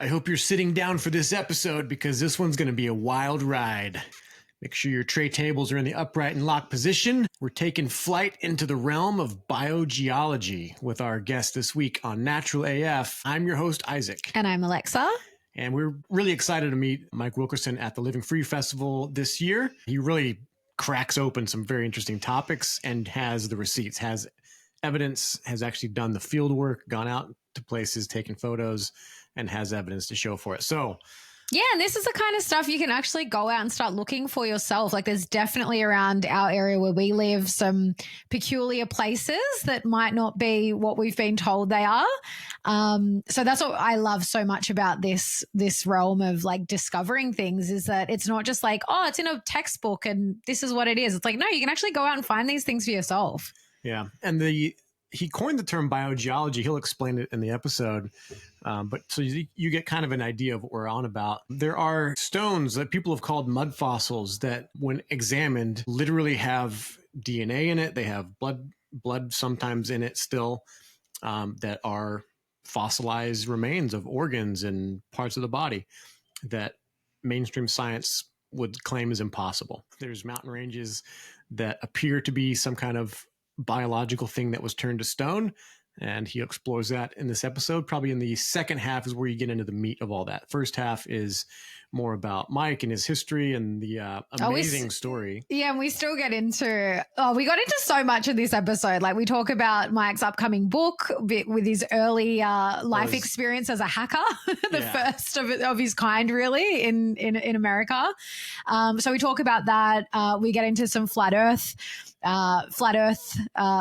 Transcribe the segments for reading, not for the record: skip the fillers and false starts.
I hope you're sitting down for this episode because this one's going to be a wild ride. Make sure your tray tables are in the upright and locked position. We're taking flight into the realm of biogeology with our guest this week on Natural AF. I'm your host, Isaac. And I'm Alexa. And we're really excited to meet Mike Wilkerson at the Living Free Festival this year. He really cracks open some very interesting topics and has the receipts, has evidence, has actually done the field work, gone out to places, taken photos, and has evidence to show for it. So yeah, and this is the kind of stuff you can actually go out and start looking for yourself. Like there's definitely around our area where we live some peculiar places that might not be what we've been told they are. So that's what I love so much about this realm of like discovering things, is that it's not just like, oh, it's in a textbook and this is what it is. It's like, no, you can actually go out and find these things for yourself. Yeah. And he coined the term biogeology. He'll explain it in the episode. But so you get kind of an idea of what we're on about. There are stones that people have called mud fossils that, when examined, literally have DNA in it. They have blood sometimes in it still, that are fossilized remains of organs and parts of the body that mainstream science would claim is impossible. There's mountain ranges that appear to be some kind of biological thing that was turned to stone, and he explores that in this episode. Probably in the second half is where you get into the meat of all that. First half is more about Mike and his history and the amazing story. Yeah, and we still get into, we got into so much in this episode. Like we talk about Mike's upcoming book with his early life experience as a hacker, first of his kind really in America. So we talk about that. We get into some flat Earth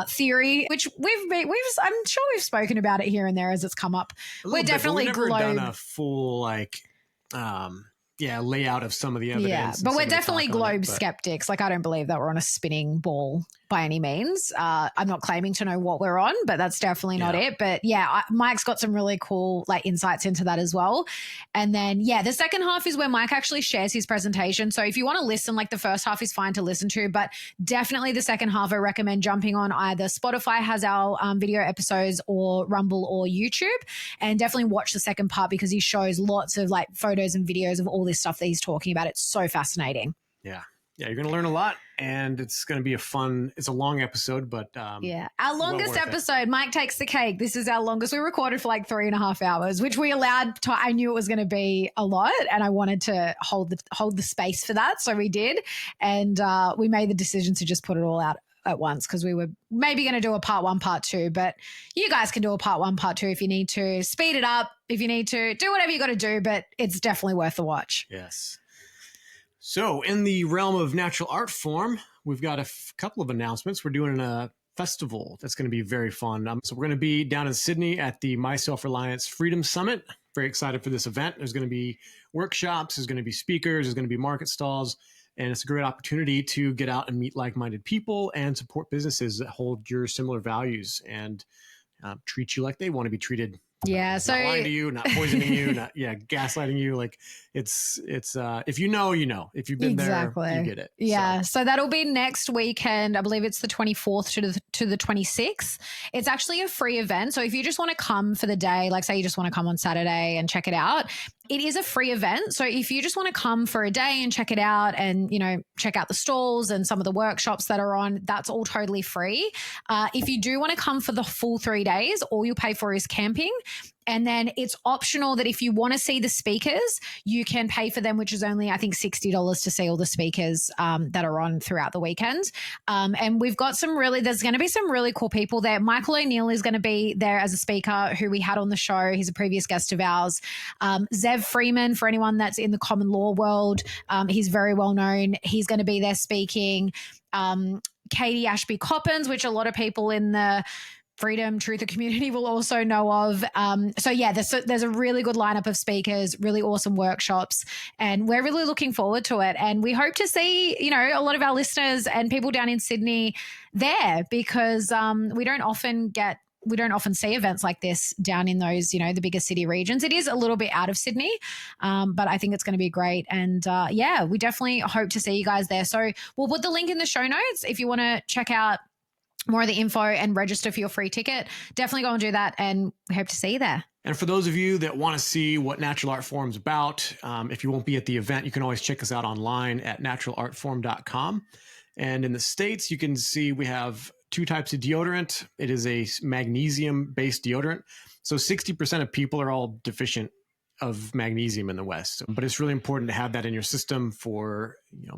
theory, which I'm sure we've spoken about it here and there as it's come up. We're definitely never done a full layout of some of the evidence. Yeah, but we're definitely globe skeptics. Like, I don't believe that we're on a spinning ball by any means. I'm not claiming to know what we're on, but that's definitely not it. But yeah, Mike's got some really cool like insights into that as well. And then, the second half is where Mike actually shares his presentation. So if you want to listen, like the first half is fine to listen to, but definitely the second half, I recommend jumping on either Spotify has our video episodes or Rumble or YouTube, and definitely watch the second part because he shows lots of like photos and videos of all this stuff that he's talking about. It's so fascinating. Yeah, you're going to learn a lot, and it's going to be it's a long episode, but our longest episode, Mike takes the cake. This is our longest. We recorded for like 3.5 hours, which we allowed. I knew it was going to be a lot, and I wanted to hold the space for that, so we did, and we made the decision to just put it all out at once because we were maybe going to do a part 1, part 2, but you guys can do a part 1, part 2 if you need to. Speed it up if you need to. Do whatever you got to do, but it's definitely worth the watch. Yes. So in the realm of natural art form, we've got a couple of announcements. We're doing a festival that's going to be very fun. So we're going to be down in Sydney at the My Self-Reliance Freedom Summit. Very excited for this event. There's going to be workshops, there's going to be speakers, there's going to be market stalls, and it's a great opportunity to get out and meet like-minded people and support businesses that hold your similar values and treat you like they want to be treated. Yeah. So not lying to you, not poisoning you, not gaslighting you. Like it's if you know, if you've been there, you get it. Yeah. So that'll be next weekend. I believe it's the 24th to the 26th. It's actually a free event. So if you just want to come for the day, like say you just want to come on Saturday and check it out, it is a free event. So if you just want to come for a day and check it out and, check out the stalls and some of the workshops that are on, that's all totally free. If you do want to come for the full 3 days, all you'll pay for is camping. And then it's optional that if you want to see the speakers, you can pay for them, which is only, I think, $60 to see all the speakers that are on throughout the weekend. And we've got there's going to be some really cool people there. Michael O'Neill is going to be there as a speaker who we had on the show. He's a previous guest of ours. Zev Freeman, for anyone that's in the common law world, he's very well known. He's going to be there speaking. Katie Ashby Coppins, which a lot of people in the freedom, truther community will also know of. There's a really good lineup of speakers, really awesome workshops, and we're really looking forward to it. And we hope to see, a lot of our listeners and people down in Sydney there because we don't often see events like this down in those, the bigger city regions. It is a little bit out of Sydney, but I think it's going to be great. And we definitely hope to see you guys there. So we'll put the link in the show notes if you want to check out more of the info and register for your free ticket. Definitely go and do that, and we hope to see you there. And for those of you that want to see what Natural Art Forum's about, if you won't be at the event, you can always check us out online at naturalartforum.com. And in the States, you can see we have 2 types of deodorant. It is a magnesium-based deodorant. So 60% of people are all deficient of magnesium in the West. But it's really important to have that in your system for,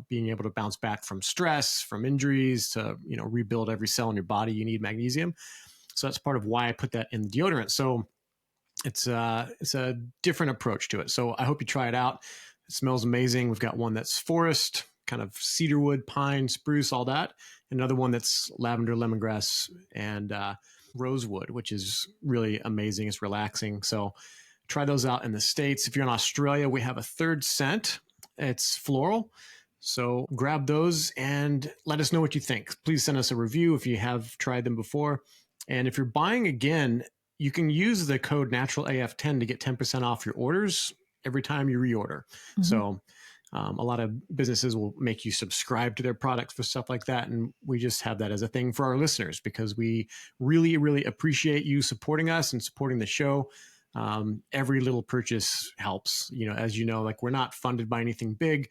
being able to bounce back from stress, from injuries, to, rebuild every cell in your body. You need magnesium. So that's part of why I put that in the deodorant. So it's a different approach to it. So I hope you try it out. It smells amazing. We've got one that's forest, kind of cedarwood, pine, spruce, all that. Another one that's lavender, lemongrass, and rosewood, which is really amazing. It's relaxing. So try those out in the States. If you're in Australia, we have a third scent. It's floral. So grab those and let us know what you think. Please send us a review if you have tried them before. And if you're buying again, you can use the code NaturalAF10 to get 10% off your orders every time you reorder. Mm-hmm. So a lot of businesses will make you subscribe to their products for stuff like that. And we just have that as a thing for our listeners because we really, really appreciate you supporting us and supporting the show. Every little purchase helps, as you know, like we're not funded by anything big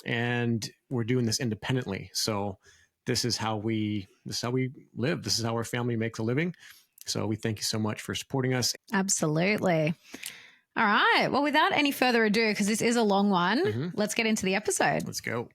and we're doing this independently. So this is how we live. This is how our family makes a living. So we thank you so much for supporting us. Absolutely. All right. Well, without any further ado, because this is a long one, let's get into the episode. Let's go.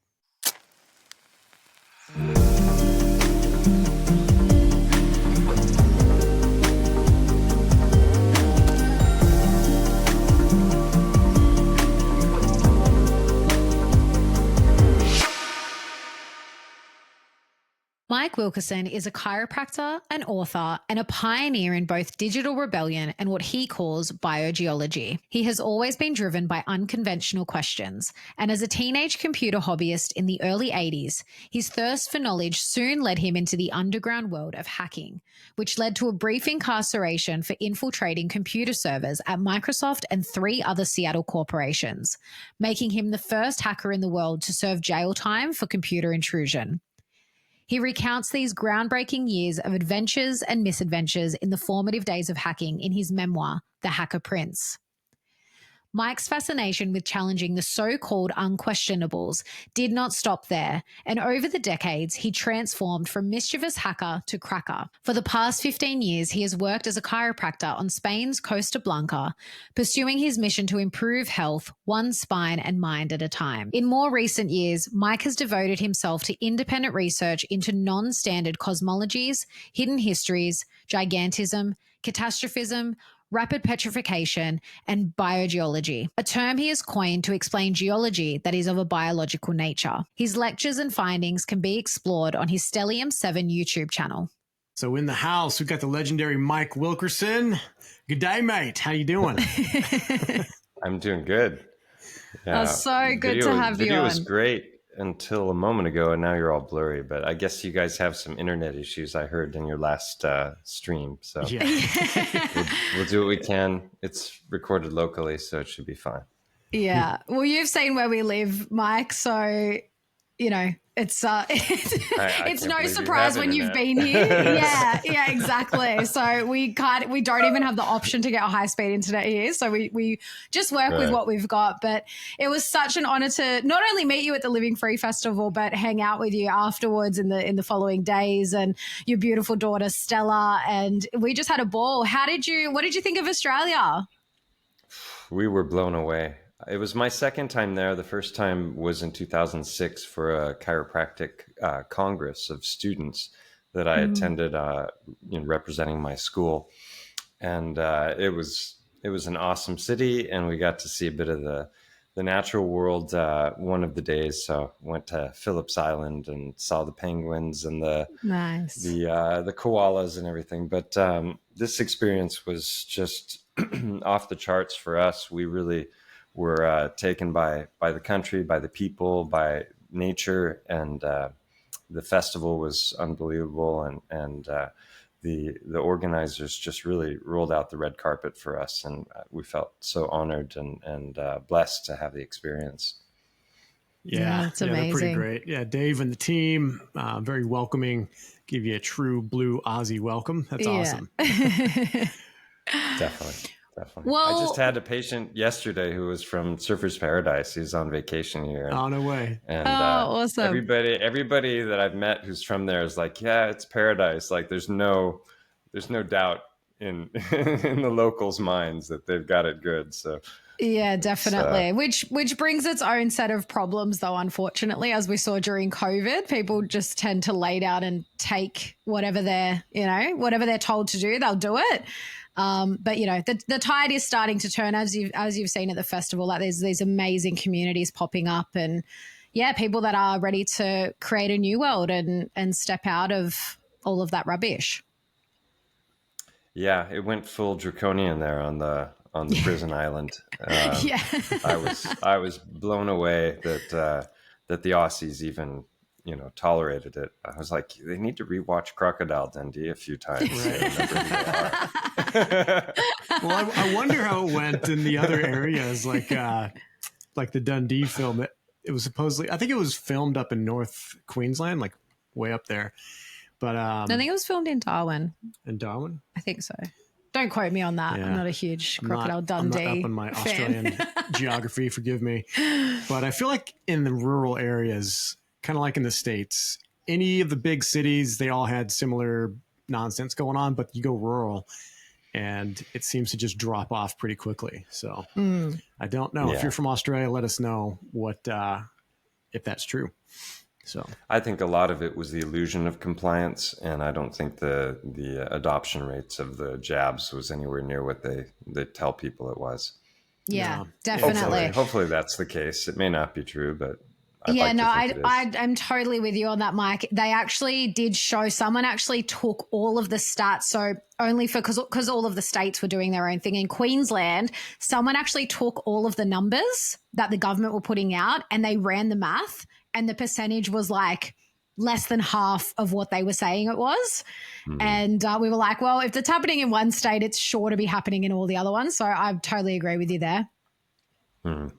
Mike Wilkerson is a chiropractor, an author, and a pioneer in both digital rebellion and what he calls biogeology. He has always been driven by unconventional questions, and as a teenage computer hobbyist in the early 80s, his thirst for knowledge soon led him into the underground world of hacking, which led to a brief incarceration for infiltrating computer servers at Microsoft and 3 other Seattle corporations, making him the first hacker in the world to serve jail time for computer intrusion. He recounts these groundbreaking years of adventures and misadventures in the formative days of hacking in his memoir, The Hacker Prince. Mike's fascination with challenging the so-called unquestionables did not stop there, and over the decades, he transformed from mischievous hacker to cracker. For the past 15 years, he has worked as a chiropractor on Spain's Costa Blanca, pursuing his mission to improve health, one spine and mind at a time. In more recent years, Mike has devoted himself to independent research into non-standard cosmologies, hidden histories, gigantism, catastrophism, rapid petrification, and biogeology, a term he has coined to explain geology that is of a biological nature. His lectures and findings can be explored on his Stellium 7 YouTube channel. So in the house, we've got the legendary Mike Wilkerson. Good day, mate. How you doing? I'm doing good. Yeah. So good to have you on. Video was great until a moment ago, and now you're all blurry. But I guess you guys have some internet issues, I heard in your last stream. So yeah. we'll do what we can. It's recorded locally, so it should be fine. Yeah. Well, you've seen where we live, Mike. So, it's no surprise when you've been here. Yeah, exactly. So we don't even have the option to get a high speed internet here. So we just work with what we've got. But it was such an honor to not only meet you at the Living Free Festival, but hang out with you afterwards in the following days, and your beautiful daughter Stella. And we just had a ball. What did you think of Australia? We were blown away. It was my second time there. The first time was in 2006 for a chiropractic congress of students that I attended, representing my school. And it was an awesome city, and we got to see a bit of the natural world one of the days. So went to Phillips Island and saw the penguins and the koalas and everything. But this experience was just off the charts for us. We really were taken by the country, by the people, by nature, and the festival was unbelievable. And the organizers just really rolled out the red carpet for us, and we felt so honored and blessed to have the experience. Yeah, it's amazing. They're pretty great. Yeah, Dave and the team, very welcoming. Give you a true blue Aussie welcome. That's awesome. Definitely. Definitely. I just Well, had a patient yesterday who was from Surfer's Paradise. He's on vacation here. Oh, no way. oh, And awesome. everybody that I've met who's from there is like, yeah, it's paradise. Like there's no doubt in in the locals' minds that they've got it good. So Yeah, definitely. Which brings its own set of problems, though. Unfortunately, as we saw during COVID, people just tend to lay down and take whatever they're told to do, they'll do it. But the tide is starting to turn, as you've seen at the festival. Like there's these amazing communities popping up, and people that are ready to create a new world and step out of all of that rubbish. yeah, it went full draconian there on the prison island. Yeah. I was blown away that the Aussies even tolerated it. I was like, they need to rewatch Crocodile Dundee a few times. To remember who they are. Well, I wonder how it went in the other areas, like the Dundee film. It was supposedly, I think it was filmed up in North Queensland, like way up there. But I think it was filmed in Darwin. In Darwin? I think so. Don't quote me on that. Yeah. I'm not a huge Crocodile Dundee I'm not up on my Australian geography, forgive me. But I feel like in the rural areas, kind of like in the States, any of the big cities, they all had similar nonsense going on, but you go rural and it seems to just drop off pretty quickly. So I don't know. If you're from Australia, let us know if that's true. So I think a lot of it was the illusion of compliance, and I don't think the adoption rates of the jabs was anywhere near what they tell people it was. Yeah, definitely. Hopefully that's the case. It may not be true, but I'm totally with you on that, Mike. They actually did show, someone actually took all of the stats. So only because all of the states were doing their own thing. In Queensland, someone actually took all of the numbers that the government were putting out and they ran the math, and the percentage was like less than half of what they were saying it was. And we were like, well, if it's happening in one state, it's sure to be happening in all the other ones. So I totally agree with you there. Yeah.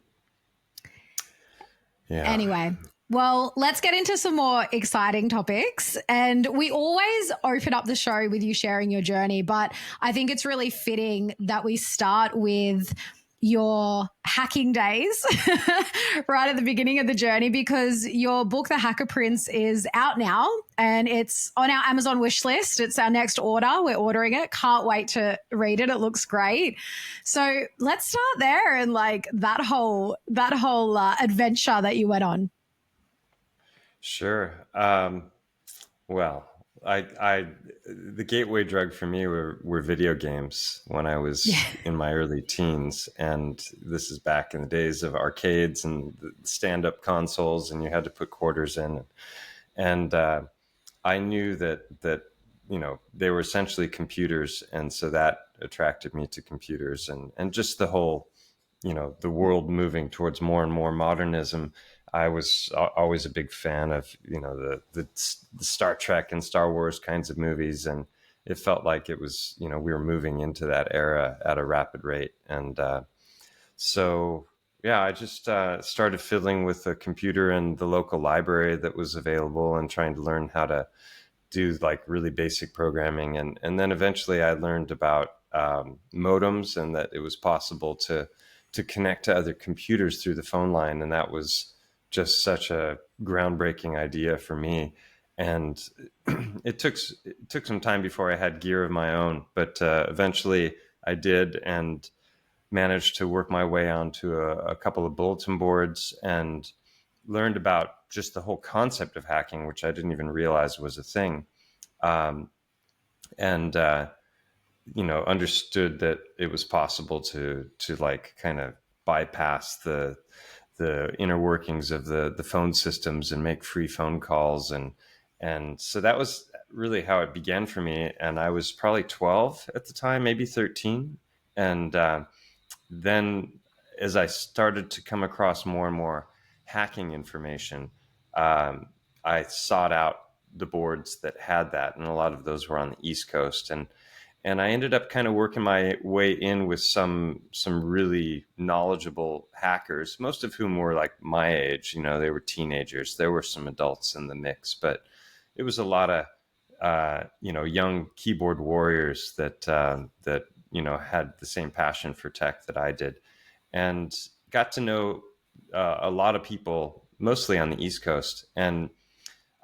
Anyway, well, let's get into some more exciting topics. And we always open up the show with you sharing your journey, but I think it's really fitting that we start with your hacking days right at the beginning of the journey, because your book, The Hacker Prince, is out now and it's on our Amazon wish list. It's our next order. We're ordering it. Can't wait to read it. It looks great. So let's start there and like that whole adventure that you went on. Sure. Well, the gateway drug for me were video games when I was in my early teens. And this is back in the days of arcades and the stand-up consoles, and you had to put quarters in. And I knew that they were essentially computers. And so that attracted me to computers and just the whole, the world moving towards more and more modernism. I was always a big fan of, the Star Trek and Star Wars kinds of movies. And it felt like it was, we were moving into that era at a rapid rate. And I just started fiddling with a computer in the local library that was available and trying to learn how to do like really basic programming. And then eventually I learned about modems and that it was possible to connect to other computers through the phone line. And that was just such a groundbreaking idea for me. And it took some time before I had gear of my own, but eventually I did and managed to work my way onto a couple of bulletin boards and learned about just the whole concept of hacking, which I didn't even realize was a thing. Understood that it was possible to like kind of bypass the inner workings of the phone systems and make free phone calls. And so that was really how it began for me. And I was probably 12 at the time, maybe 13. And then as I started to come across more and more hacking information, I sought out the boards that had that. And a lot of those were on the East Coast. And I ended up kind of working my way in with some really knowledgeable hackers, most of whom were like my age. They were teenagers. There were some adults in the mix, but it was a lot of young keyboard warriors that had the same passion for tech that I did, and got to know a lot of people, mostly on the East Coast. And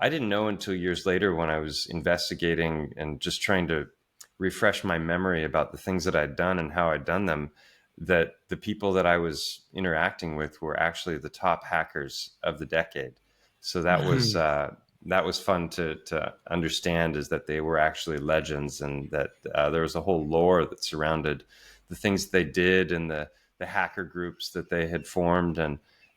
I didn't know until years later, when I was investigating and just trying to refresh my memory about the things that I'd done and how I'd done them, that the people that I was interacting with were actually the top hackers of the decade. So that was fun to understand, is that they were actually legends, and that there was a whole lore that surrounded the things they did and the hacker groups that they had formed.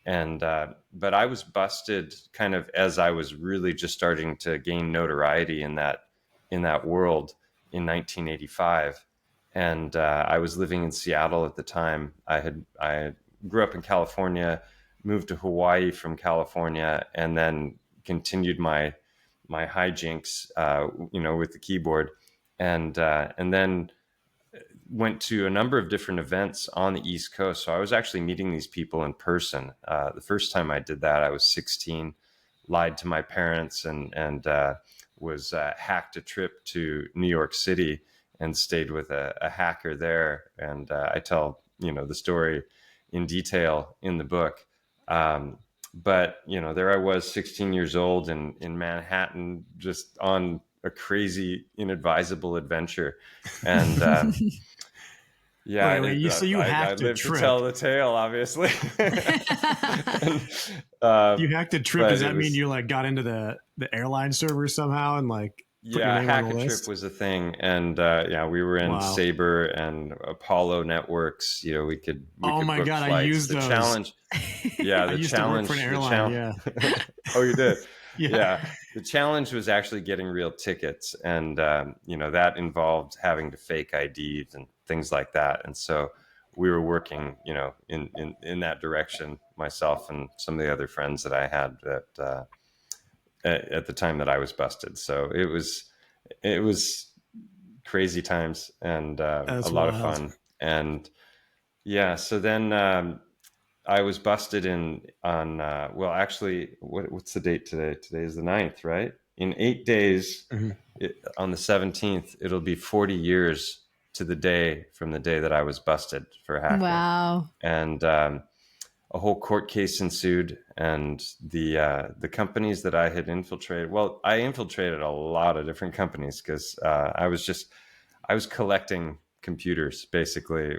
But I was busted kind of as I was really just starting to gain notoriety in that world in 1985. And I was living in Seattle at the time. I grew up in California, moved to Hawaii from California, and then continued my hijinks, with the keyboard, and then went to a number of different events on the East Coast. So I was actually meeting these people in person. The first time I did that, I was 16, lied to my parents, and was hacked a trip to New York City and stayed with a hacker there. And I tell, the story in detail in the book. But, there I was, 16 years old in Manhattan, just on a crazy, inadvisable adventure. And yeah, wait, so you hacked I a live trip. to tell the tale, obviously. You hacked a trip. Does that mean you got into the airline server somehow and put your name hack on the a list? trip was a thing, and we were in Sabre and Apollo networks. We could oh my book god, flights. I used the those. Challenge. Yeah, I the used challenge. to work for an airline. Yeah. Oh, you did. Yeah. The challenge was actually getting real tickets, and that involved having to fake IDs and things like that. And so we were working, in that direction, myself and some of the other friends that I had at the time that I was busted. So it was crazy times, and a lot of fun. And so then I was busted actually, what's the date today? Today is the 9th, right? In 8 days, on the 17th, it'll be 40 years to the day from the day that I was busted for hacking. Wow. And a whole court case ensued, and the companies that I had infiltrated. Well, I infiltrated a lot of different companies because I was collecting computers. Basically,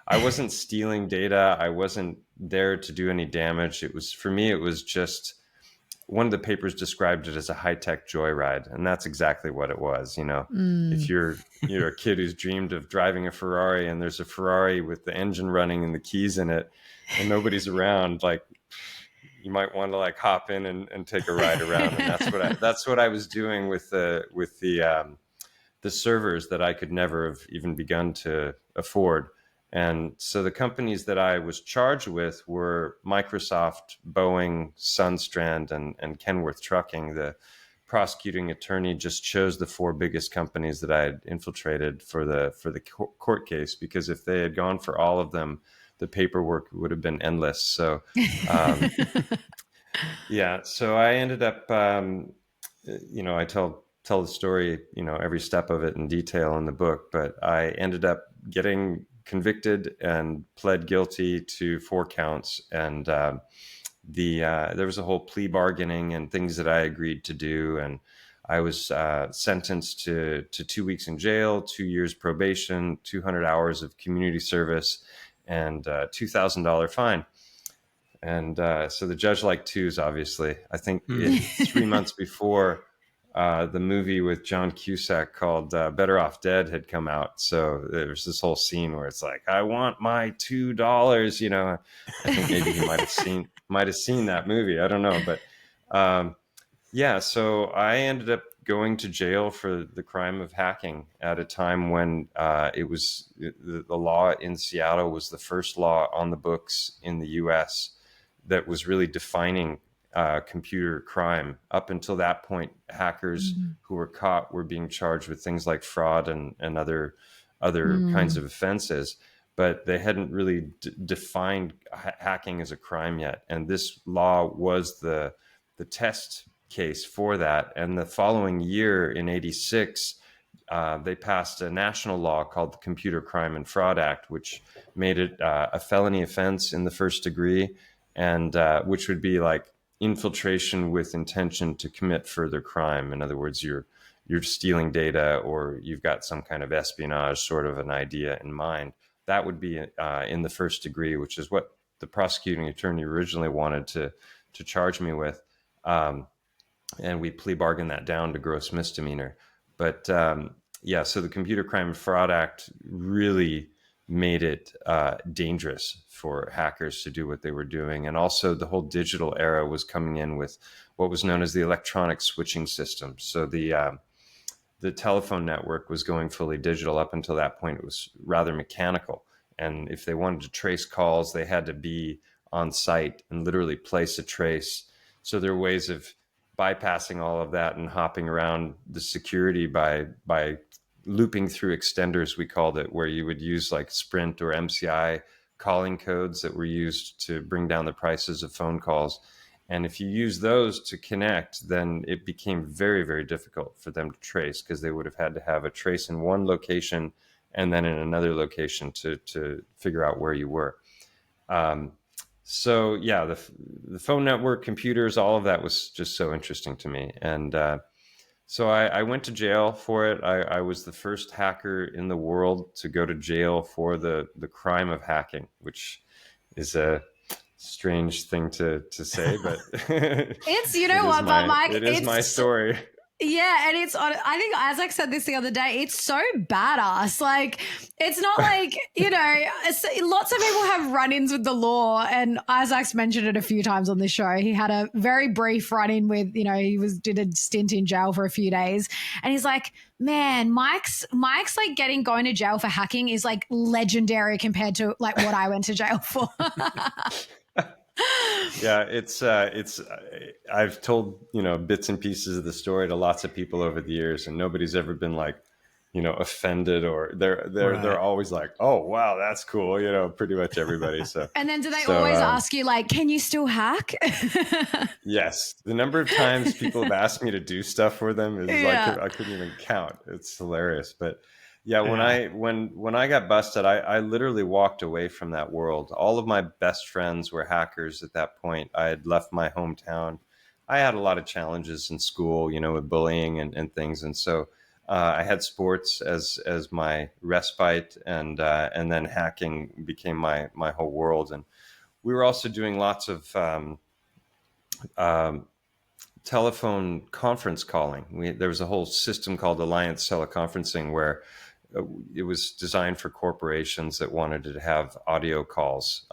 I wasn't stealing data. I wasn't there to do any damage. For me, it was just, one of the papers described it as a high-tech joyride, and that's exactly what it was. If you're a kid who's dreamed of driving a Ferrari, and there's a Ferrari with the engine running and the keys in it, and nobody's around, you might want to hop in and take a ride around. And that's what I was doing with the servers that I could never have even begun to afford. And so the companies that I was charged with were Microsoft, Boeing, Sunstrand, and Kenworth Trucking. The prosecuting attorney just chose the 4 biggest companies that I had infiltrated for the court case, because if they had gone for all of them, the paperwork would have been endless. So, so I ended up, I tell the story, every step of it in detail in the book, but I ended up getting convicted and pled guilty to 4 counts. And there was a whole plea bargaining and things that I agreed to do. And I was sentenced to 2 weeks in jail, 2 years probation, 200 hours of community service, and $2,000 fine. And so the judge liked twos, obviously. I think 3 months before, the movie with John Cusack called Better Off Dead had come out. So there was this whole scene where it's like, I want my $2, I think maybe he might have seen that movie. I don't know. But so I ended up going to jail for the crime of hacking at a time when the law in Seattle was the first law on the books in the US that was really defining computer crime. Up until that point, hackers who were caught were being charged with things like fraud and other kinds of offenses, but they hadn't really defined hacking as a crime yet. And this law was the test case for that. And the following year, in '86, they passed a national law called the Computer Crime and Fraud Act, which made it a felony offense in the first degree, and which would be like infiltration with intention to commit further crime. In other words, you're stealing data, or you've got some kind of espionage sort of an idea in mind. That would be in the first degree, which is what the prosecuting attorney originally wanted to charge me with. And we plea bargained that down to gross misdemeanor. But yeah, so the Computer Crime and Fraud Act really made it dangerous for hackers to do what they were doing. And also the whole digital era was coming in with what was known as the electronic switching system. So the telephone network was going fully digital. Up until that point, it was rather mechanical. And if they wanted to trace calls, they had to be on site and literally place a trace. So there are ways of bypassing all of that and hopping around the security by looping through extenders, we called it, where you would use like Sprint or MCI calling codes that were used to bring down the prices of phone calls. And if you use those to connect, then it became very, very difficult for them to trace, because they would have had to have a trace in one location and then in another location to figure out where you were. So yeah, the phone network, computers, all of that was just so interesting to me. And so I went to jail for it. I was the first hacker in the world to go to jail for the crime of hacking, which is a strange thing to say, but it's, you know what, but Mike, it is my story. Yeah, and it's on. I think Isaac said this the other day. It's so badass. Like, it's not like, lots of people have run-ins with the law, and Isaac's mentioned it a few times on this show. He had a very brief run-in with, he did a stint in jail for a few days, and he's like, man, Mike's like going to jail for hacking is like legendary compared to like what I went to jail for. Yeah, it's I've told, bits and pieces of the story to lots of people over the years, and nobody's ever been like, offended, or they're always like, oh, wow, that's cool. Pretty much everybody. So, and then do they always ask you like, can you still hack? Yes. The number of times people have asked me to do stuff for them is like, I couldn't even count. It's hilarious. But yeah, when I got busted, I literally walked away from that world. All of my best friends were hackers at that point. I had left my hometown. I had a lot of challenges in school, with bullying and things. And so I had sports as my respite, and then hacking became my whole world. And we were also doing lots of telephone conference calling. There was a whole system called Alliance Teleconferencing, where it was designed for corporations that wanted to have audio calls,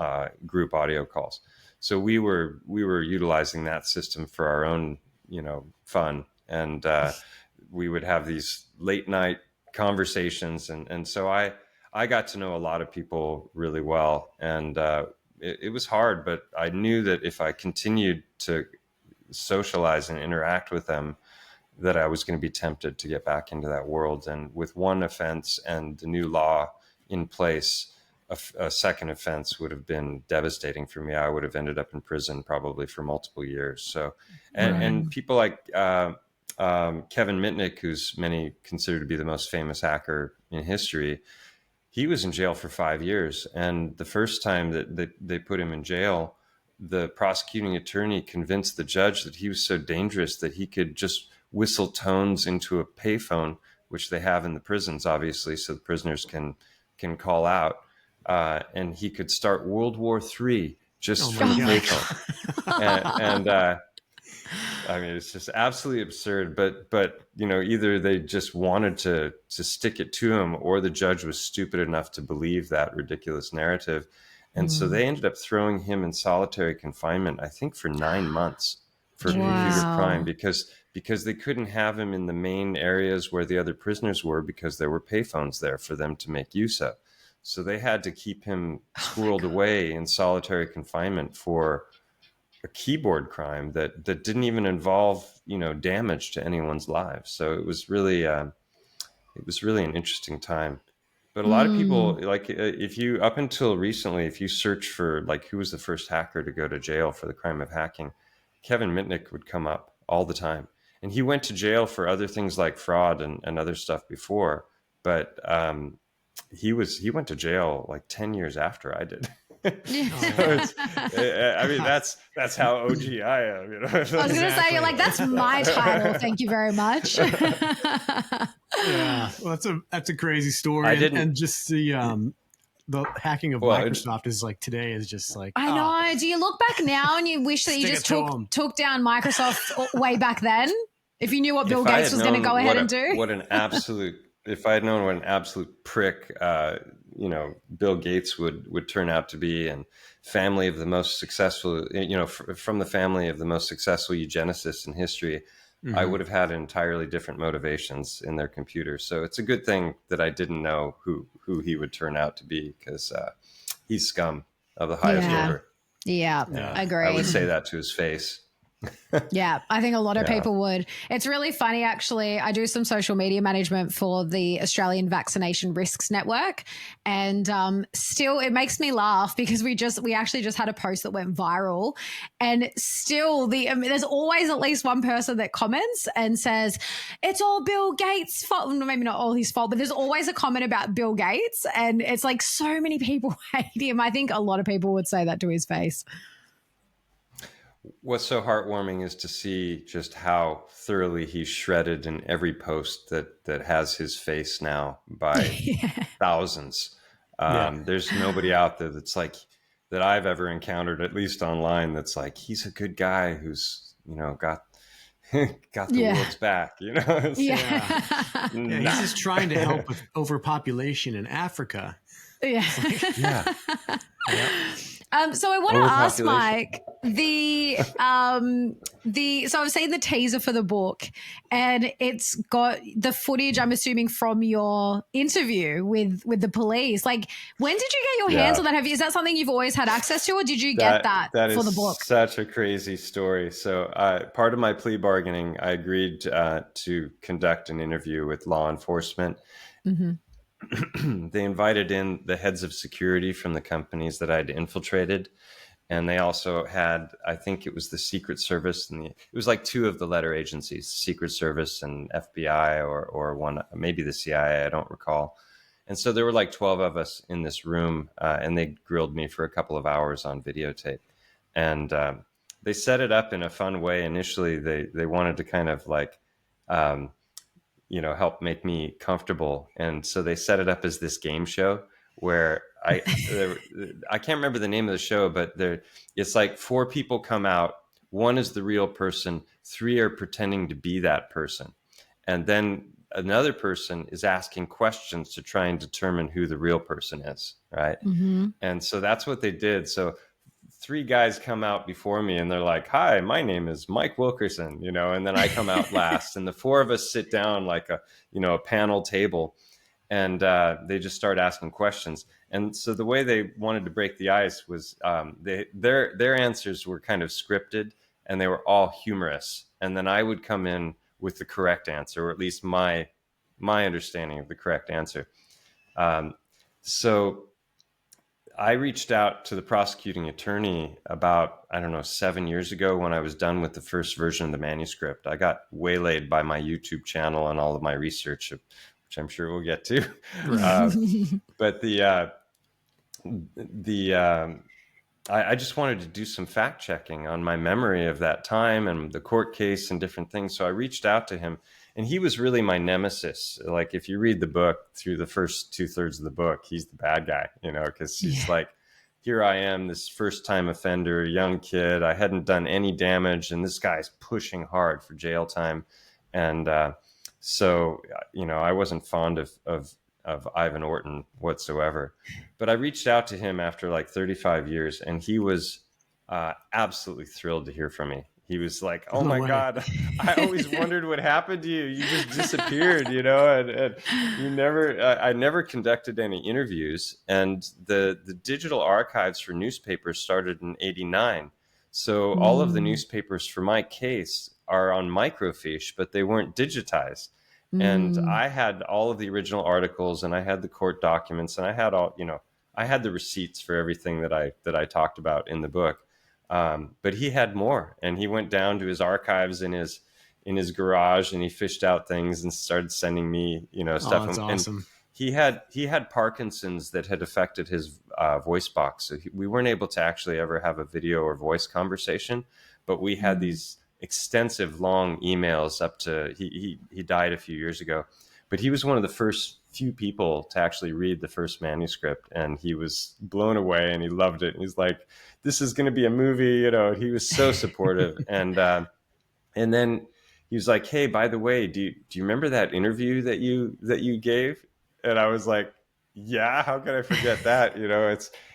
group audio calls. So we were utilizing that system for our own, fun, and we would have these late night conversations, and so I got to know a lot of people really well, and it was hard, but I knew that if I continued to socialize and interact with them, that I was going to be tempted to get back into that world. And with one offense and the new law in place, a second offense would have been devastating for me. I would have ended up in prison probably for multiple years. So, and people like Kevin Mitnick, who's many consider to be the most famous hacker in history, he was in jail for 5 years. And the first time that they put him in jail, the prosecuting attorney convinced the judge that he was so dangerous that he could just whistle tones into a payphone, which they have in the prisons, obviously, so the prisoners can call out, and he could start World War III just from a payphone. and I mean, it's just absolutely absurd. But either they just wanted to stick it to him, or the judge was stupid enough to believe that ridiculous narrative. And so they ended up throwing him in solitary confinement, I think for 9 months for computer crime, because they couldn't have him in the main areas where the other prisoners were, because there were payphones there for them to make use of. So they had to keep him squirreled away in solitary confinement for a keyboard crime that didn't even involve, damage to anyone's lives. So it was really an interesting time. But a lot of people, like, if you, up until recently, if you search for like who was the first hacker to go to jail for the crime of hacking, Kevin Mitnick would come up all the time. and he went to jail for other things like fraud and other stuff before, but he went to jail like 10 years after I did. I mean, that's how OG I am. You know? I was going to say, you're like, that's my title. Thank you very much. Yeah, well, that's a crazy story. And just the hacking of Microsoft is like today is just like, I know. Do you look back now and you wish that you just took down Microsoft way back then? If you knew what Bill Gates was going to go ahead and do? If I had known what an absolute prick, Bill Gates would turn out to be, and family of the most successful, from the family of the most successful eugenicists in history, I would have had entirely different motivations in their computer. So it's a good thing that I didn't know who he would turn out to be, because he's scum of the highest order. Yeah, agree. I would say that to his face. Yeah, I think a lot of people would. It's really funny, actually. I do some social media management for the Australian Vaccination Risks Network, and still it makes me laugh because we actually just had a post that went viral, and still there's always at least one person that comments and says it's all Bill Gates' fault. Maybe not all his fault, but there's always a comment about Bill Gates, and it's like so many people hate him. I think a lot of people would say that to his face. What's so heartwarming is to see just how thoroughly he's shredded in every post that has his face now by thousands. There's nobody out there that's like, that I've ever encountered, at least online, that's like, he's a good guy who's, got the world's back, He's just trying to help with overpopulation in Africa. Yeah. So I want to ask Mike so I've seen the teaser for the book, and it's got the footage, I'm assuming, from your interview with the police. Like, when did you get your hands on that? Is that something you've always had access to, or did you get that for the book? Such a crazy story. So part of my plea bargaining, I agreed to conduct an interview with law enforcement. Mm-hmm. They invited in the heads of security from the companies that I'd infiltrated. And they also had, I think it was the Secret Service, and it was like two of the letter agencies, Secret Service and FBI, or one, maybe the CIA, I don't recall. And so there were like 12 of us in this room, and they grilled me for a couple of hours on videotape. And they set it up in a fun way. Initially, they wanted to kind of like, help make me comfortable. And so they set it up as this game show where I can't remember the name of the show, but it's like 4 people come out. 1 is the real person. 3 are pretending to be that person. And then another person is asking questions to try and determine who the real person is. Right. Mm-hmm. And so that's what they did. So 3 guys come out before me and they're like, hi, my name is Mike Wilkerson, and then I come out last, and the 4 of us sit down like a panel table, and they just start asking questions. And so the way they wanted to break the ice was their answers were kind of scripted, and they were all humorous. And then I would come in with the correct answer, or at least my understanding of the correct answer. So I reached out to the prosecuting attorney about, 7 years ago when I was done with the first version of the manuscript. I got waylaid by my YouTube channel and all of my research, which I'm sure we'll get to. But I just wanted to do some fact checking on my memory of that time and the court case and different things. So I reached out to him, and he was really my nemesis. Like, if you read the book through the first 2/3 of the book, he's the bad guy, because he's like, here I am, this first time offender, young kid. I hadn't done any damage, and this guy's pushing hard for jail time. And so, I wasn't fond of Ivan Orton whatsoever. But I reached out to him after like 35 years, and he was absolutely thrilled to hear from me. He was like, oh my God, I always wondered what happened to you. You just disappeared, and you never, I never conducted any interviews. And the digital archives for newspapers started in '89. So all of the newspapers for my case are on microfiche, but they weren't digitized. And I had all of the original articles, and I had the court documents, and I had I had the receipts for everything that I talked about in the book. But he had more, and he went down to his archives in in his garage, and he fished out things and started sending me, stuff. Oh, that's awesome. And he had Parkinson's that had affected his voice box, so we weren't able to actually ever have a video or voice conversation. But we had these extensive, long emails up to he died a few years ago, but he was one of the first few people to actually read the first manuscript, and he was blown away and he loved it. And he's like, "This is going to be a movie," He was so supportive, and then he was like, "Hey, by the way, do you remember that interview that you gave?" And I was like, "Yeah, how could I forget that?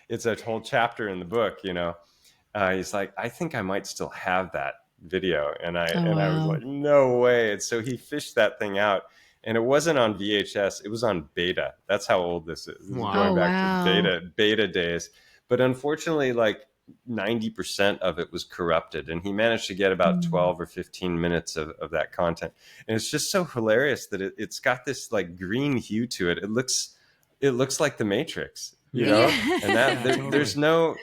It's a whole chapter in the book." He's like, "I think I might still have that video," and I was like, "No way!" And so he fished that thing out, and it wasn't on VHS; it was on beta. That's how old this is. This is going back to beta days. But unfortunately, like 90% of it was corrupted, and he managed to get about 12 or 15 minutes of that content. And it's just so hilarious that it's got this like green hue to it. It looks like the Matrix. And that there's no,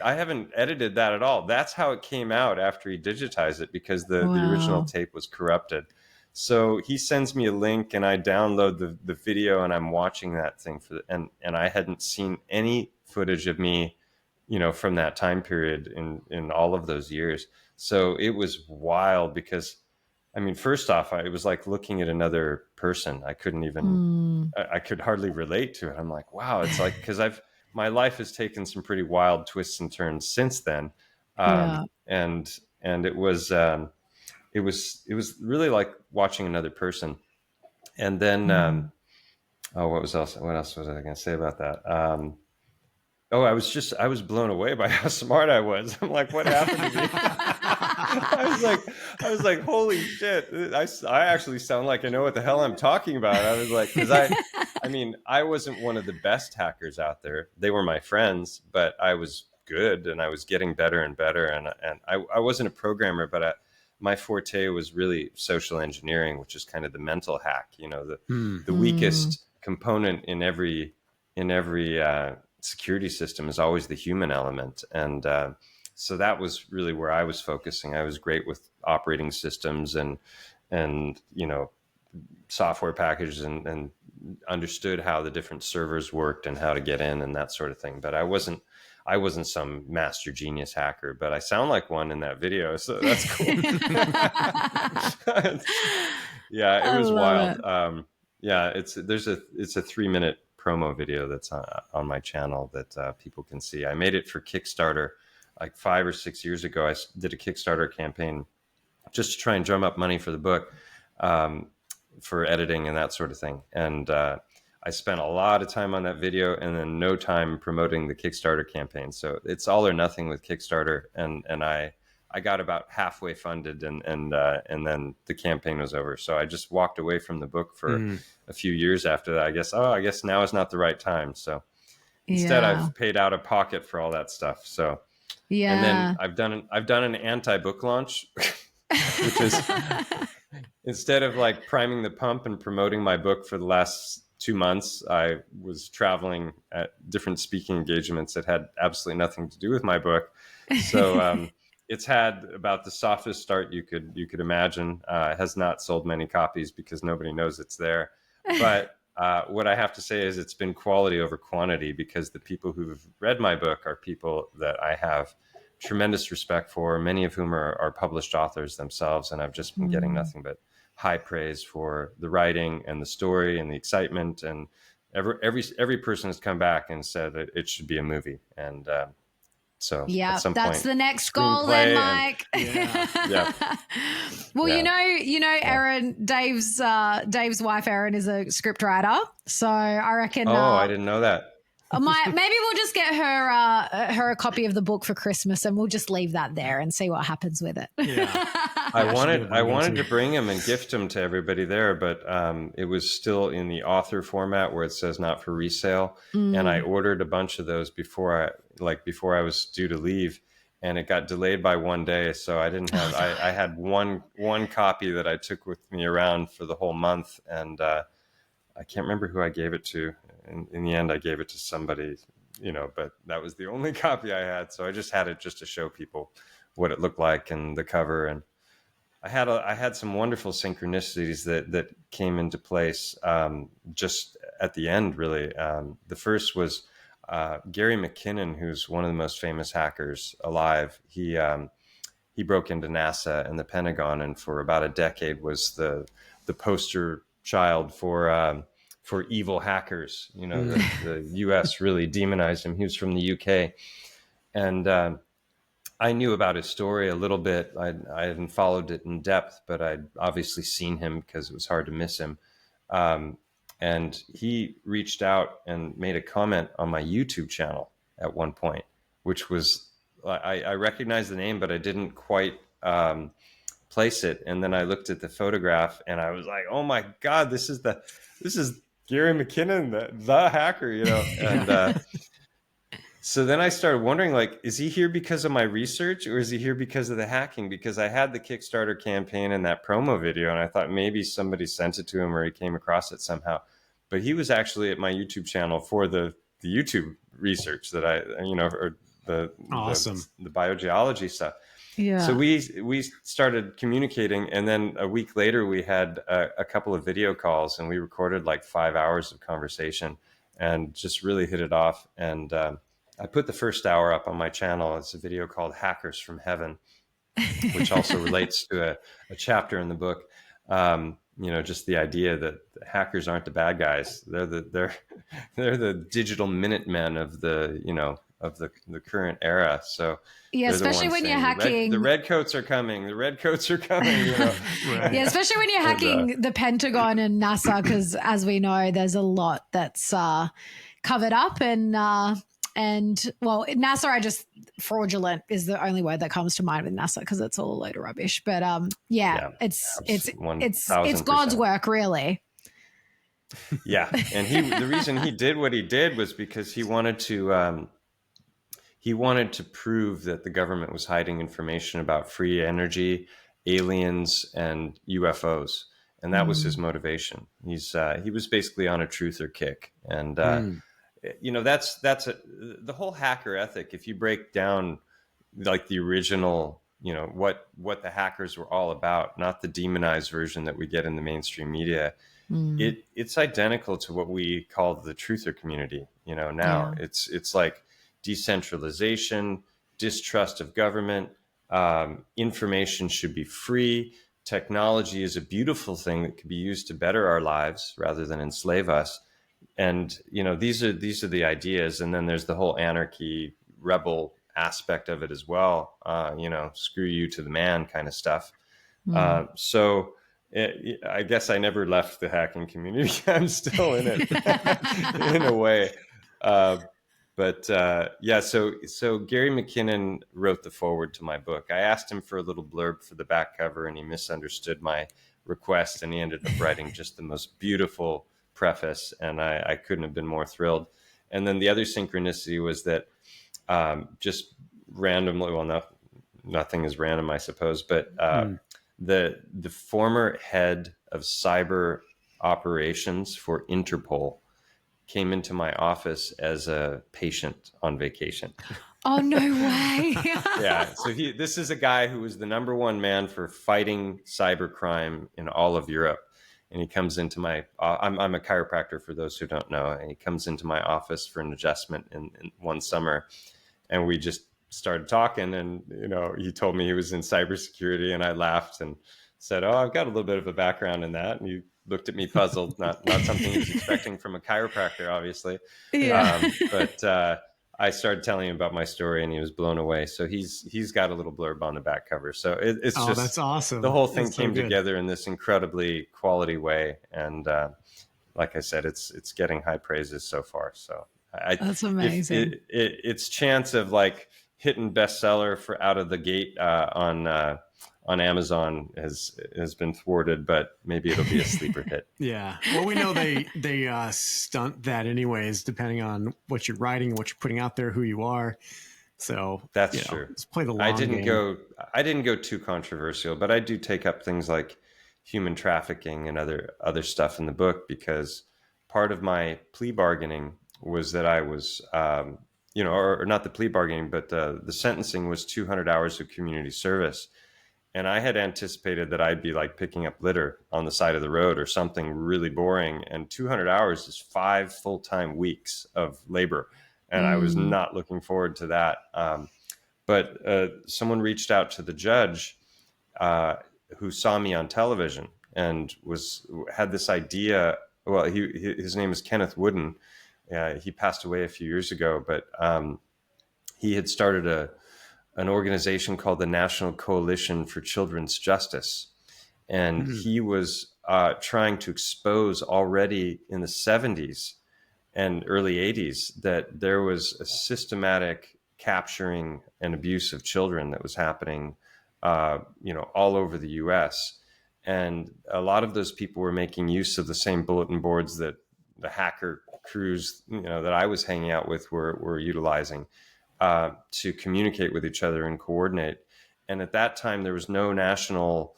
I haven't edited that at all. That's how it came out after he digitized it, because the original tape was corrupted. So he sends me a link, and I download the video, and I'm watching that thing and I hadn't seen any footage of me, from that time period in all of those years. So it was wild, because I mean, first off, it was like looking at another person. I couldn't even, I could hardly relate to it. I'm like, wow, it's like, because my life has taken some pretty wild twists and turns since then. And it was really like watching another person. And then, what else was I going to say about that? I was blown away by how smart I was. I'm like, what happened to me? I was like, holy shit! I actually sound like I know what the hell I'm talking about. I was like, because I wasn't one of the best hackers out there. They were my friends, but I was good, and I was getting better and better. And I wasn't a programmer, but my forte was really social engineering, which is kind of the mental hack. The weakest component in every security system is always the human element, and so that was really where I was focusing. I was great with operating systems and software packages, and understood how the different servers worked and how to get in and that sort of thing. But I wasn't some master genius hacker, but I sound like one in that video, so that's cool. Yeah, it was wild. It's a 3-minute promo video that's on my channel that people can see. I made it for Kickstarter like 5 or 6 years ago. I did a Kickstarter campaign just to try and drum up money for the book, for editing and that sort of thing. And I spent a lot of time on that video, and then no time promoting the Kickstarter campaign. So it's all or nothing with Kickstarter. And I got about halfway funded, and then the campaign was over. So I just walked away from the book for a few years after that. I guess now is not the right time. So instead, I've paid out of pocket for all that stuff. So and then I've done an anti-book launch, which is instead of like priming the pump and promoting my book for the last 2 months, I was traveling at different speaking engagements that had absolutely nothing to do with my book. So it's had about the softest start you could imagine. It has not sold many copies because nobody knows it's there. But what I have to say is it's been quality over quantity, because the people who've read my book are people that I have tremendous respect for, many of whom are published authors themselves. And I've just been getting nothing but high praise for the writing and the story and the excitement. And every person has come back and said that it should be a movie. And so yeah, that's point, the next goal then, Mike. Well, Erin, Dave's wife, Erin, is a script writer. So I reckon. I didn't know that. Maybe we'll just get her a copy of the book for Christmas, and we'll just leave that there and see what happens with it. Yeah. I wanted to bring him and gift him to everybody there, but it was still in the author format where it says not for resale. And I ordered a bunch of those before I was due to leave, and it got delayed by 1 day. So I didn't have, I had one copy that I took with me around for the whole month. And I can't remember who I gave it to. In the end, I gave it to somebody, but that was the only copy I had. So I just had it just to show people what it looked like and the cover. And I had some wonderful synchronicities that came into place just at the end, really. The first was Gary McKinnon, who's one of the most famous hackers alive. He broke into NASA and the Pentagon, and for about a decade was the poster child for evil hackers. You know, the U.S. really demonized him. He was from the U.K. and I knew about his story a little bit. I hadn't followed it in depth, but I'd obviously seen him because it was hard to miss him. And he reached out and made a comment on my YouTube channel at one point, which was, I recognized the name, but I didn't quite place it. And then I looked at the photograph and I was like, oh my God, this is Gary McKinnon, the hacker, you know? And so then I started wondering, like, is he here because of my research or is he here because of the hacking? Because I had the Kickstarter campaign and that promo video, and I thought maybe somebody sent it to him or he came across it somehow. But he was actually at my YouTube channel for the YouTube research that or Awesome. the biogeology stuff. Yeah. So we started communicating, and then a week later we had a couple of video calls, and we recorded like 5 hours of conversation and just really hit it off. And I put the first hour up on my channel. It's a video called Hackers from Heaven, which also relates to a chapter in the book. Just the idea that hackers aren't the bad guys. They're the digital Minutemen of the current era. So yeah, especially when you're hacking. The red coats are coming. The red coats are coming. You know? Right. Yeah, especially when you're hacking the Pentagon and NASA, because as we know, there's a lot that's covered up and well, NASA, fraudulent is the only word that comes to mind with NASA because it's all a load of rubbish. But it's God's work, really. Yeah, and the reason he did what he did was because he wanted to prove that the government was hiding information about free energy, aliens, and UFOs, and that was his motivation. He was basically on a truther kick, and that's the whole hacker ethic. If you break down like the original, what the hackers were all about, not the demonized version that we get in the mainstream media, it's identical to what we call the truther community. Now it's like decentralization, distrust of government, information should be free. Technology is a beautiful thing that could be used to better our lives rather than enslave us. And, these are the ideas. And then there's the whole anarchy rebel aspect of it as well. Screw you to the man kind of stuff. So I guess I never left the hacking community. I'm still in it in a way. So Gary McKinnon wrote the foreword to my book. I asked him for a little blurb for the back cover, and he misunderstood my request, and he ended up writing just the most beautiful preface, and I couldn't have been more thrilled. And then the other synchronicity was that just randomly, well, nothing is random, I suppose, but the former head of cyber operations for Interpol came into my office as a patient on vacation. Oh, no way. Yeah. So this is a guy who was the number one man for fighting cybercrime in all of Europe. And he comes into I'm a chiropractor for those who don't know. And he comes into my office for an adjustment in one summer. And we just started talking, and, he told me he was in cybersecurity, and I laughed and said, oh, I've got a little bit of a background in that. And he looked at me puzzled, not something he was expecting from a chiropractor, obviously. Yeah. But I started telling him about my story, and he was blown away. So he's got a little blurb on the back cover. So it's just, that's awesome. The whole thing that's came so together in this incredibly quality way. And like I said, it's getting high praises so far. So that's amazing. Its chance of like hitting bestseller for out of the gate on Amazon has been thwarted, but maybe it'll be a sleeper hit. Yeah. Well, we know they stunt that anyways, depending on what you're writing and what you're putting out there, who you are. So that's true. Let's play the long game. I didn't go too controversial, but I do take up things like human trafficking and other stuff in the book, because part of my plea bargaining was that I was, or not the plea bargaining, but the sentencing was 200 hours of community service. And I had anticipated that I'd be like picking up litter on the side of the road or something really boring. And 200 hours is 5 full-time weeks of labor. And I was not looking forward to that. But someone reached out to the judge who saw me on television and had this idea. Well, his name is Kenneth Wooden. He passed away a few years ago, but he had started an organization called the National Coalition for Children's Justice. And he was trying to expose already in the 70s and early 80s that there was a systematic capturing and abuse of children that was happening, all over the US. And a lot of those people were making use of the same bulletin boards that the hacker crews, that I was hanging out with were utilizing to communicate with each other and coordinate. And at that time, there was no national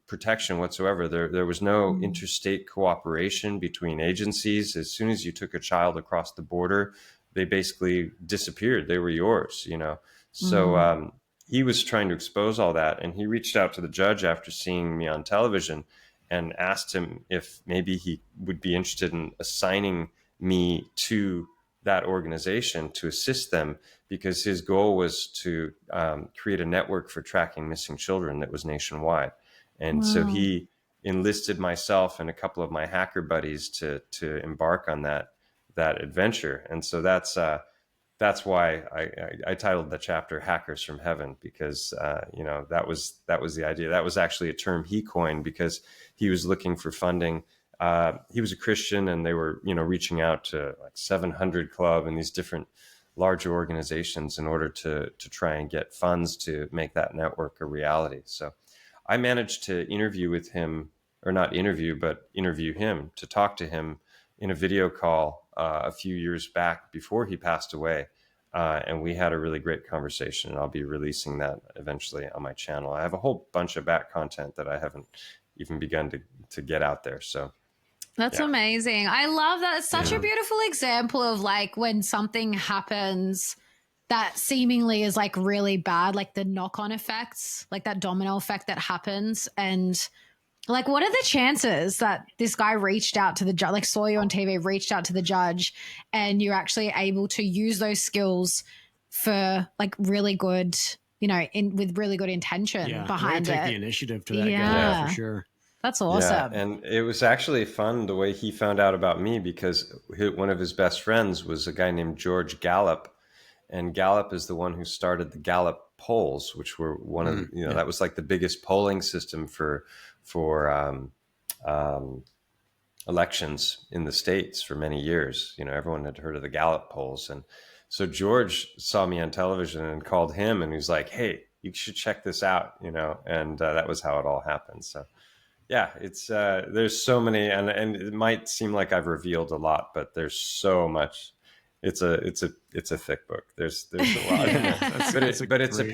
protection whatsoever. There was no interstate cooperation between agencies. As soon as you took a child across the border, they basically disappeared. They were yours, So he was trying to expose all that. And he reached out to the judge after seeing me on television and asked him if maybe he would be interested in assigning me to that organization to assist them, because his goal was to create a network for tracking missing children that was nationwide. And so he enlisted myself and a couple of my hacker buddies to embark on that adventure. And so that's why I titled the chapter "Hackers from Heaven," because that was the idea. That was actually a term he coined because he was looking for funding. He was a Christian, and they were reaching out to like 700 Club and these different larger organizations in order to try and get funds to make that network a reality. So I managed to interview him to talk to him in a video call a few years back before he passed away. And we had a really great conversation, and I'll be releasing that eventually on my channel. I have a whole bunch of back content that I haven't even begun to get out there. So that's amazing. I love that. It's such a beautiful example of like when something happens that seemingly is like really bad, like the knock-on effects, like that domino effect that happens. And like, what are the chances that this guy reached out to the judge, like saw you on TV, reached out to the judge, and you're actually able to use those skills for like really good, with really good intention behind it. Take the initiative to that guy, for sure. That's awesome. Yeah, and it was actually fun the way he found out about me, because one of his best friends was a guy named George Gallup. And Gallup is the one who started the Gallup polls, which were one of that was like the biggest polling system for elections in the States for many years. Everyone had heard of the Gallup polls. And so George saw me on television and called him, and he was like, "Hey, you should check this out," and that was how it all happened. So yeah, it's there's so many, and it might seem like I've revealed a lot, but there's so much. It's a thick book. There's a lot in it, but it's a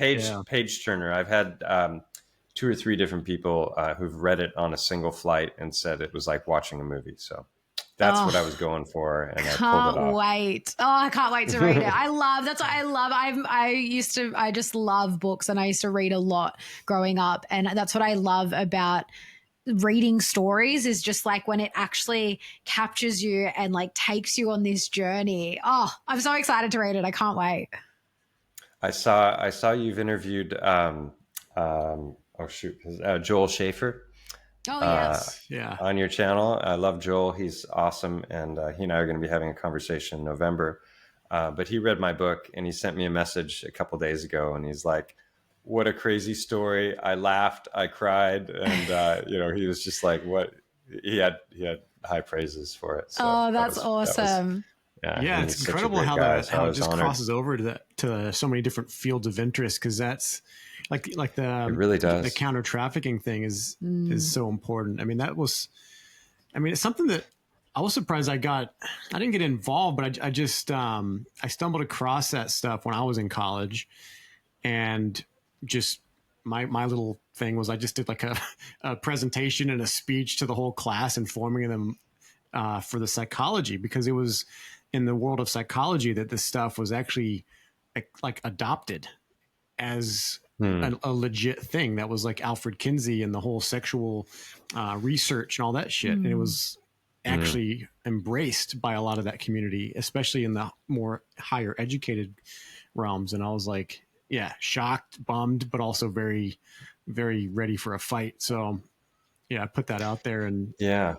page turner. I've had 2 or 3 different people who've read it on a single flight and said it was like watching a movie. So that's what I was going for, and I pulled it off. Can't wait. Oh, I can't wait to read it. That's what I love. I just love books, and I used to read a lot growing up, and that's what I love about reading stories, is just like when it actually captures you and like takes you on this journey. Oh, I'm so excited to read it. I can't wait. I saw you've interviewed Joel Schaefer. Oh yes, on your channel. I love Joel. He's awesome, and he and I are going to be having a conversation in November. But he read my book, and he sent me a message a couple days ago, and he's like, "What a crazy story! I laughed, I cried," and he was just like, "What?" He had high praises for it. So that's awesome. It's incredible how it just crosses over to so many different fields of interest, because that's like the it really does. The counter trafficking thing is so important. I mean, it's something that I was surprised I didn't get involved, but I just I stumbled across that stuff when I was in college, and just my little thing was I just did like a presentation and a speech to the whole class, informing them for the psychology, because it was in the world of psychology that this stuff was actually like adopted as Hmm. a legit thing that was like Alfred Kinsey and the whole sexual research and all that shit. And it was Hmm. actually embraced by a lot of that community, especially in the more higher educated realms. And I was like, yeah, shocked, bummed, but also very, very ready for a fight. So yeah, I put that out there. And Yeah.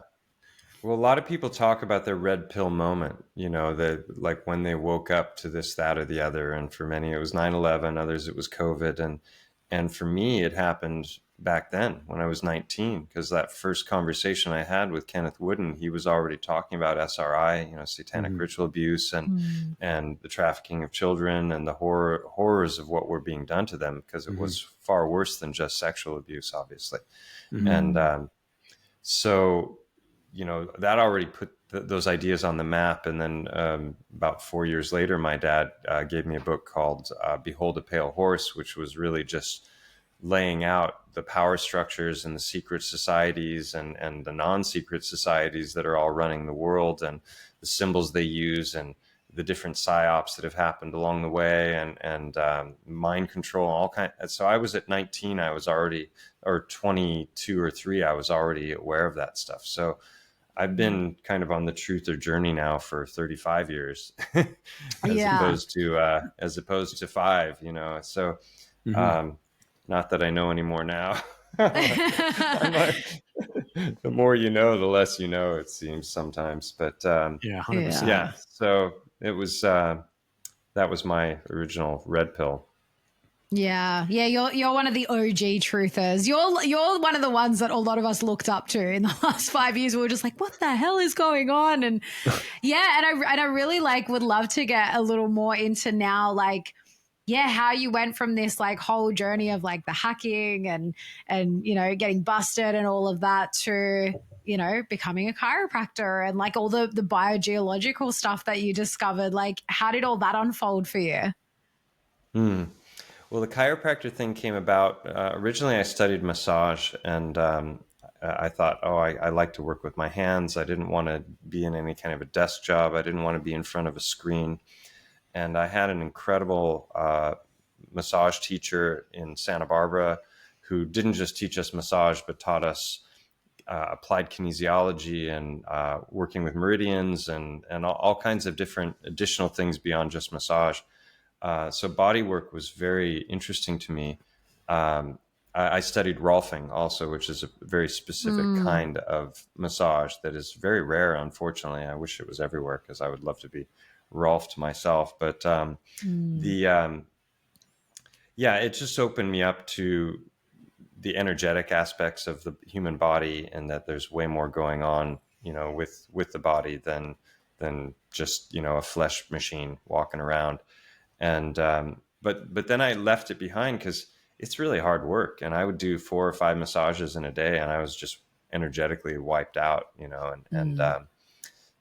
Well, a lot of people talk about their red pill moment, that like when they woke up to this, that, or the other. And for many, it was 9/11, others, it was COVID. And for me, it happened back then when I was 19, because that first conversation I had with Kenneth Wooden, he was already talking about SRI, satanic Mhm. ritual abuse Mm. and the trafficking of children and the horrors of what were being done to them, because it Mhm. was far worse than just sexual abuse, obviously. Mhm. And Mm. so, that already put those ideas on the map. And then about 4 years later, my dad gave me a book called Behold a Pale Horse, which was really just laying out the power structures and the secret societies and the non-secret societies that are all running the world, and the symbols they use, and the different psyops that have happened along the way, and mind control, all kind. So I was at 19, I was already, or 22 or 3, I was already aware of that stuff. So I've been kind of on the truth or journey now for 35 years, as Yeah. opposed to 5. So Mhm. um, not that I know anymore now. I'm like, the more you know, the less you know, it seems sometimes. But Yeah, Yeah. 100%. yeah, so it was that was my original red pill. Yeah, yeah, you're one of the OG truthers. You're one of the ones that a lot of us looked up to in the last 5 years. We were just like, what the hell is going on? And yeah, and I really like would love to get a little more into now, like, yeah, how you went from this like whole journey of like the hacking and getting busted and all of that to becoming a chiropractor and like all the biogeological stuff that you discovered. Like, how did all that unfold for you? Hmm. Well, the chiropractor thing came about. Originally, I studied massage, and I thought, oh, I like to work with my hands. I didn't want to be in any kind of a desk job. I didn't want to be in front of a screen. And I had an incredible massage teacher in Santa Barbara who didn't just teach us massage, but taught us applied kinesiology and working with meridians and all kinds of different additional things beyond just massage. So body work was very interesting to me. I studied Rolfing also, which is a very specific Mm, kind of massage that is very rare, unfortunately. I wish it was everywhere because I would love to be Rolfed myself. But mm, the yeah, it just opened me up to the energetic aspects of the human body, and that there's way more going on, with the body than just a flesh machine walking around. And but then I left it behind because it's really hard work, and I would do 4 or 5 massages in a day, and I was just energetically wiped out, and mm.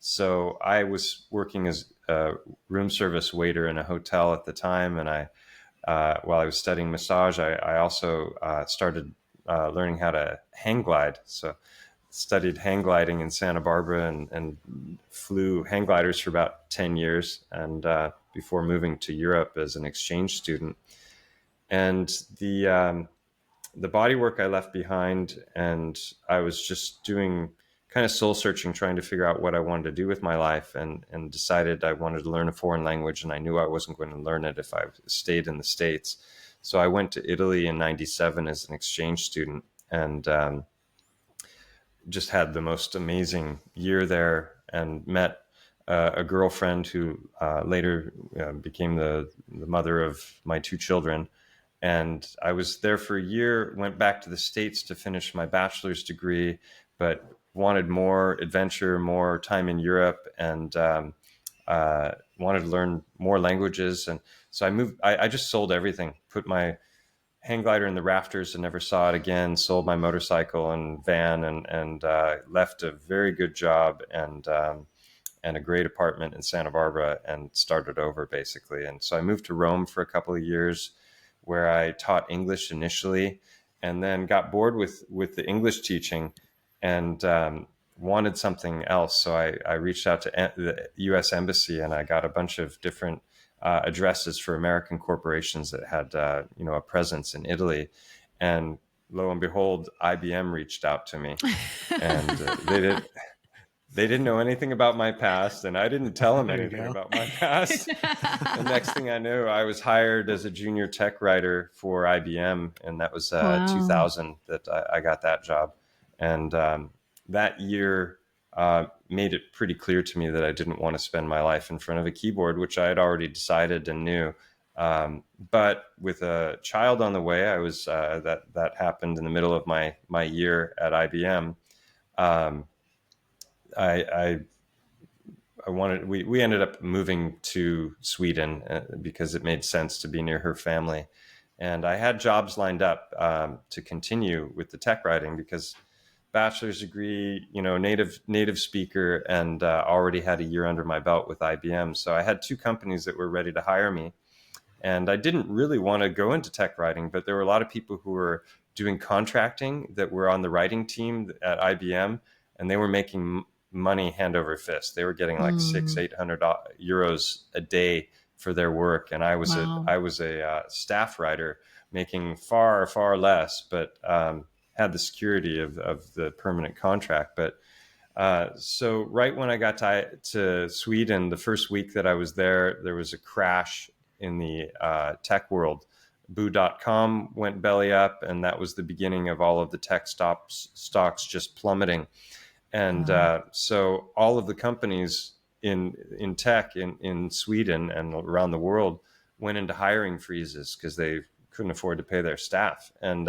so I was working as a room service waiter in a hotel at the time, and while I was studying massage, I also started learning how to hang glide. So studied hang gliding in Santa Barbara and flew hang gliders for about 10 years, and before moving to Europe as an exchange student. And the body work I left behind, and I was just doing kind of soul searching, trying to figure out what I wanted to do with my life, and decided I wanted to learn a foreign language, and I knew I wasn't going to learn it if I stayed in the States. So I went to Italy in '97 as an exchange student, and just had the most amazing year there, and met a girlfriend who later became the mother of my 2 children. And I was there for a year, went back to the States to finish my bachelor's degree, but wanted more adventure, more time in Europe, and wanted to learn more languages. And so I moved, I just sold everything, put my hang glider in the rafters and never saw it again, sold my motorcycle and van, and left a very good job and a great apartment in Santa Barbara, and started over basically. And so I moved to Rome for a couple of years, where I taught English initially, and then got bored with the English teaching, and wanted something else. So I reached out to the U.S. Embassy, and I got a bunch of different addresses for American corporations that had, a presence in Italy. And lo and behold, IBM reached out to me, and they didn't know anything about my past, and I didn't tell them anything about my past. The next thing I knew, I was hired as a junior tech writer for IBM, and that was 2000 that I got that job. And that year made it pretty clear to me that I didn't want to spend my life in front of a keyboard, which I had already decided and knew. But with a child on the way, I was that happened in the middle of my year at IBM. I wanted, we ended up moving to Sweden because it made sense to be near her family. And I had jobs lined up to continue with the tech writing because bachelor's degree, native speaker, and already had a year under my belt with IBM. So I had 2 companies that were ready to hire me. And I didn't really want to go into tech writing, but there were a lot of people who were doing contracting that were on the writing team at IBM, and they were making money hand over fist. They were getting like €600-800 a day for their work, and I was a staff writer making far less, but had the security of the permanent contract. But so right when I got to Sweden, the first week that I was there was a crash in the tech world. Boo.com went belly up, and that was the beginning of all of the tech stocks just plummeting. And so all of the companies in tech in Sweden and around the world went into hiring freezes because they couldn't afford to pay their staff. And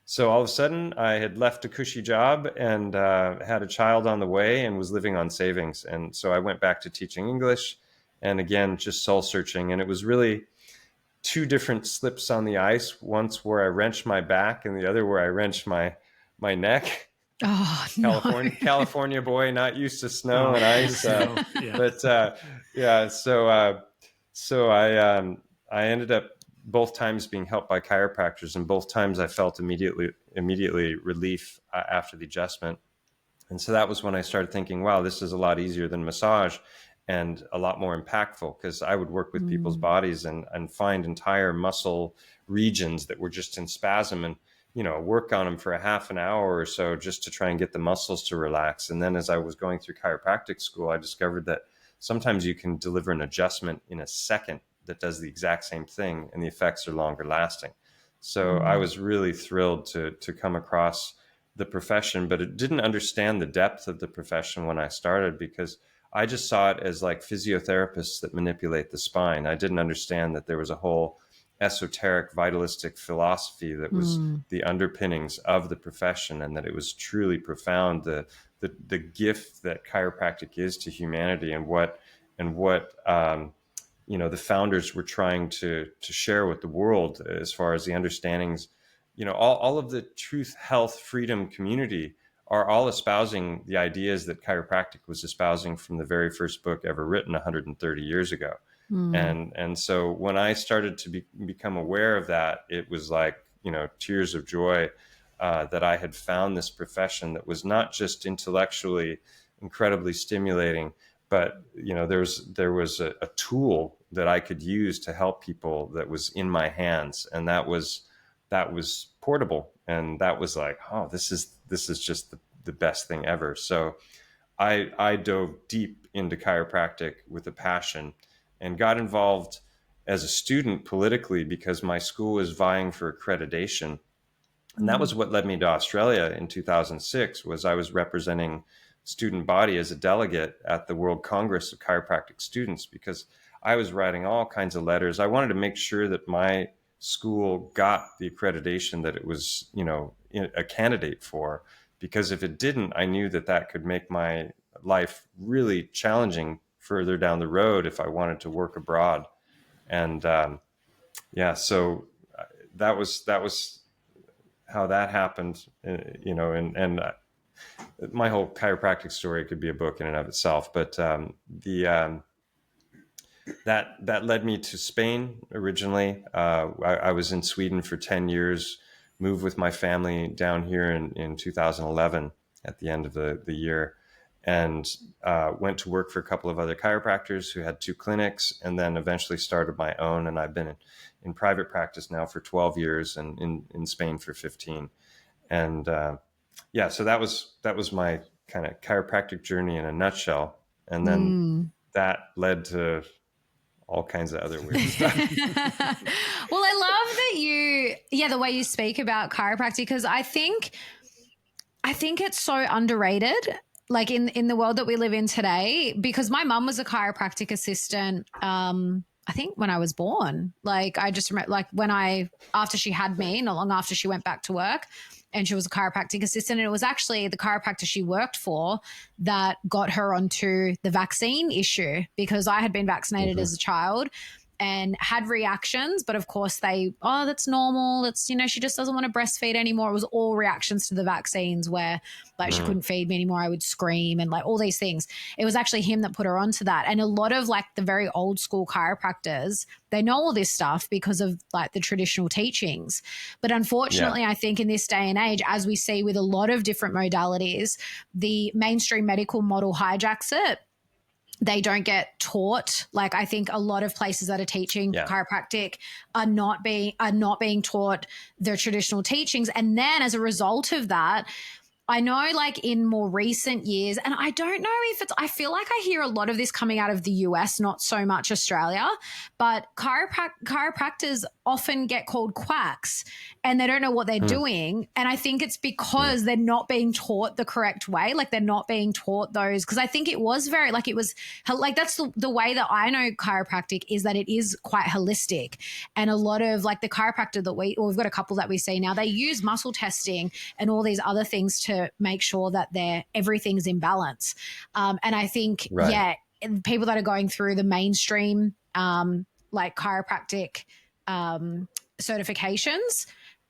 so all of a sudden I had left a cushy job and had a child on the way and was living on savings. And so I went back to teaching English, and again, just soul searching. And it was really 2 different slips on the ice, once where I wrenched my back and the other where I wrenched my neck. Oh, California boy, not used to snow and ice. So I ended up both times being helped by chiropractors, and both times I felt immediately relief after the adjustment. And so that was when I started thinking, wow, this is a lot easier than massage and a lot more impactful, because I would work with people's bodies and find entire muscle regions that were just in spasm, and work on them for a half an hour or so just to try and get the muscles to relax. And then as I was going through chiropractic school, I discovered that sometimes you can deliver an adjustment in a second that does the exact same thing, and the effects are longer lasting. So I was really thrilled to come across the profession, but it didn't understand the depth of the profession when I started, because I just saw it as like physiotherapists that manipulate the spine. I didn't understand that there was a whole esoteric vitalistic philosophy that was the underpinnings of the profession, and that it was truly profound, the gift that chiropractic is to humanity, and what the founders were trying to share with the world as far as the understandings. All of the truth, health, freedom community are all espousing the ideas that chiropractic was espousing from the very first book ever written 130 years ago. And so when I started to become aware of that, it was like, tears of joy that I had found this profession that was not just intellectually incredibly stimulating, but there was a tool that I could use to help people that was in my hands, and that was portable, and that was like, oh, this is just the best thing ever. So I dove deep into chiropractic with a passion, and got involved as a student politically because my school was vying for accreditation. And that was what led me to Australia in 2006, was I was representing student body as a delegate at the World Congress of Chiropractic Students, because I was writing all kinds of letters. I wanted to make sure that my school got the accreditation that it was, a candidate for, because if it didn't, I knew that could make my life really challenging further down the road if I wanted to work abroad. And so that was how that happened, and my whole chiropractic story could be a book in and of itself. But that led me to Spain originally. I was in Sweden for 10 years, moved with my family down here in 2011 at the end of the year. and went to work for a couple of other chiropractors who had 2 clinics, and then eventually started my own. And I've been in private practice now for 12 years and in Spain for 15. And so that was my kind of chiropractic journey in a nutshell. And then that led to all kinds of other weird stuff. Well, I love that the way you speak about chiropractic, because I think it's so underrated, like in the world that we live in today, because my mum was a chiropractic assistant, I think when I was born. Like, I just remember, like, after she had me, not long after she went back to work, and she was a chiropractic assistant. And it was actually the chiropractor she worked for that got her onto the vaccine issue, because I had been vaccinated as a child and had reactions. But of course that's normal. It's, she just doesn't want to breastfeed anymore. It was all reactions to the vaccines where, like, she couldn't feed me anymore. I would scream and, like, all these things. It was actually him that put her onto that. And a lot of, like, the very old school chiropractors, they know all this stuff because of, like, the traditional teachings. But unfortunately, I think in this day and age, as we see with a lot of different modalities, the mainstream medical model hijacks it. They don't get taught. Like, I think a lot of places that are teaching chiropractic are not being taught their traditional teachings. And then as a result of that, I know, like, in more recent years, and I don't know if I feel like I hear a lot of this coming out of the US, not so much Australia, but chiropractors often get called quacks and they don't know what they're doing. And I think it's because they're not being taught the correct way. Like, they're not being taught those, because I think it was very, like, it was like, that's the way that I know chiropractic is that it is quite holistic. And a lot of, like, the chiropractor that we've got a couple that we see now, they use muscle testing and all these other things to make sure that everything's in balance. And I think, people that are going through the mainstream, like, chiropractic certifications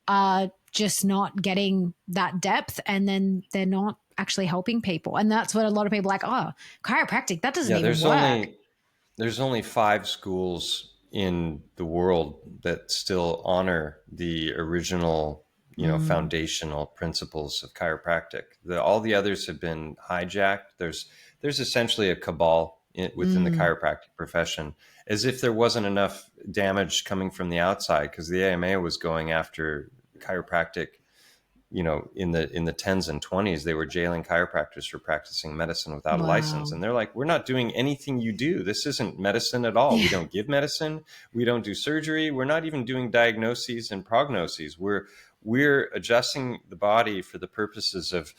are just not getting that depth, and then they're not actually helping people. And that's what a lot of people are like, oh, chiropractic, that doesn't even work. There's only 5 schools in the world that still honor the original foundational principles of chiropractic. All the others have been hijacked. There's essentially a cabal within the chiropractic profession, as if there wasn't enough damage coming from the outside, because the AMA was going after chiropractic. In the 10s and 20s, they were jailing chiropractors for practicing medicine without a license. And they're like, we're not doing anything you do. This isn't medicine at all. We don't give medicine. We don't do surgery. We're not even doing diagnoses and prognoses. We're adjusting the body for the purposes of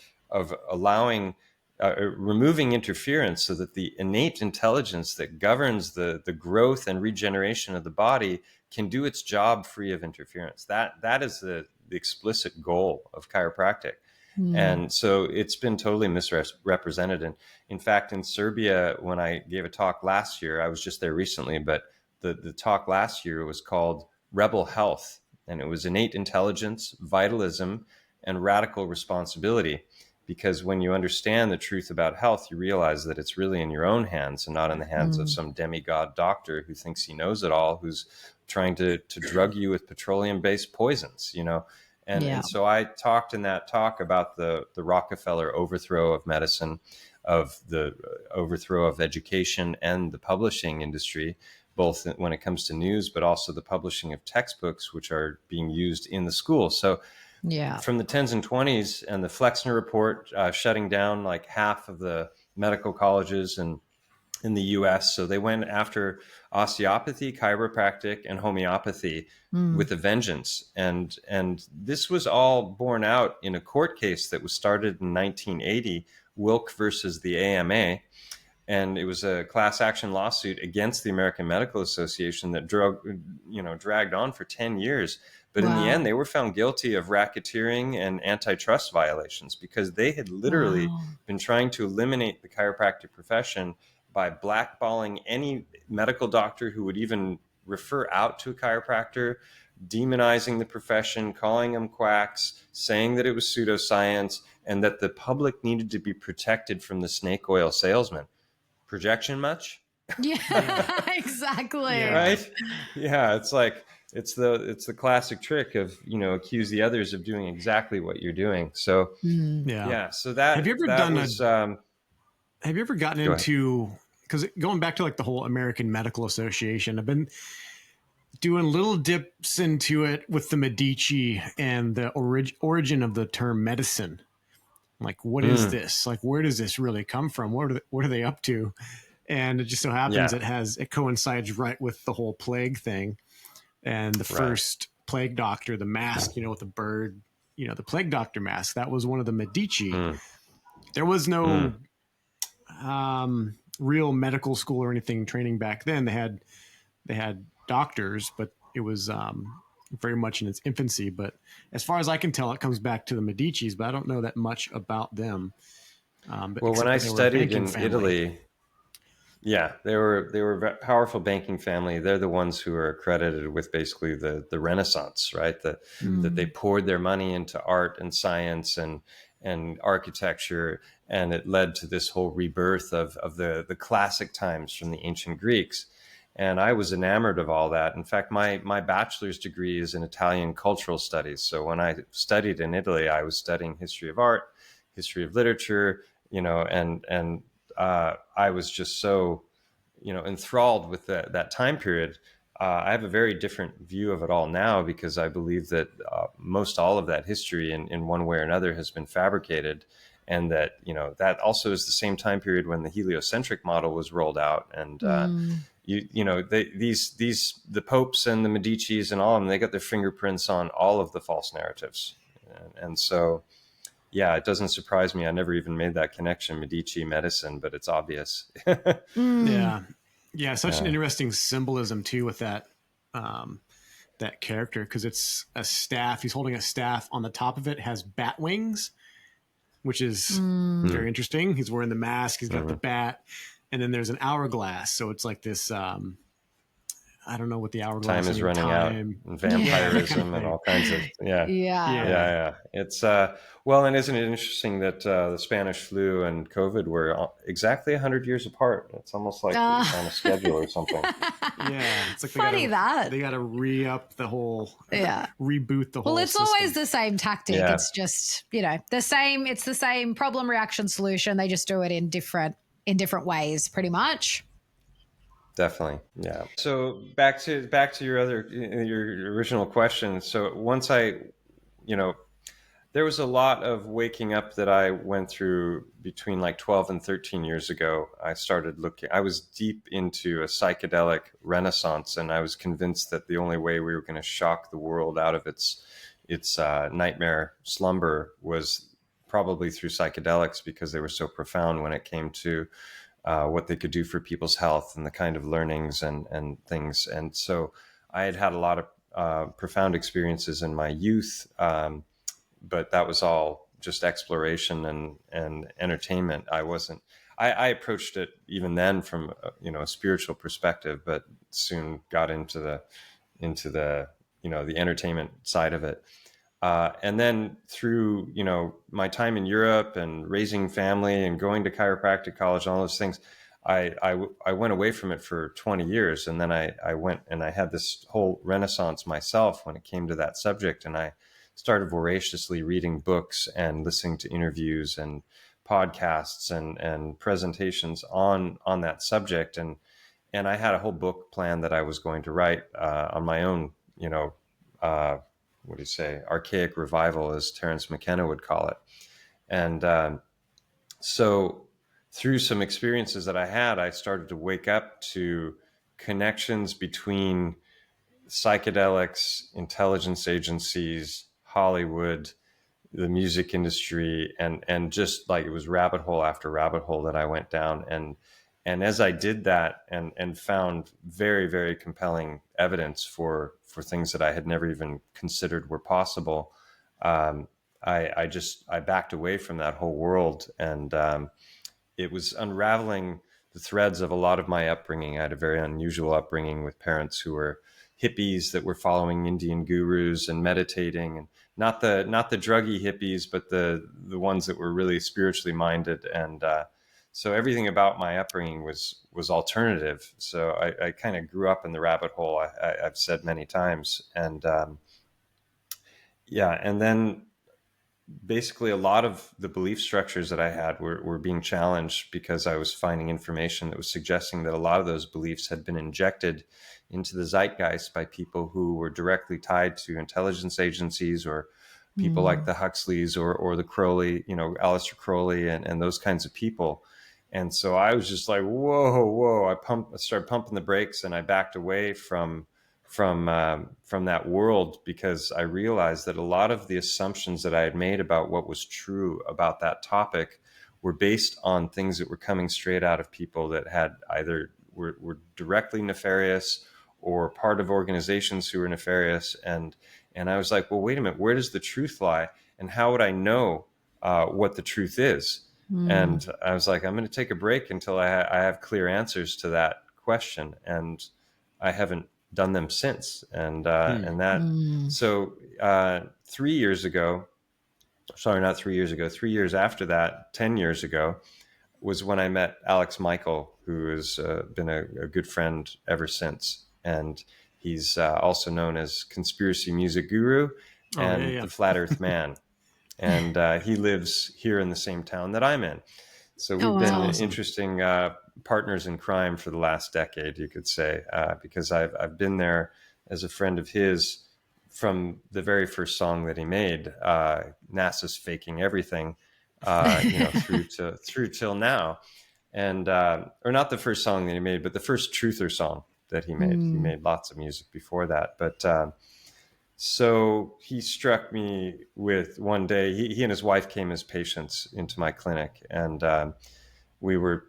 allowing, removing interference, so that the innate intelligence that governs the growth and regeneration of the body can do its job free of interference. That is the explicit goal of chiropractic. And so it's been totally misrepresented. And in fact, in Serbia, when I gave a talk last year, I was just there recently, but the talk last year was called Rebel Health. And it was innate intelligence, vitalism, and radical responsibility. Because when you understand the truth about health, you realize that it's really in your own hands and not in the hands of some demigod doctor who thinks he knows it all, who's trying to drug you with petroleum-based poisons, And so I talked in that talk about the Rockefeller overthrow of medicine, of the overthrow of education and the publishing industry, both when it comes to news, but also the publishing of textbooks, which are being used in the school. So from the 10s and 20s and the Flexner Report shutting down like half of the medical colleges in the US. So they went after osteopathy, chiropractic, and homeopathy with a vengeance. And this was all borne out in a court case that was started in 1980, Wilk versus the AMA. And it was a class action lawsuit against the American Medical Association that dragged on for 10 years. But in the end, they were found guilty of racketeering and antitrust violations, because they had literally been trying to eliminate the chiropractic profession by blackballing any medical doctor who would even refer out to a chiropractor, demonizing the profession, calling them quacks, saying that it was pseudoscience, and that the public needed to be protected from the snake oil salesman. Projection much? Yeah, exactly. Yeah. Right? Yeah, it's like it's the classic trick of, accuse the others of doing exactly what you're doing. So so that Have you ever that done was have you ever gotten Go ahead. into, because going back to like the whole American Medical Association, I've been doing little dips into it with the Medici and the origin of the term medicine. Like, what is this? Like, where does this really come from? What are they up to? And it just so happens it coincides right with the whole plague thing. And the first plague doctor, the mask, with the bird, the plague doctor mask, that was one of the Medici. There was no real medical school or anything training back then. They had doctors, but it was very much in its infancy. But as far as I can tell, it comes back to the Medicis, but I don't know that much about them. Well, when I studied in Italy, they were a powerful banking family. They're the ones who are accredited with basically the Renaissance, right? That they poured their money into art and science and architecture, and it led to this whole rebirth of the classic times from the ancient Greeks. And I was enamored of all that. In fact, my bachelor's degree is in Italian cultural studies. So when I studied in Italy, I was studying history of art, history of literature, and I was just so, enthralled with that time period. I have a very different view of it all now, because I believe that most all of that history in one way or another has been fabricated. And that, that also is the same time period when the heliocentric model was rolled out. And, the popes and the Medicis and all of them, they got their fingerprints on all of the false narratives. And so, it doesn't surprise me. I never even made that connection, Medici medicine, but it's obvious. Yeah. Such an interesting symbolism too with that, that character. 'Cause it's a staff. He's holding a staff. On the top of it has bat wings, which is very interesting. He's wearing the mask. He's got the bat. And then there's an hourglass. So it's like this, I don't know what the hourglass is running out, and vampirism and all kinds of, It's, well, and isn't it interesting that the Spanish flu and COVID were exactly 100 years apart? It's almost like on a schedule or something. It's like funny they got to re-up the whole, reboot the whole Well, it's system. always the same tactic. Yeah. It's just, it's the same problem, reaction, solution. They just do it in different ways, pretty much. Definitely. Yeah. So back to your original question. So once there was a lot of waking up that I went through between like 12 and 13 years ago. I started I was deep into a psychedelic renaissance, and I was convinced that the only way we were going to shock the world out of its nightmare slumber was probably through psychedelics, because they were so profound when it came to what they could do for people's health and the kind of learnings and things. And so I had a lot of profound experiences in my youth, but that was all just exploration and entertainment. I approached it even then from a spiritual perspective, but soon got into the the entertainment side of it. And then through, my time in Europe and raising family and going to chiropractic college and all those things, I went away from it for 20 years. And then I went and I had this whole renaissance myself when it came to that subject. And I started voraciously reading books and listening to interviews and podcasts and presentations on that subject. And I had a whole book plan that I was going to write on my own, what do you say, archaic revival, as Terence McKenna would call it. And so through some experiences that I had, I started to wake up to connections between psychedelics, intelligence agencies, Hollywood, the music industry, and just like it was rabbit hole after rabbit hole that I went down. And as I did that and found very, very compelling evidence for things that I had never even considered were possible, I backed away from that whole world. And it was unraveling the threads of a lot of my upbringing. I had a very unusual upbringing with parents who were hippies that were following Indian gurus and meditating, and not the druggy hippies, but the ones that were really spiritually minded. And so everything about my upbringing was alternative. So I kind of grew up in the rabbit hole, I've said many times. And and then basically a lot of the belief structures that I had were being challenged because I was finding information that was suggesting that a lot of those beliefs had been injected into the zeitgeist by people who were directly tied to intelligence agencies, or people like the Huxleys or the Crowley, Aleister Crowley and those kinds of people. And so I was just like, whoa. I started pumping the brakes, and I backed away from that world, because I realized that a lot of the assumptions that I had made about what was true about that topic were based on things that were coming straight out of people that had either were directly nefarious or part of organizations who were nefarious. And I was like, well, wait a minute, where does the truth lie? And how would I know what the truth is? And I was like, I'm going to take a break until I have clear answers to that question. And I haven't done them since. And that, so 3 years ago, sorry, not 3 years ago, 3 years after that, 10 years ago, was when I met Alex Michael, who has been a good friend ever since. And he's also known as Conspiracy Music Guru and the Flat Earth Man. And he lives here in the same town that I'm in. So we've been interesting partners in crime for the last decade, you could say, because I've been there as a friend of his from the very first song that he made, NASA's Faking Everything, through till now. And or not the first song that he made, but the first truther song that he made. He made lots of music before that, but so he struck me with one day, he and his wife came as patients into my clinic, and we were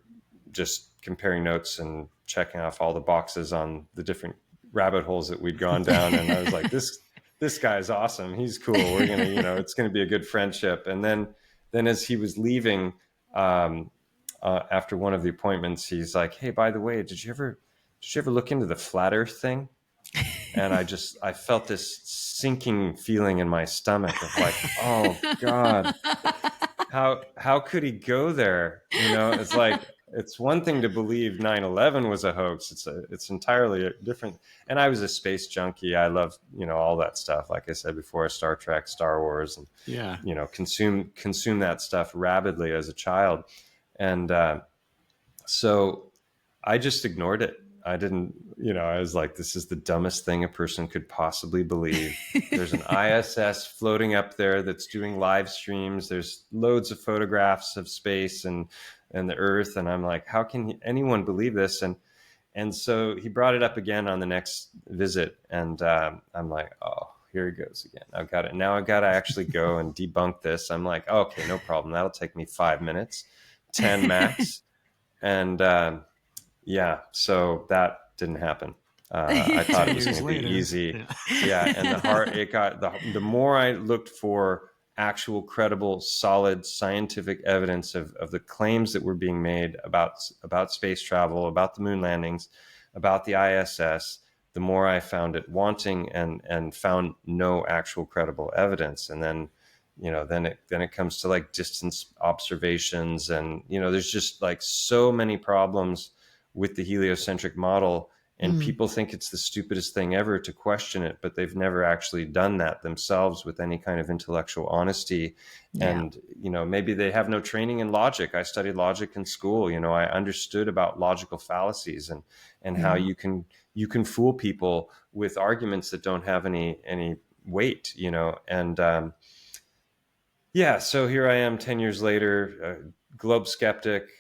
just comparing notes and checking off all the boxes on the different rabbit holes that we'd gone down. And I was like, this guy's awesome. He's cool. We're going to, it's going to be a good friendship. And then as he was leaving, after one of the appointments, he's like, hey, by the way, did you ever look into the flat earth thing? And I felt this sinking feeling in my stomach of like, oh God, how could he go there? It's like, it's one thing to believe 9/11 was a hoax. It's entirely different. And I was a space junkie. I love, all that stuff. Like I said before, Star Trek, Star Wars, and, consume that stuff rabidly as a child. And so I just ignored it. I didn't, I was like, this is the dumbest thing a person could possibly believe. There's an ISS floating up there that's doing live streams. There's loads of photographs of space and the Earth. And I'm like, how can anyone believe this? And so he brought it up again on the next visit. And I'm like, oh, here he goes again. I've got it. Now I've got to actually go and debunk this. I'm like, okay, no problem. That'll take me 5 minutes, 10 max. And yeah, so that didn't happen. I thought it was going to be easy. Yeah. And the more I looked for actual credible, solid scientific evidence of the claims that were being made about space travel, about the moon landings, about the ISS, the more I found it wanting and found no actual credible evidence. And then, then it comes to like distance observations, and, there's just like so many problems with the heliocentric model, and people think it's the stupidest thing ever to question it, but they've never actually done that themselves with any kind of intellectual honesty. Yeah. And, maybe they have no training in logic. I studied logic in school. I understood about logical fallacies and how you can fool people with arguments that don't have any weight, and, yeah, so here I am 10 years later, globe skeptic.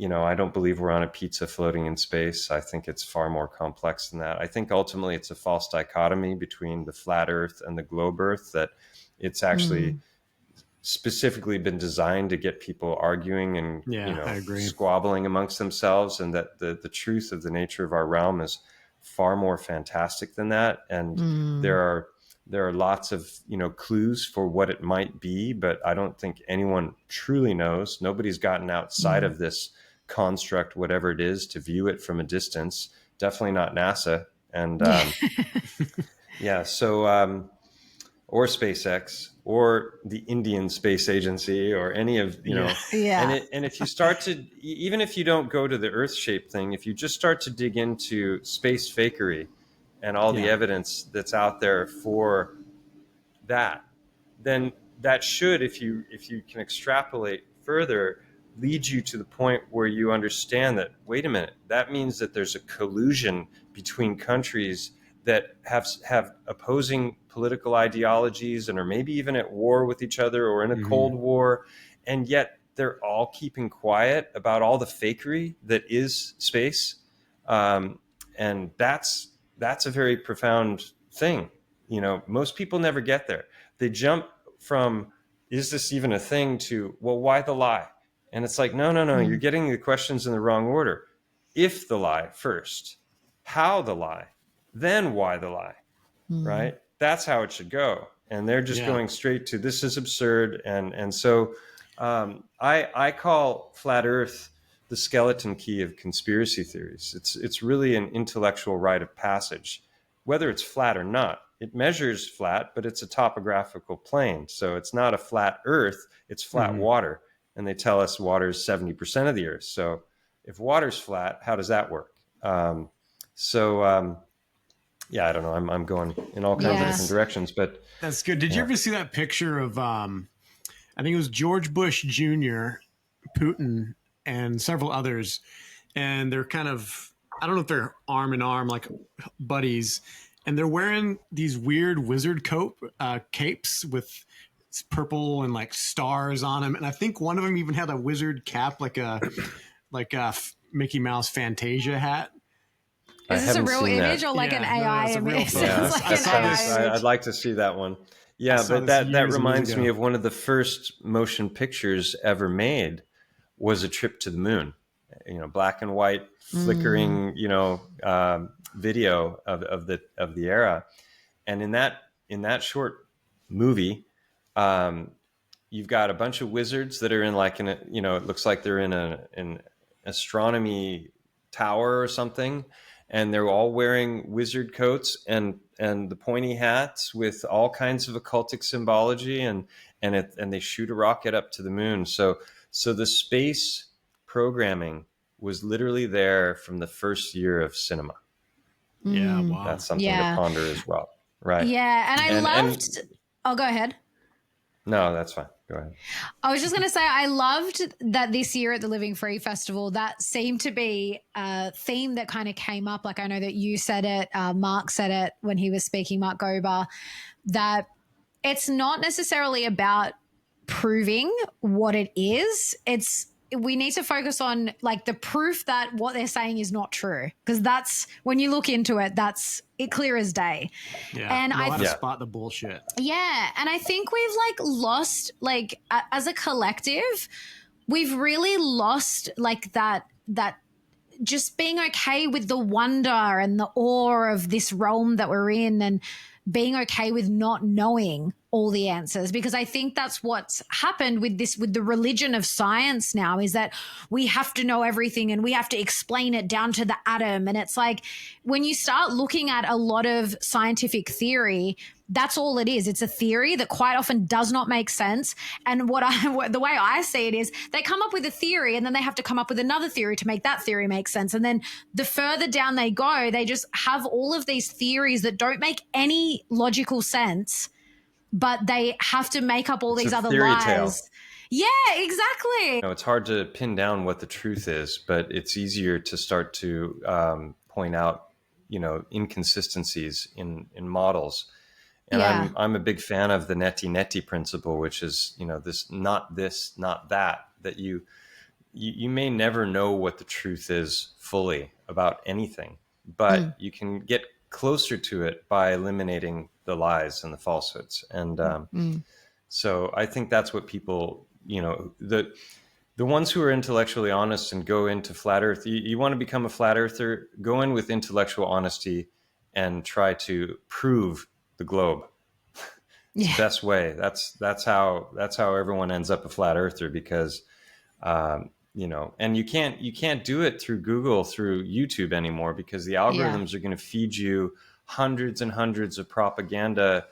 I don't believe we're on a pizza floating in space. I think it's far more complex than that. I think ultimately it's a false dichotomy between the flat Earth and the globe Earth, that it's actually specifically been designed to get people arguing and squabbling amongst themselves, and that the truth of the nature of our realm is far more fantastic than that. And there are lots of clues for what it might be, but I don't think anyone truly knows. Nobody's gotten outside of this construct, whatever it is, to view it from a distance. Definitely not NASA. And or SpaceX or the Indian Space Agency or any of and if you start to, even if you don't go to the Earth-shaped thing, if you just start to dig into space fakery and all the evidence that's out there for that, then that should, if you can extrapolate further, lead you to the point where you understand that, wait a minute, that means that there's a collusion between countries that have opposing political ideologies and are maybe even at war with each other or in a Cold War, and yet they're all keeping quiet about all the fakery that is space. And that's a very profound thing. You know, most people never get there. They jump from, is this even a thing, to, well, why the lie? And it's like, no, you're getting the questions in the wrong order. If the lie first, how the lie, then why the lie, right? That's how it should go. And they're just going straight to, this is absurd. And so I call flat Earth the skeleton key of conspiracy theories. It's really an intellectual rite of passage, whether it's flat or not. It measures flat, but it's a topographical plane. So it's not a flat Earth, it's flat water. And they tell us water is 70% of the Earth. So if water's flat, how does that work? Yeah, I don't know. I'm going in all kinds of different directions, but that's good. Did you ever see that picture of, I think it was George Bush Jr., Putin, and several others, and they're kind of, I don't know if they're arm in arm, like buddies, and they're wearing these weird wizard capes with purple and like stars on them. And I think one of them even had a wizard cap, like a Mickey Mouse Fantasia hat. Is this a real image or like an AI image? I'd like to see that one. Yeah, but that reminds me of one of the first motion pictures ever made was a trip to the moon. You know, black and white, flickering, video of the era. And in that short movie, you've got a bunch of wizards that are in it looks like they're in an astronomy tower or something. And they're all wearing wizard coats and the pointy hats with all kinds of occultic symbology, and they shoot a rocket up to the moon. So the space programming was literally there from the first year of cinema. Yeah, wow. That's something to ponder as well, right? Yeah, and I loved. Oh, go ahead. No, that's fine. Go ahead. I was just going to say, I loved that this year at the Living Free Festival, that seemed to be a theme that kind of came up. Like, I know that you said it, Mark said it when he was speaking, Mark Gober, that it's not necessarily about proving what it is. We need to focus on like the proof that what they're saying is not true, because that's, when you look into it, that's it clear as day. Yeah, and I have to spot the bullshit. Yeah, and I think we've lost as a collective, we've really lost that just being okay with the wonder and the awe of this realm that we're in, and being okay with not knowing all the answers, because I think that's what's happened with the religion of science now, is that we have to know everything and we have to explain it down to the atom. And it's like, when you start looking at a lot of scientific theory, that's all it is. It's a theory that quite often does not make sense. And the way I see it is, they come up with a theory and then they have to come up with another theory to make that theory make sense. And then the further down they go, they just have all of these theories that don't make any logical sense, but they have to make up all these other lies. Tale. Yeah, exactly. It's hard to pin down what the truth is, but it's easier to start to point out, inconsistencies in models. And I'm a big fan of the neti principle, which is, this, not that you may never know what the truth is fully about anything, but you can get closer to it by eliminating the lies and the falsehoods. And so I think that's what people, the ones who are intellectually honest and go into flat Earth, you want to become a flat earther, go in with intellectual honesty and try to prove the globe. It's the best way. That's how everyone ends up a flat earther, because and you can't do it through Google, through YouTube anymore, because the algorithms are going to feed you hundreds and hundreds of propaganda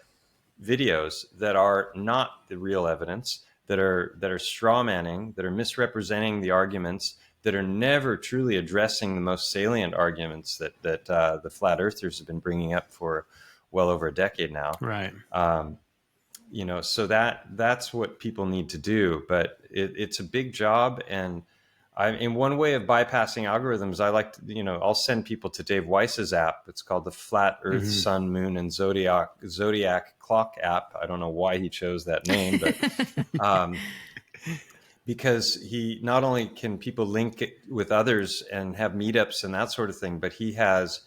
videos that are not the real evidence, that are straw manning, that are misrepresenting the arguments, that are never truly addressing the most salient arguments that the flat earthers have been bringing up for well over a decade now. Right. So that's what people need to do, but it's a big job. And in one way of bypassing algorithms, I like to, I'll send people to Dave Weiss's app. It's called the Flat Earth, Sun, Moon, and Zodiac Clock app. I don't know why he chose that name, but because he not only can people link it with others and have meetups and that sort of thing, but he has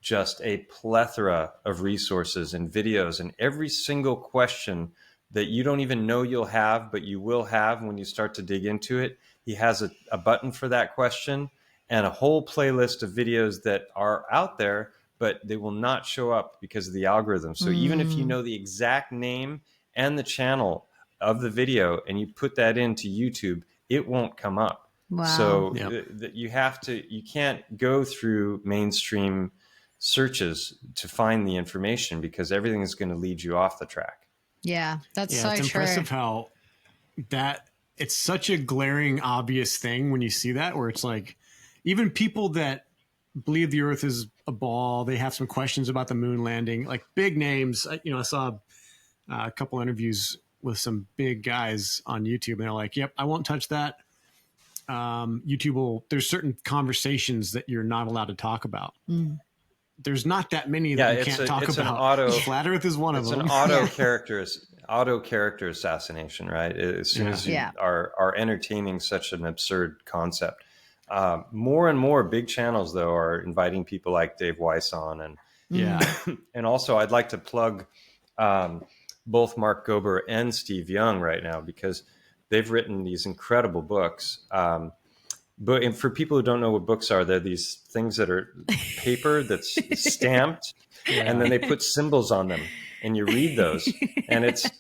just a plethora of resources and videos, and every single question that you don't even know you'll have, but you will have when you start to dig into it. He has a button for that question and a whole playlist of videos that are out there, but they will not show up because of the algorithm. So even if you know the exact name and the channel of the video and you put that into YouTube, it won't come up. Wow. So you can't go through mainstream searches to find the information because everything is going to lead you off the track. Yeah, that's so it's true. Impressive how that it's such a glaring, obvious thing when you see that, where it's like, even people that believe the Earth is a ball, they have some questions about the moon landing, like big names. I saw a couple interviews with some big guys on YouTube, and they're like, "Yep, I won't touch that." YouTube there's certain conversations that you're not allowed to talk about. There's not that many that you can't talk about. Flat Earth is one of them. It's an auto character assassination, right? As soon as you are entertaining such an absurd concept. More and more big channels, though, are inviting people like Dave Weiss on. And and also I'd like to plug both Mark Gober and Steve Young right now, because they've written these incredible books. But for people who don't know what books are, they're these things that are paper that's stamped, and then they put symbols on them, and you read those, and it's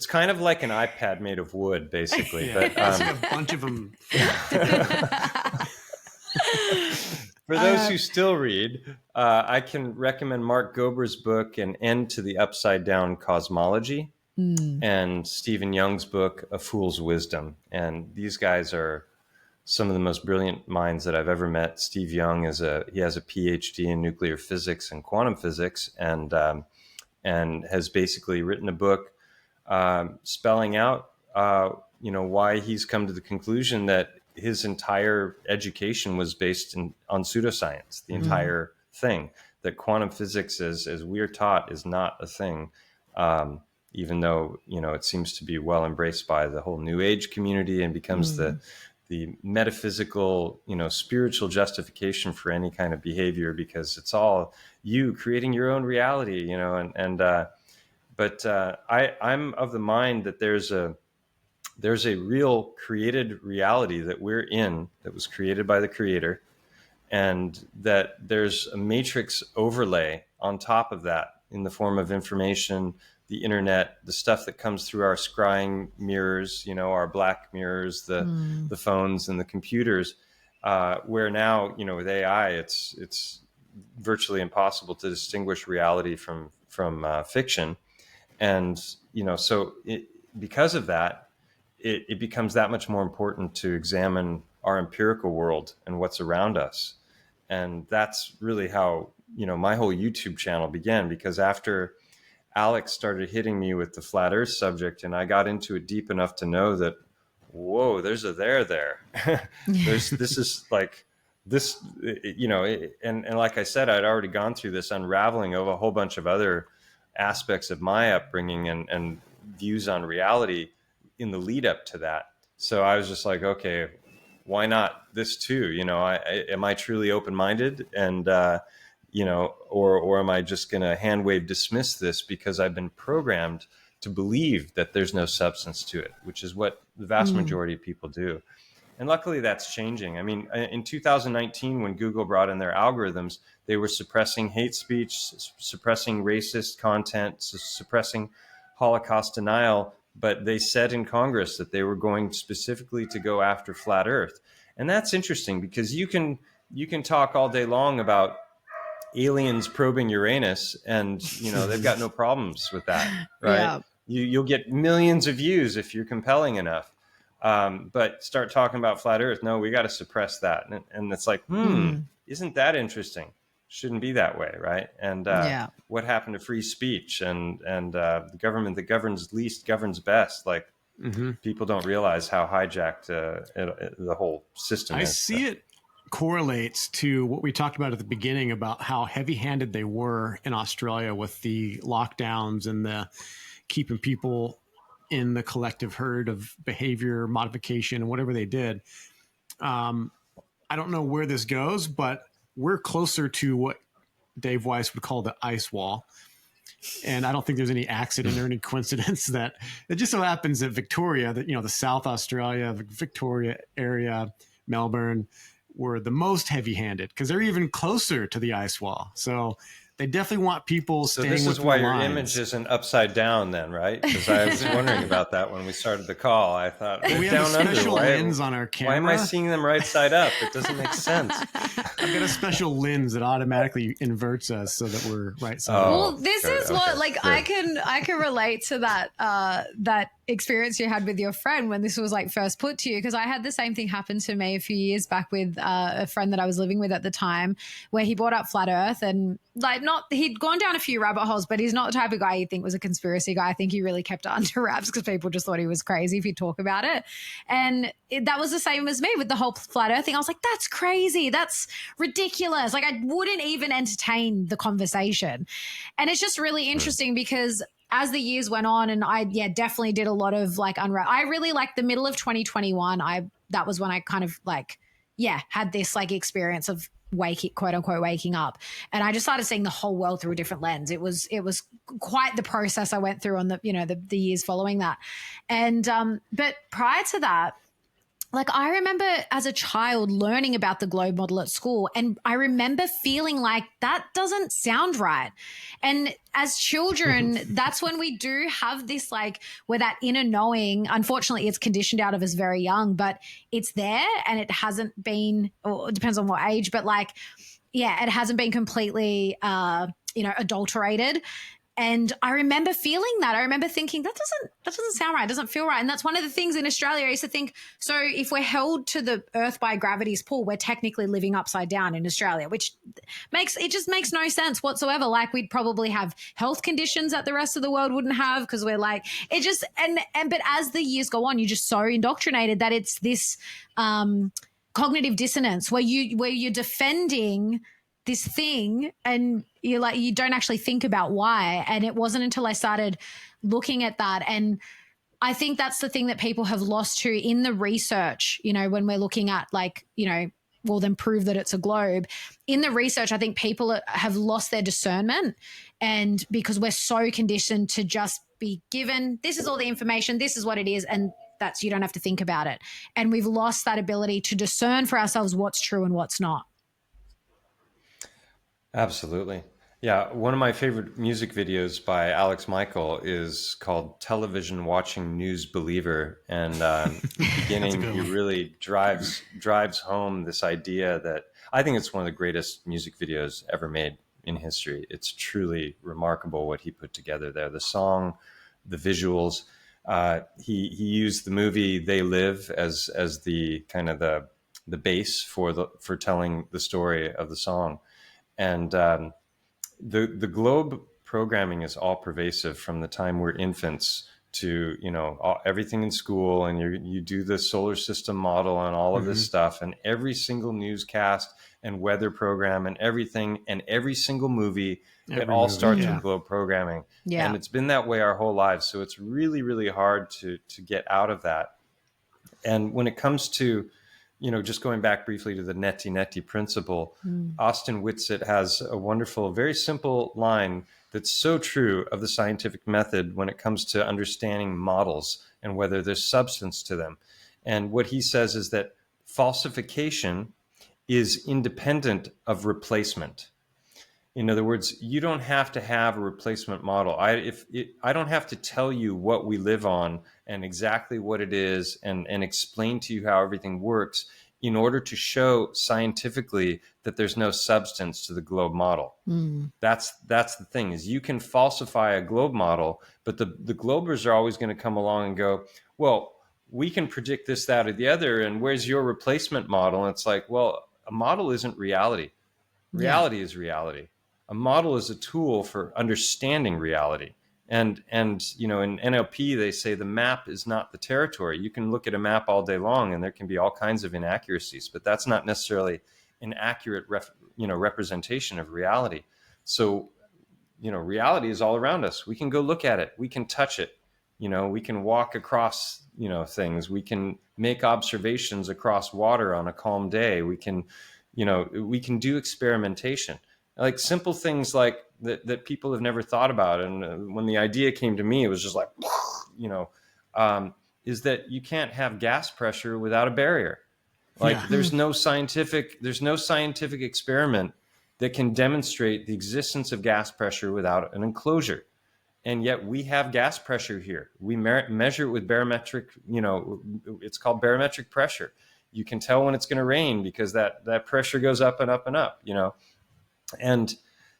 kind of like an iPad made of wood, basically. But it's like a bunch of them. For those who still read, I can recommend Mark Gober's book, An End to the Upside Down Cosmology, and Stephen Young's book, A Fool's Wisdom. And these guys are some of the most brilliant minds that I've ever met. Steve Young has a PhD in nuclear physics and quantum physics, and has basically written a book spelling out why he's come to the conclusion that his entire education was based on pseudoscience, the entire thing, that quantum physics, as we're taught, is not a thing, even though it seems to be well embraced by the whole New Age community and becomes the metaphysical, spiritual justification for any kind of behavior, because it's all you creating your own reality, but I'm of the mind that there's a real created reality that we're in, that was created by the Creator, and that there's a matrix overlay on top of that in the form of information, the internet, the stuff that comes through our scrying mirrors, our black mirrors, the phones and the computers, where now, with AI, it's virtually impossible to distinguish reality from fiction. And, because of that, it becomes that much more important to examine our empirical world and what's around us. And that's really how, my whole YouTube channel began, because after Alex started hitting me with the flat Earth subject, and I got into it deep enough to know that, whoa, there's a there. This is like this, and like I said, I'd already gone through this unraveling of a whole bunch of other aspects of my upbringing and views on reality in the lead up to that. So I was just like, okay, why not this too? Am I truly open-minded? And, or am I just going to hand wave dismiss this because I've been programmed to believe that there's no substance to it, which is what the vast majority of people do. And luckily that's changing. I mean, in 2019, when Google brought in their algorithms, they were suppressing hate speech, suppressing racist content, suppressing Holocaust denial. But they said in Congress that they were going specifically to go after flat Earth. And that's interesting, because you can talk all day long about aliens probing Uranus, and they've got no problems with that, right? Yeah. You'll get millions of views if you're compelling enough. But start talking about flat Earth, no, we got to suppress that. And it's like, isn't that interesting? shouldn't be that way, right? And Yeah. what happened to free speech and the government that governs least governs best? Like, people don't realize how hijacked the whole system I is. see it correlates to what we talked about at the beginning about how heavy-handed they were in Australia with the lockdowns and the keeping people in the collective herd of behavior modification and whatever they did. I don't know where this goes, but we're closer to what Dave Weiss would call the ice wall. And I don't think there's any accident or any coincidence that it just so happens that Victoria, that, the South Australia, Victoria area, Melbourne, were the most heavy-handed because they're even closer to the ice wall. So they definitely want people So staying this with is why the your lines. image isn't upside down then, right? Because I was wondering about that when we started the call. I thought, we have a special lens on our camera. Why am I seeing them right side up? It doesn't make sense. I've got a special lens that automatically inverts us so that we're right side up. Well, this is what, like, I can relate to that that experience you had with your friend when this was like first put to you, because I had the same thing happen to me a few years back with a friend that I was living with at the time, where he brought up flat earth, and like, he'd gone down a few rabbit holes, but he's not the type of guy you think was a conspiracy guy. I think he really kept it under wraps because people just thought he was crazy if he'd talk about it. And that was the same as me with the whole flat earth thing. I was like, that's crazy. That's ridiculous. Like, I wouldn't even entertain the conversation. And it's just really interesting because as the years went on, and I definitely did a lot of like I really like the middle of 2021. That was when I kind of like had this like experience of quote unquote waking up, and I just started seeing the whole world through a different lens. It was quite the process I went through on the years following that. And but prior to that, like, I remember as a child learning about the globe model at school, and I remember feeling like that doesn't sound right. And as children, that's when we do have this, like, where that inner knowing, unfortunately, it's conditioned out of us very young, but it's there, and it hasn't been, or it depends on what age, but like, it hasn't been completely, adulterated. And I remember feeling that. I remember thinking, that doesn't sound right. It doesn't feel right. And that's one of the things in Australia I used to think, so if we're held to the earth by gravity's pull, we're technically living upside down in Australia, which just makes no sense whatsoever. Like, we'd probably have health conditions that the rest of the world wouldn't have, because we're like, it just, but as the years go on, you're just so indoctrinated that it's this cognitive dissonance where you're defending this thing, and you're like, you don't actually think about why. And it wasn't until I started looking at that. And I think that's the thing that people have lost to in the research, when we're looking at, like, well, then prove that it's a globe. In the research, I think people have lost their discernment, and because we're so conditioned to just be given, this is all the information, this is what it is, and that's, you don't have to think about it. And we've lost that ability to discern for ourselves what's true and what's not. Absolutely. Yeah. One of my favorite music videos by Alex Michael is called Television Watching News Believer. And beginning, he really drives home this idea that I think it's one of the greatest music videos ever made in history. It's truly remarkable what he put together there. The song, the visuals, he used the movie They Live as the kind of the base for telling the story of the song. And the globe programming is all pervasive from the time we're infants to, everything in school, and you do the solar system model and all of this stuff, and every single newscast and weather program and everything, and every single movie, it all starts with globe programming. Yeah. And it's been that way our whole lives. So it's really, really hard to get out of that. And when it comes to, just going back briefly to the neti principle, Austin Whitsitt has a wonderful, very simple line that's so true of the scientific method when it comes to understanding models and whether there's substance to them. And what he says is that falsification is independent of replacement. In other words, you don't have to have a replacement model. I don't have to tell you what we live on and exactly what it is and explain to you how everything works in order to show scientifically that there's no substance to the globe model. That's the thing, is you can falsify a globe model, but the globers are always going to come along and go, well, we can predict this, that, or the other, and where's your replacement model? And it's like, well, a model isn't reality. Reality is reality. A model is a tool for understanding reality. And you know, in NLP, they say the map is not the territory. You can look at a map all day long and there can be all kinds of inaccuracies, but that's not necessarily an accurate representation of reality. So, you know, reality is all around us. We can go look at it. We can touch it. You know, we can walk across, you know, things. We can make observations across water on a calm day. We can, you know, we can do experimentation, like simple things like that people have never thought about. And when the idea came to me, it was just like, you know, is that you can't have gas pressure without a barrier. Like there's no scientific experiment that can demonstrate the existence of gas pressure without an enclosure. And yet we have gas pressure here. We measure it with barometric, you know, it's called barometric pressure. You can tell when it's going to rain because that pressure goes up and up and up, you know. And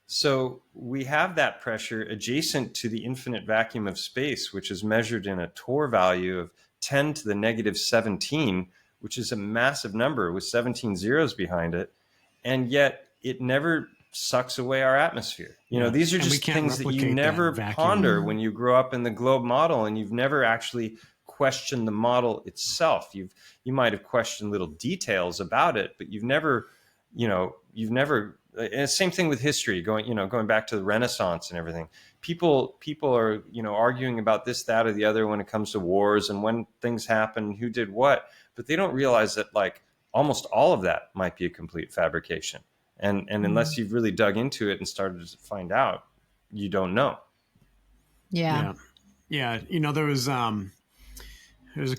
so we have that pressure adjacent to the infinite vacuum of space, which is measured in a Torr value of 10 to the negative 17, which is a massive number with 17 zeros behind it. And yet it never sucks away our atmosphere. You know, these are just things that you never ponder when you grow up in the globe model, and you've never actually questioned the model itself. You might have questioned little details about it, but you've never, and same thing with history, going back to the Renaissance and everything. People are, you know, arguing about this, that, or the other when it comes to wars and when things happen, who did what, but they don't realize that like almost all of that might be a complete fabrication. And unless you've really dug into it and started to find out, you don't know. Yeah. You know, there's a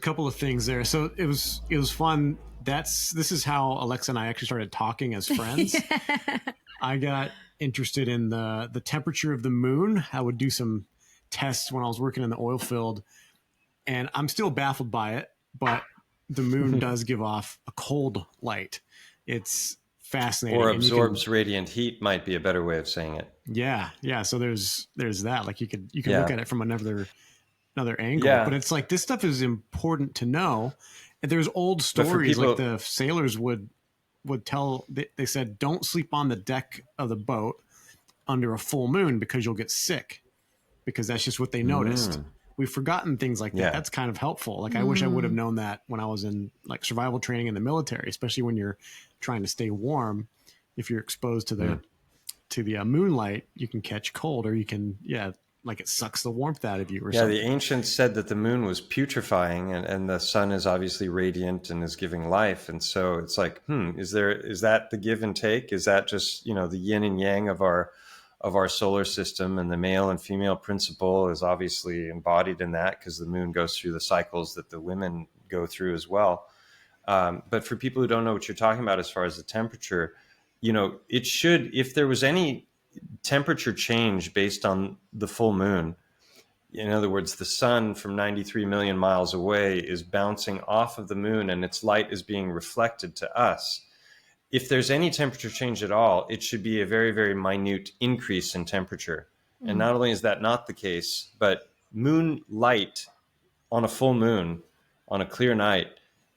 couple of things there. So it was fun. This is how Alexa and I actually started talking as friends. I got interested in the temperature of the moon. I would do some tests when I was working in the oil field, and I'm still baffled by it, but the moon does give off a cold light. It's fascinating. Or absorbs radiant heat might be a better way of saying it. Yeah. So there's that. Like you could look at it from another angle, but it's like this stuff is important to know. And there's old stories like the sailors would tell. They said, don't sleep on the deck of the boat under a full moon because you'll get sick, because that's just what they noticed. We've forgotten things like that. That's kind of helpful. Like I wish I would have known that when I was in like survival training in the military, especially when you're trying to stay warm. If you're exposed to the moonlight, you can catch cold, or you can like it sucks the warmth out of you or something. The ancients said that the moon was putrefying, and the sun is obviously radiant and is giving life. And so it's like, is that the give and take? Is that just, you know, the yin and yang of our solar system? And the male and female principle is obviously embodied in that, because the moon goes through the cycles that the women go through as well. But for people who don't know what you're talking about as far as the temperature, you know, it should, if there was any temperature change based on the full moon, in other words, the sun from 93 million miles away is bouncing off of the moon and its light is being reflected to us. If there's any temperature change at all, it should be a very, very minute increase in temperature. And not only is that not the case, but moonlight on a full moon on a clear night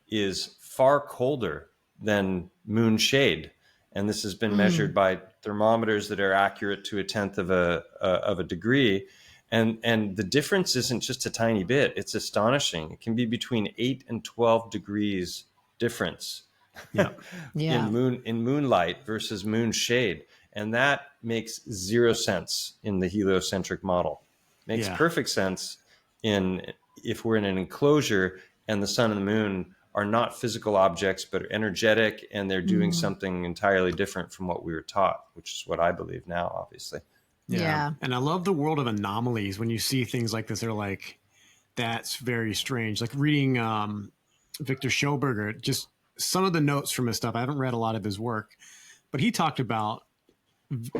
is far colder than moon shade. And this has been measured by thermometers that are accurate to 1/10 of a degree. And the difference isn't just a tiny bit. It's astonishing. It can be between 8 and 12 degrees difference in moonlight versus moon shade. And that makes zero sense in the heliocentric model. Makes perfect sense if we're in an enclosure and the sun and the moon are not physical objects, but are energetic, and they're doing something entirely different from what we were taught, which is what I believe now, obviously. Yeah. And I love the world of anomalies. When you see things like this, they're like, that's very strange. Like reading Victor Schauberger, just some of the notes from his stuff. I haven't read a lot of his work, but he talked about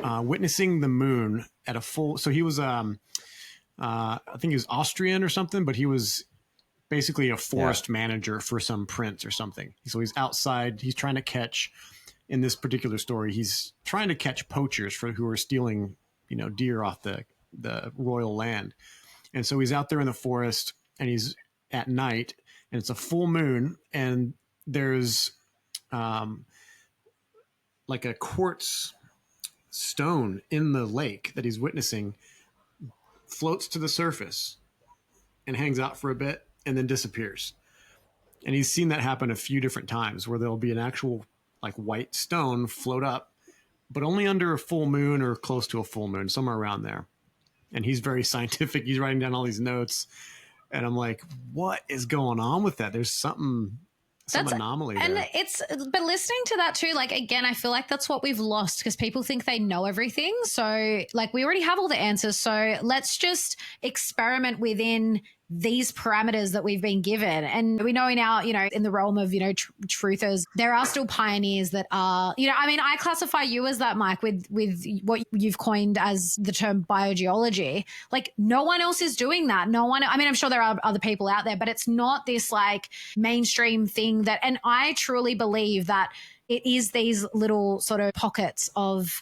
witnessing the moon at a full. So he was, I think he was Austrian or something, but he was basically a forest manager for some prince or something. So he's outside. He's trying to catch, in this particular story, he's trying to catch poachers who are stealing, you know, deer off the royal land. And so he's out there in the forest, and he's at night, and it's a full moon, and there's like a quartz stone in the lake that he's witnessing floats to the surface and hangs out for a bit and then disappears. And he's seen that happen a few different times where there'll be an actual like white stone float up, but only under a full moon or close to a full moon, somewhere around there. And he's very scientific. He's writing down all these notes. And I'm like, what is going on with that? There's some anomaly and there. But listening to that too, like, again, I feel like that's what we've lost because people think they know everything. So like, we already have all the answers. So let's just experiment within these parameters that we've been given. And we know now, in the realm of, truthers, there are still pioneers that are, I mean, I classify you as that, Mike, with what you've coined as the term biogeology. Like, no one else is doing that. No one, I mean, I'm sure there are other people out there, but it's not this like mainstream thing that, and I truly believe that it is these little sort of pockets of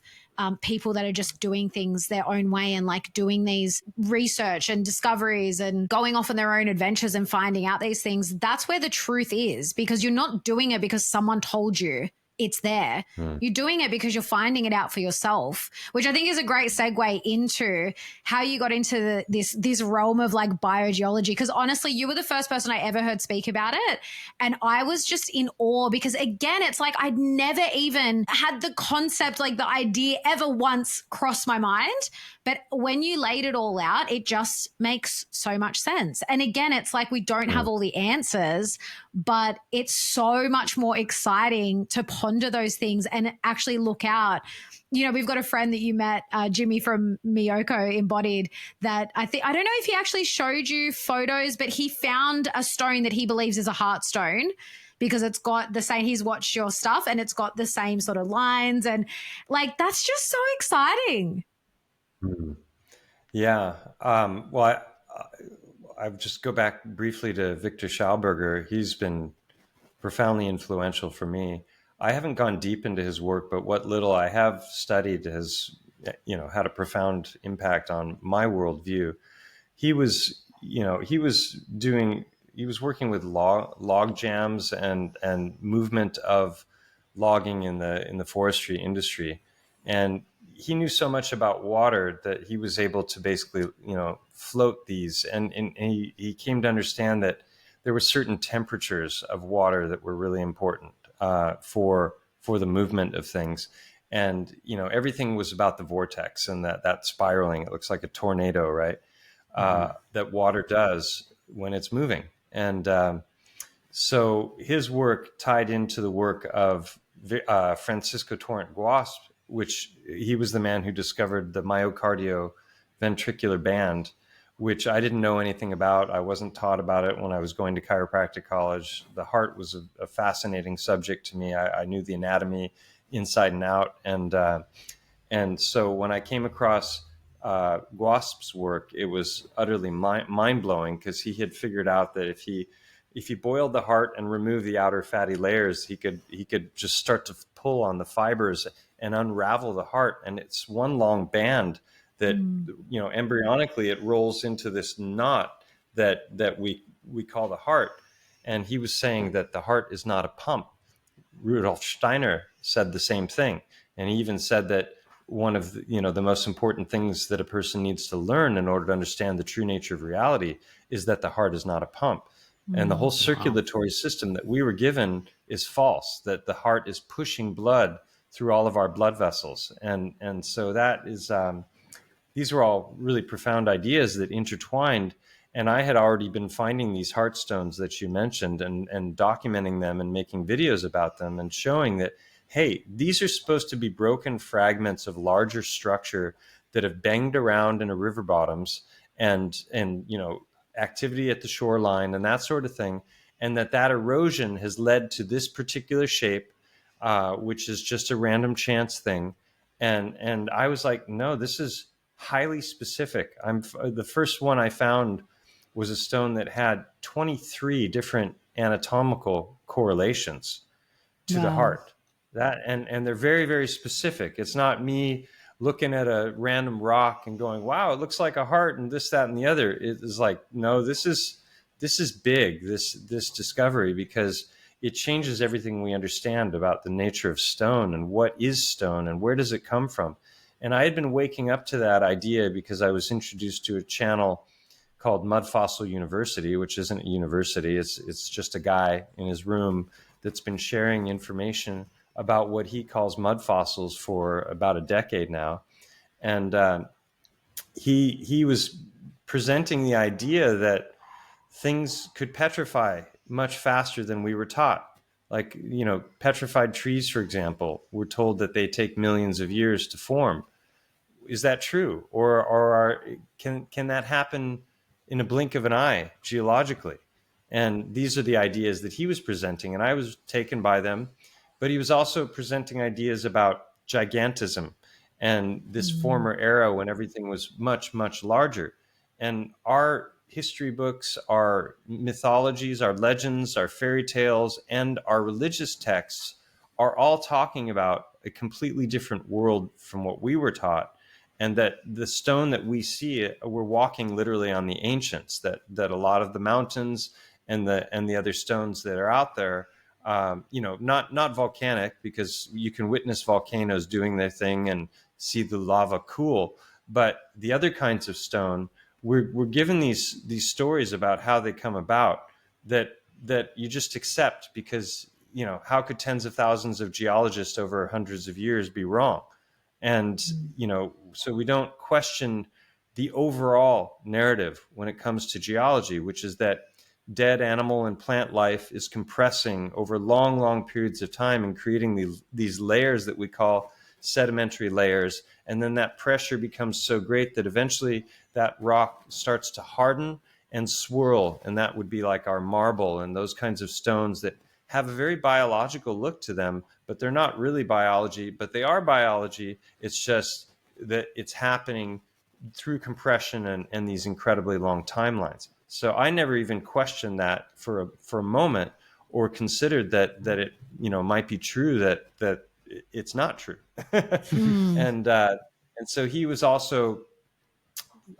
people that are just doing things their own way and like doing these research and discoveries and going off on their own adventures and finding out these things. That's where the truth is, because you're not doing it because someone told you it's there. You're doing it because you're finding it out for yourself, which I think is a great segue into how you got into this realm of like biogeology. Because honestly, you were the first person I ever heard speak about it. And I was just in awe because, again, it's like I'd never even had the concept, like the idea ever once crossed my mind. But when you laid it all out, it just makes so much sense. And again, it's like we don't have all the answers, but it's so much more exciting to ponder those things and actually look out. We've got a friend that you met, Jimmy from Miyoko Embodied, that I don't know if he actually showed you photos, but he found a stone that he believes is a heart stone because it's got the same, he's watched your stuff and it's got the same sort of lines. And like, that's just so exciting. Yeah. Well, I just go back briefly to Victor Schauberger. He's been profoundly influential for me. I haven't gone deep into his work, but what little I have studied has, had a profound impact on my worldview. He was working with log jams and movement of logging in the forestry industry. And he knew so much about water that he was able to basically, float these. And he came to understand that there were certain temperatures of water that were really important for the movement of things. And, everything was about the vortex and that spiraling. It looks like a tornado, right? That water does when it's moving. And so his work tied into the work of Francisco Torrent Guasp, which he was the man who discovered the myocardio-ventricular band, which I didn't know anything about. I wasn't taught about it when I was going to chiropractic college. The heart was a fascinating subject to me. I knew the anatomy inside and out. And so when I came across Guasp's work, it was utterly mind-blowing because he had figured out that if he boiled the heart and removed the outer fatty layers, he could just start to pull on the fibers and unravel the heart. And it's one long band that, embryonically it rolls into this knot that we call the heart. And he was saying that the heart is not a pump. Rudolf Steiner said the same thing. And he even said that one of the most important things that a person needs to learn in order to understand the true nature of reality is that the heart is not a pump. And the whole circulatory system that we were given is false, that the heart is pushing blood through all of our blood vessels. And so that is, these were all really profound ideas that intertwined. And I had already been finding these heart stones that you mentioned and documenting them and making videos about them and showing that, hey, these are supposed to be broken fragments of larger structure that have banged around in a river bottoms and activity at the shoreline and that sort of thing. And that erosion has led to this particular shape, which is just a random chance thing. And I was like, no, this is highly specific. The first one I found was a stone that had 23 different anatomical correlations to the heart. And they're very, very specific. It's not me looking at a random rock and going, wow, it looks like a heart and this, that, and the other. It is like, no, this is big, this discovery, because it changes everything we understand about the nature of stone and what is stone and where does it come from. And I had been waking up to that idea because I was introduced to a channel called Mud Fossil University, which isn't a university. It's just a guy in his room that's been sharing information about what he calls mud fossils for about a decade now. And he was presenting the idea that things could petrify much faster than we were taught. Like, petrified trees, for example, we're told that they take millions of years to form. Is that true? Or can that happen in a blink of an eye geologically? And these are the ideas that he was presenting, and I was taken by them. But he was also presenting ideas about gigantism and this former era when everything was much, much larger. And our history books, our mythologies, our legends, our fairy tales, and our religious texts are all talking about a completely different world from what we were taught. And that the stone that we see, we're walking literally on the ancients, that a lot of the mountains and the other stones that are out there, not volcanic, because you can witness volcanoes doing their thing and see the lava cool, but the other kinds of stone, we're given these stories about how they come about that you just accept because, how could tens of thousands of geologists over hundreds of years be wrong? And, so we don't question the overall narrative when it comes to geology, which is that dead animal and plant life is compressing over long, long periods of time and creating these layers that we call sedimentary layers. And then that pressure becomes so great that eventually that rock starts to harden and swirl. And that would be like our marble and those kinds of stones that have a very biological look to them, but they're not really biology, but they are biology. It's just that it's happening through compression and these incredibly long timelines. So I never even questioned that for a moment, or considered that it might be true that it's not true. And so he was also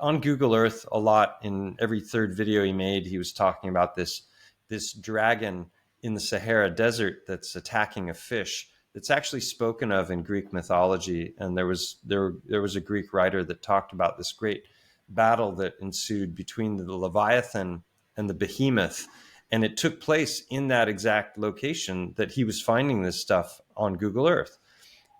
on Google Earth a lot. In every third video he made, he was talking about this dragon in the Sahara Desert that's attacking a fish that's actually spoken of in Greek mythology. And there was a Greek writer that talked about this great battle that ensued between the Leviathan and the Behemoth. And it took place in that exact location that he was finding this stuff on Google Earth.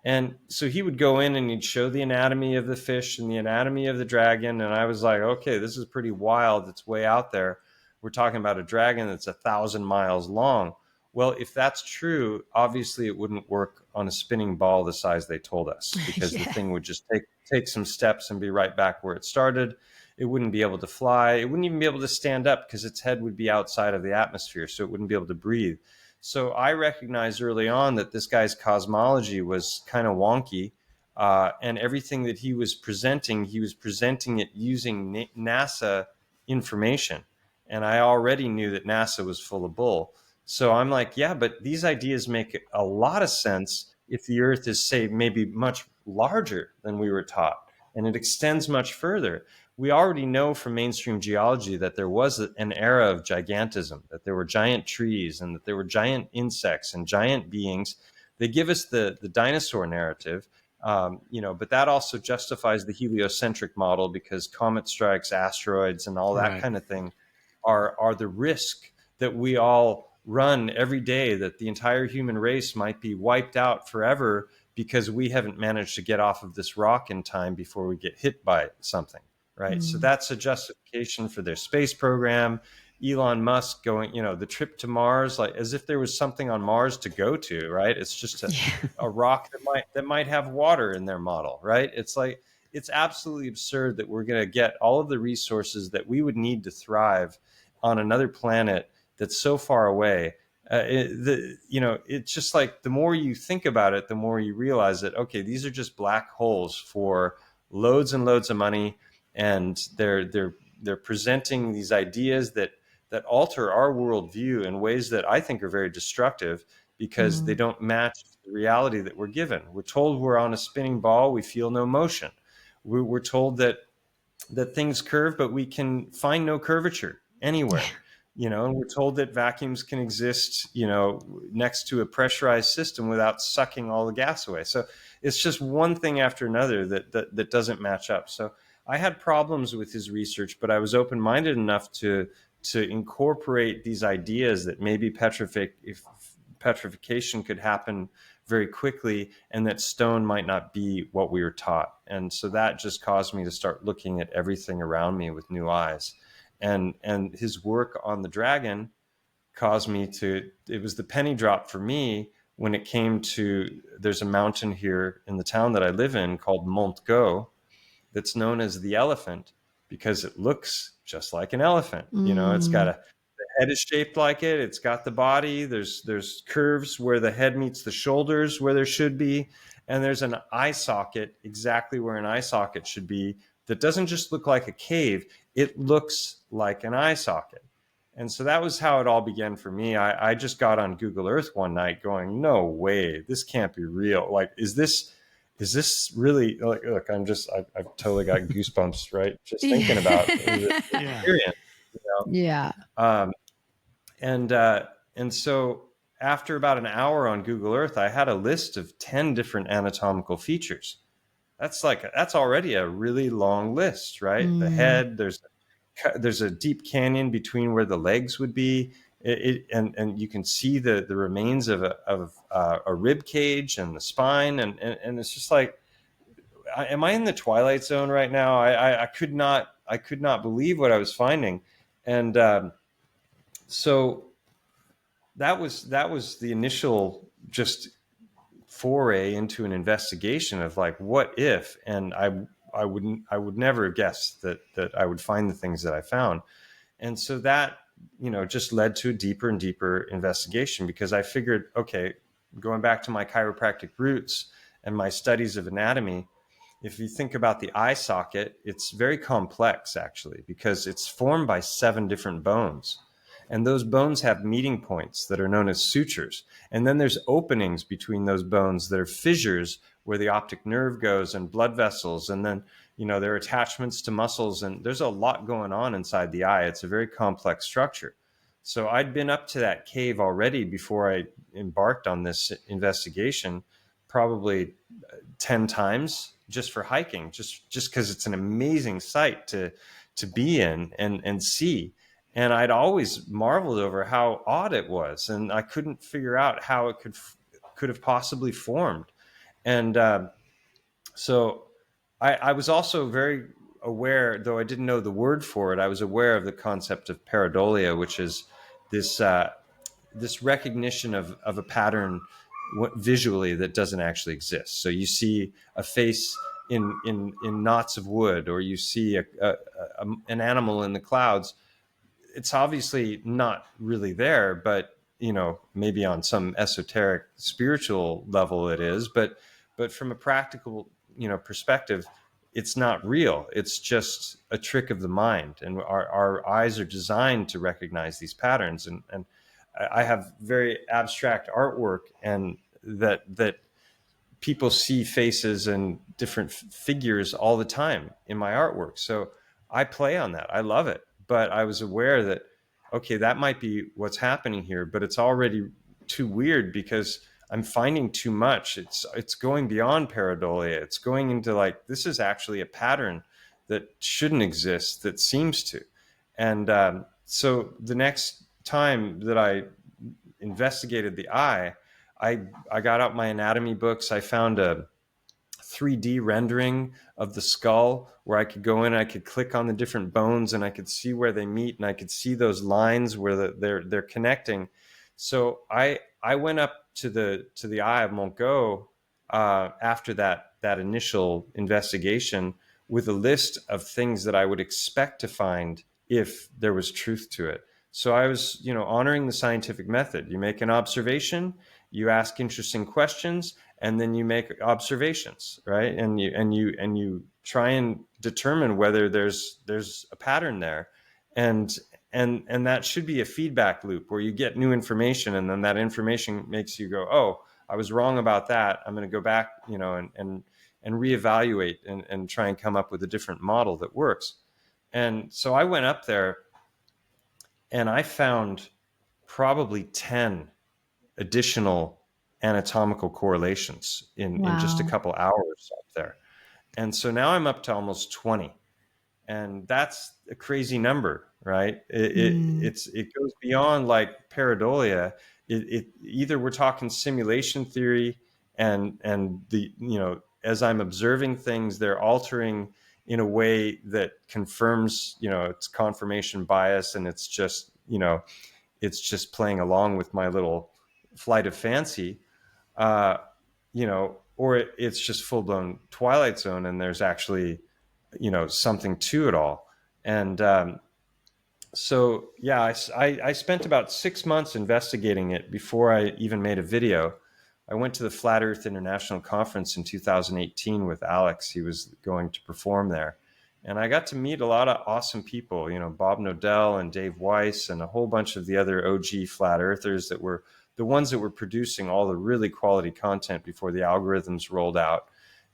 And so he would go in and he'd show the anatomy of the fish and the anatomy of the dragon. And I was like, okay, this is pretty wild. It's way out there. We're talking about a dragon that's 1,000 miles long. Well, if that's true, obviously it wouldn't work on a spinning ball the size they told us, because the thing would just take some steps and be right back where it started. It wouldn't be able to fly. It wouldn't even be able to stand up because its head would be outside of the atmosphere, so it wouldn't be able to breathe. So I recognized early on that this guy's cosmology was kind of wonky, and everything that he was presenting it using NASA information. And I already knew that NASA was full of bull. So I'm like, yeah, but these ideas make a lot of sense if the Earth is, say, maybe much larger than we were taught, and it extends much further. We already know from mainstream geology that there was an era of gigantism, that there were giant trees and that there were giant insects and giant beings. They give us the dinosaur narrative, but that also justifies the heliocentric model, because comet strikes, asteroids, and all that kind of thing are the risk that we all run every day, that the entire human race might be wiped out forever because we haven't managed to get off of this rock in time before we get hit by something, right? So that's a justification for their space program. Elon Musk going, the trip to Mars, like as if there was something on Mars to go to, right? It's just a rock that might have water in their model, right? It's like, it's absolutely absurd that we're going to get all of the resources that we would need to thrive on another planet that's so far away. It's just like, the more you think about it, the more you realize that, okay, these are just black holes for loads and loads of money. And they're presenting these ideas that alter our worldview in ways that I think are very destructive, because they don't match the reality that we're given. We're told we're on a spinning ball. We feel no motion. We're told that things curve, but we can find no curvature anywhere. And we're told that vacuums can exist, next to a pressurized system without sucking all the gas away. So it's just one thing after another that doesn't match up. So I had problems with his research, but I was open-minded enough to incorporate these ideas that maybe petrification could happen very quickly, and that stone might not be what we were taught. And so that just caused me to start looking at everything around me with new eyes. And his work on the dragon caused me to, it was the penny drop for me when it came to, there's a mountain here in the town that I live in called Mont Go that's known as the elephant because it looks just like an elephant. You know, it's got the head is shaped like it. It's got the body. There's curves where the head meets the shoulders where there should be. And there's an eye socket exactly where an eye socket should be that doesn't just look like a cave. It looks like an eye socket. And so that was how it all began for me. I just got on Google Earth one night going, no way, this can't be real. Like, is this really, like, look, I've totally got goosebumps, right? Just thinking about the experience. You know? Yeah. And so after about an hour on Google Earth, I had a list of 10 different anatomical features. That's already a really long list, right? The head, there's a deep canyon between where the legs would be. And you can see the remains of a rib cage and the spine. And it's just like, am I in the Twilight Zone right now? I could not believe what I was finding. And so that was the initial just foray into an investigation of like, what if? And I would never have guessed that I would find the things that I found. And so that, you know, just led to a deeper and deeper investigation, because I figured, okay, going back to my chiropractic roots and my studies of anatomy, if you think about the eye socket, it's very complex actually, because it's formed by 7 different bones. And those bones have meeting points that are known as sutures. And then there's openings between those bones that are fissures where the optic nerve goes and blood vessels. And then, you know, there are attachments to muscles, and there's a lot going on inside the eye. It's a very complex structure. So I'd been up to that cave already before I embarked on this investigation, probably 10 times just for hiking, just because it's an amazing site to be in and see. And I'd always marveled over how odd it was, and I couldn't figure out how it could have possibly formed. And so I was also very aware, though I didn't know the word for it, I was aware of the concept of pareidolia, which is this recognition of a pattern visually that doesn't actually exist. So you see a face in knots of wood, or you see an animal in the clouds. It's obviously not really there, but, you know, maybe on some esoteric spiritual level it is, but from a practical, you know, perspective, it's not real. It's just a trick of the mind. And our eyes are designed to recognize these patterns. And I have very abstract artwork, and that people see faces and different figures all the time in my artwork. So I play on that. I love it. But I was aware that, okay, that might be what's happening here, but it's already too weird because I'm finding too much. It's going beyond pareidolia. It's going into like, this is actually a pattern that shouldn't exist, that seems to. And so the next time that I investigated the eye, I got out my anatomy books. I found a 3D rendering of the skull where I could go in, I could click on the different bones, and I could see where they meet, and I could see those lines where they're connecting. So I went up to the eye of Mont Go after that initial investigation with a list of things that I would expect to find if there was truth to it. So I was, you know, honoring the scientific method. You make an observation, you ask interesting questions, and then you make observations, right? And you try and determine whether there's a pattern there, and that should be a feedback loop where you get new information, and then that information makes you go, oh, I was wrong about that. I'm going to go back, you know, and reevaluate and try and come up with a different model that works. And so I went up there, and I found probably 10 additional anatomical correlations in just a Wow. couple hours up there. And so now I'm up to almost 20. And that's a crazy number, right? It goes beyond like pareidolia. It either we're talking simulation theory and the, you know, as I'm observing things, they're altering in a way that confirms, you know, it's confirmation bias, and it's just, you know, it's just playing along with my little flight of fancy, uh, you know, or it's just full blown Twilight Zone, and there's actually, you know, something to it all. And so, yeah, I spent about 6 months investigating it before I even made a video. I went to the Flat Earth International Conference in 2018 with Alex. He was going to perform there. And I got to meet a lot of awesome people, you know, Bob Nodell and Dave Weiss and a whole bunch of the other OG flat earthers that were the ones that were producing all the really quality content before the algorithms rolled out.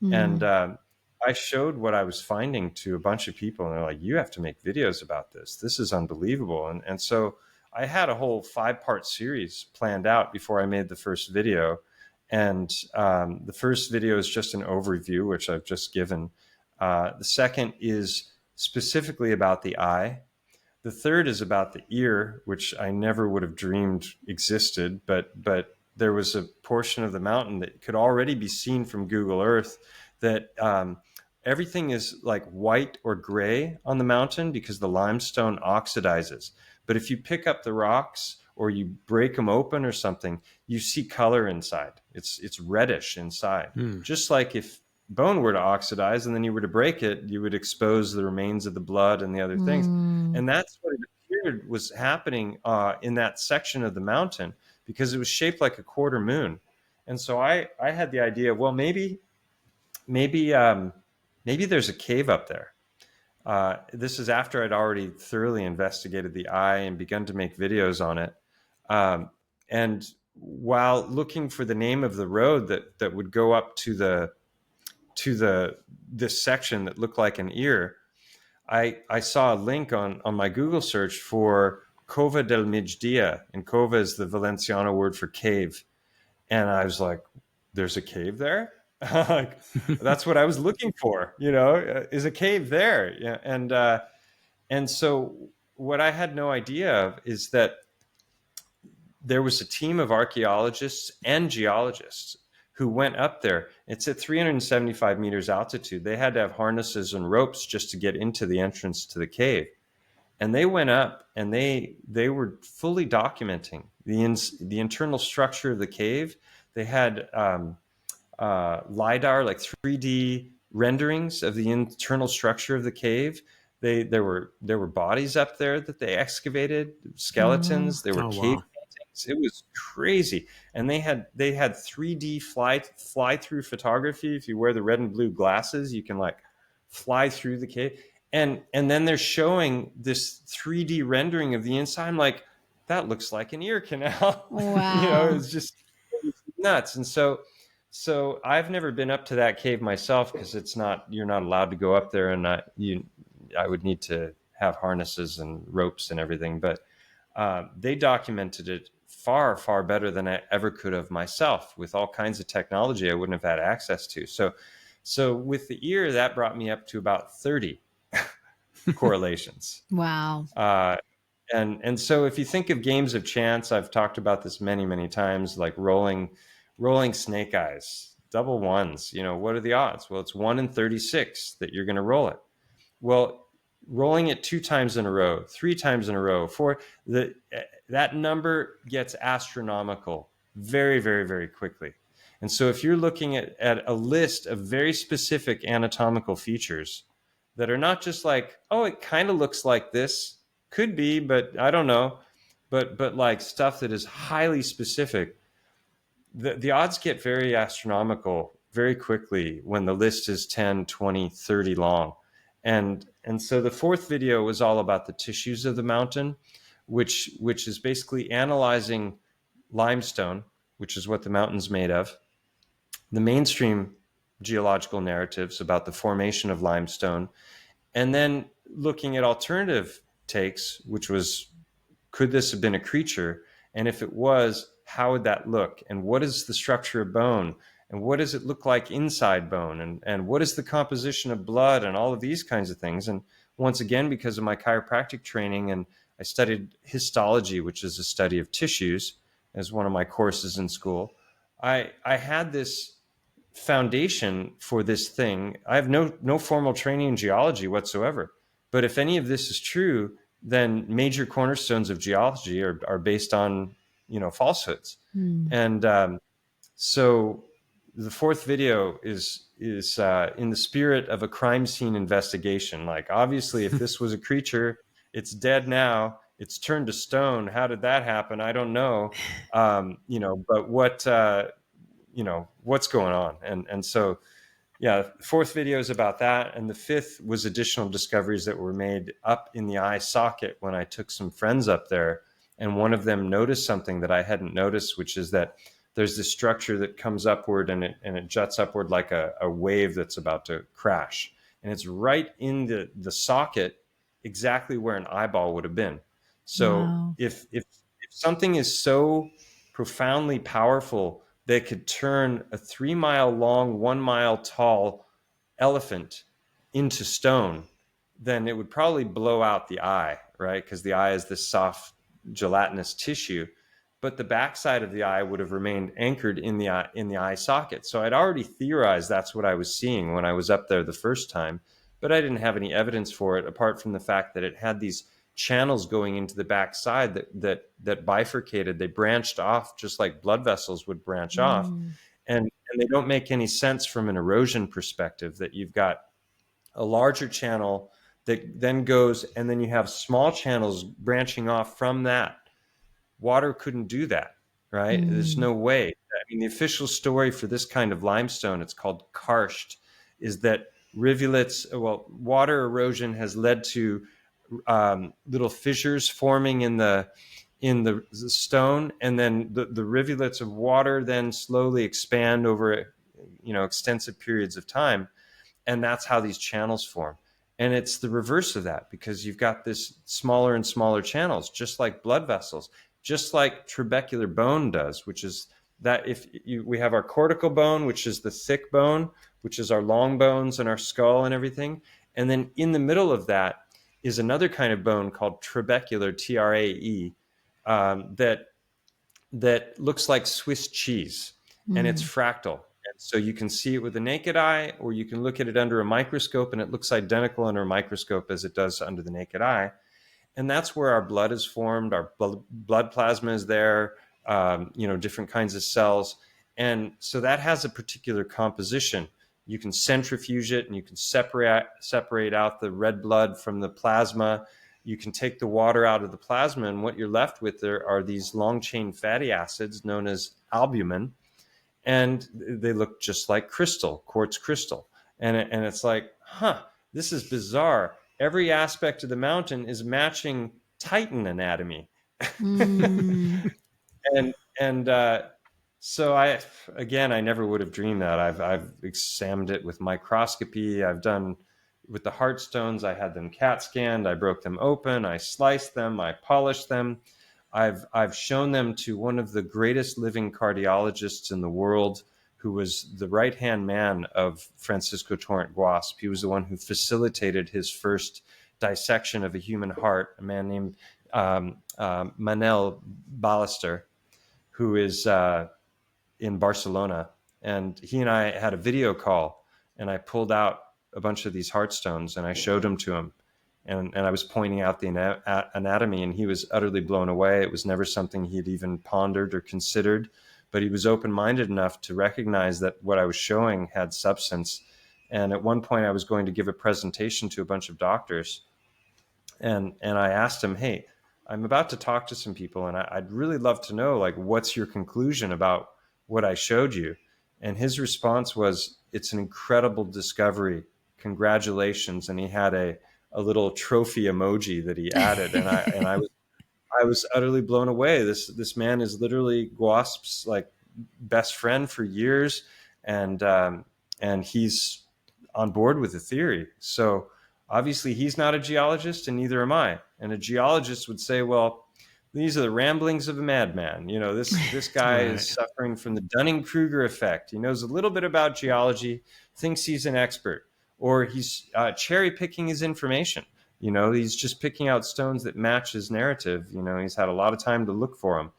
And I showed what I was finding to a bunch of people, and they're like, you have to make videos about this. This is unbelievable. And so I had a whole 5-part series planned out before I made the first video. And the first video is just an overview, which I've just given. The second is specifically about the eye. The third is about the ear, which I never would have dreamed existed, but there was a portion of the mountain that could already be seen from Google Earth that everything is like white or gray on the mountain because the limestone oxidizes. But if you pick up the rocks or you break them open or something, you see color inside. It's reddish inside. Just like if bone were to oxidize and then you were to break it, you would expose the remains of the blood and the other things. And that's what it appeared was happening in that section of the mountain, because it was shaped like a quarter moon. And so I had the idea, well, maybe there's a cave up there. This is after I'd already thoroughly investigated the eye and begun to make videos on it. And while looking for the name of the road that would go up to this section that looked like an ear, I saw a link on my Google search for Cova del Migdia, and Cova is the Valenciano word for cave. And I was like, there's a cave there? Like, that's what I was looking for, you know, is a cave there. Yeah. And so what I had no idea of is that there was a team of archaeologists and geologists who went up there. It's at 375 meters altitude. They had to have harnesses and ropes just to get into the entrance to the cave. And they went up and they were fully documenting the internal structure of the cave. They had LiDAR, like 3D renderings of the internal structure of the cave. There were bodies up there that they excavated, skeletons. There were cave paintings. It was crazy. And they had 3D fly through photography. If you wear the red and blue glasses, you can like fly through the cave. And then they're showing this 3D rendering of the inside. I'm like, that looks like an ear canal. Wow. You know, it was nuts. And so I've never been up to that cave myself, because you're not allowed to go up there, and I would need to have harnesses and ropes and everything. But they documented it far, far better than I ever could have myself, with all kinds of technology I wouldn't have had access to. So with the ear, that brought me up to about 30 correlations. Wow. And so if you think of games of chance, I've talked about this many, many times, like rolling snake eyes, double ones. You know, what are the odds? Well, it's 1 in 36 that you're going to roll it. Well, rolling it 2 times in a row, 3 times in a row, 4, that number gets astronomical very, very, very quickly. And so if you're looking at a list of very specific anatomical features that are not just like, oh, it kind of looks like this, could be, but I don't know, but like stuff that is highly specific, the odds get very astronomical very quickly when the list is 10, 20, 30 long. And so the fourth video was all about the tissues of the mountain, which is basically analyzing limestone, which is what the mountain's made of, the mainstream geological narratives about the formation of limestone, and then looking at alternative takes, which was, could this have been a creature? And if it was, how would that look? And what is the structure of bone? And what does it look like inside bone? And what is the composition of blood and all of these kinds of things? And once again, because of my chiropractic training, and I studied histology, which is a study of tissues, as one of my courses in school, I had this foundation for this thing. I have no formal training in geology whatsoever. But if any of this is true, then major cornerstones of geology are based on, falsehoods. And so the fourth video is in the spirit of a crime scene investigation. Like, obviously, if this was a creature, it's dead now. It's turned to stone. How did that happen? I don't know. But what's going on? And so, yeah, the fourth video is about that. And the fifth was additional discoveries that were made up in the eye socket when I took some friends up there. And one of them noticed something that I hadn't noticed, which is that there's this structure that comes upward and it juts upward like a wave that's about to crash. And it's right in the socket, exactly where an eyeball would have been. So Wow. if something is so profoundly powerful that could turn a 3 mile long, 1 mile tall elephant into stone, then it would probably blow out the eye, right? Because the eye is this soft gelatinous tissue, but the backside of the eye would have remained anchored in the eye socket. So I'd already theorized that's what I was seeing when I was up there the first time, but I didn't have any evidence for it apart from the fact that it had these channels going into the backside that bifurcated. They branched off just like blood vessels would branch off, and they don't make any sense from an erosion perspective. That you've got a larger channel that then goes, and then you have small channels branching off from that. Water couldn't do that, right? There's no way. I mean, the official story for this kind of limestone, it's called karst, is that water erosion has led to little fissures forming in the stone, and then the rivulets of water then slowly expand over extensive periods of time, and that's how these channels form. And it's the reverse of that, because you've got this smaller and smaller channels, just like blood vessels, just like trabecular bone does, which is that we have our cortical bone, which is the thick bone, which is our long bones and our skull and everything. And then in the middle of that is another kind of bone called trabecular, TRAE, that looks like Swiss cheese, and it's fractal. And so you can see it with the naked eye, or you can look at it under a microscope, and it looks identical under a microscope as it does under the naked eye. And that's where our blood is formed. Our blood plasma is there, different kinds of cells. And so that has a particular composition. You can centrifuge it, and you can separate out the red blood from the plasma. You can take the water out of the plasma, and what you're left with there are these long-chain fatty acids known as albumin, and they look just like crystal, quartz crystal. And it's like, this is bizarre. Every aspect of the mountain is matching Titan anatomy. So I never would have dreamed that. I've examined it with microscopy. I've done with the heart stones. I had them CAT scanned. I broke them open. I sliced them. I polished them. I've shown them to one of the greatest living cardiologists in the world, who was the right-hand man of Francisco Torrent Guasp. He was the one who facilitated his first dissection of a human heart, a man named Manel Ballester, who is in Barcelona. And he and I had a video call, and I pulled out a bunch of these heart stones, and I showed them to him. And I was pointing out the anatomy, and he was utterly blown away. It was never something he'd even pondered or considered, but he was open-minded enough to recognize that what I was showing had substance. And at one point I was going to give a presentation to a bunch of doctors, and I asked him, hey, I'm about to talk to some people, and I'd really love to know, like, what's your conclusion about what I showed you? And his response was, it's an incredible discovery. Congratulations. And he had a little trophy emoji that he added. And I was utterly blown away. This man is literally Guasp's like best friend for years. And he's on board with the theory. So obviously he's not a geologist, and neither am I. And a geologist would say, well, these are the ramblings of a madman. You know, this guy Right. is suffering from the Dunning-Kruger effect. He knows a little bit about geology, thinks he's an expert, or he's cherry picking his information. You know, he's just picking out stones that match his narrative. You know, he's had a lot of time to look for them.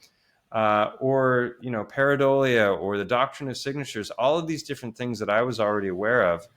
Or, you know, pareidolia or the doctrine of signatures, all of these different things that I was already aware of.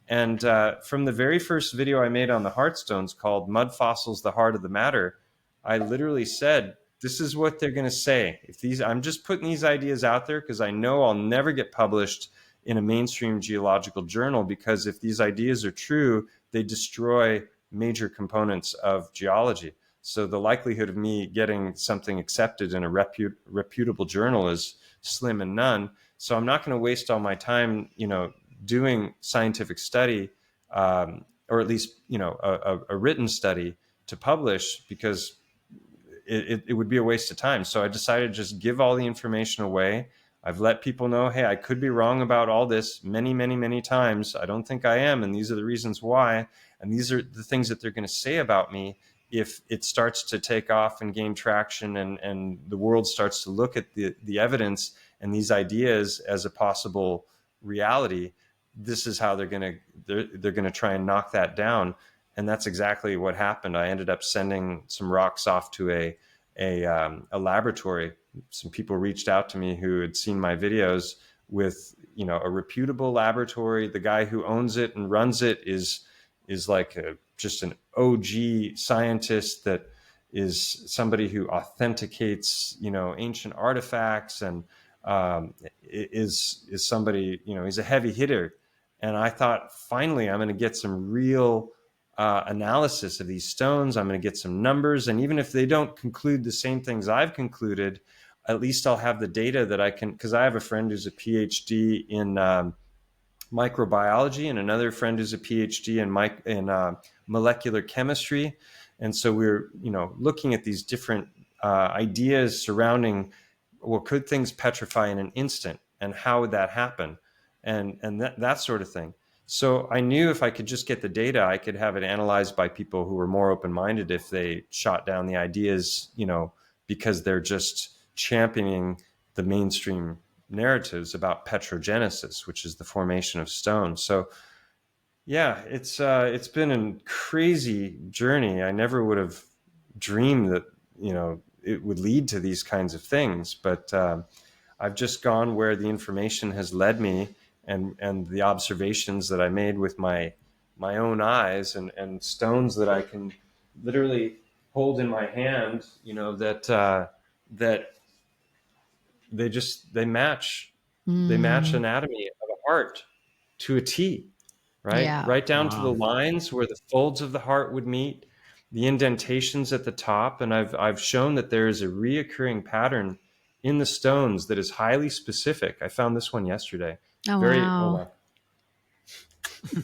And from the very first video I made on the Heartstones called Mud Fossils, the Heart of the Matter, I literally said, this is what they're going to say. I'm just putting these ideas out there because I know I'll never get published in a mainstream geological journal, because if these ideas are true, they destroy major components of geology. So the likelihood of me getting something accepted in a reputable journal is slim and none. So I'm not going to waste all my time, you know, doing scientific study, or at least, you know, a written study to publish, because it would be a waste of time. So I decided to just give all the information away. I've let people know, hey, I could be wrong about all this many, many, many times. I don't think I am. And these are the reasons why. And these are the things that they're going to say about me if it starts to take off and gain traction, and the world starts to look at the evidence and these ideas as a possible reality. This is how they're going to try and knock that down. And that's exactly what happened. I ended up sending some rocks off to a laboratory. Some people reached out to me who had seen my videos with, you know, a reputable laboratory. The guy who owns it and runs it is like just an OG scientist that is somebody who authenticates, you know, ancient artifacts, and is somebody, you know, he's a heavy hitter. And I thought, finally, I'm going to get some real analysis of these stones. I'm going to get some numbers. And even if they don't conclude the same things I've concluded, at least I'll have the data that I can, because I have a friend who's a PhD in microbiology and another friend who's a PhD in molecular chemistry. And so we're, you know, looking at these different ideas surrounding, well, could things petrify in an instant, and how would that happen? And that sort of thing. So I knew if I could just get the data, I could have it analyzed by people who were more open-minded if they shot down the ideas, you know, because they're just championing the mainstream narratives about petrogenesis, which is the formation of stone. So yeah, it's been a crazy journey. I never would have dreamed that, you know, it would lead to these kinds of things, but I've just gone where the information has led me, and the observations that I made with my own eyes, and stones that I can literally hold in my hand, you know, that they match anatomy of a heart to a T, right? Yeah. Right down Wow. to the lines where the folds of the heart would meet, the indentations at the top. And I've shown that there is a reoccurring pattern in the stones that is highly specific. I found this one yesterday. Oh, Hold wow. on.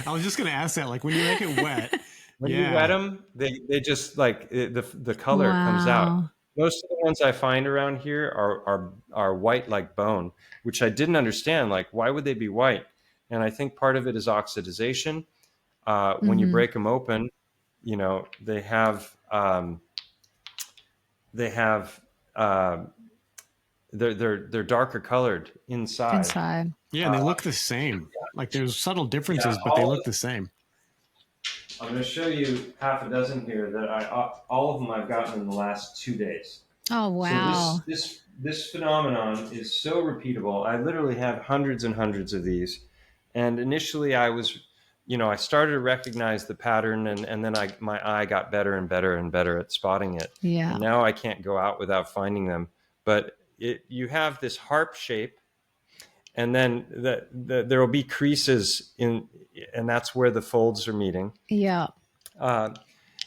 I was just going to ask that, like, when you make it wet, When you wet them, they just like the color comes Wow. out. Most of the ones I find around here are white like bone, which I didn't understand. Like, why would they be white? And I think part of it is oxidization. When you break them open, you know, they're darker colored inside. yeah, and they look the same. Like, there's subtle differences, but they look the same. I'm going to show you half a dozen here that all of them I've gotten in the last 2 days. Oh, wow. So this phenomenon is so repeatable. I literally have hundreds and hundreds of these. And initially I was, you know, I started to recognize the pattern, and then my eye got better and better and better at spotting it. Yeah. And now I can't go out without finding them. But you have this harp shape, and then there will be creases in, and that's where the folds are meeting. Yeah.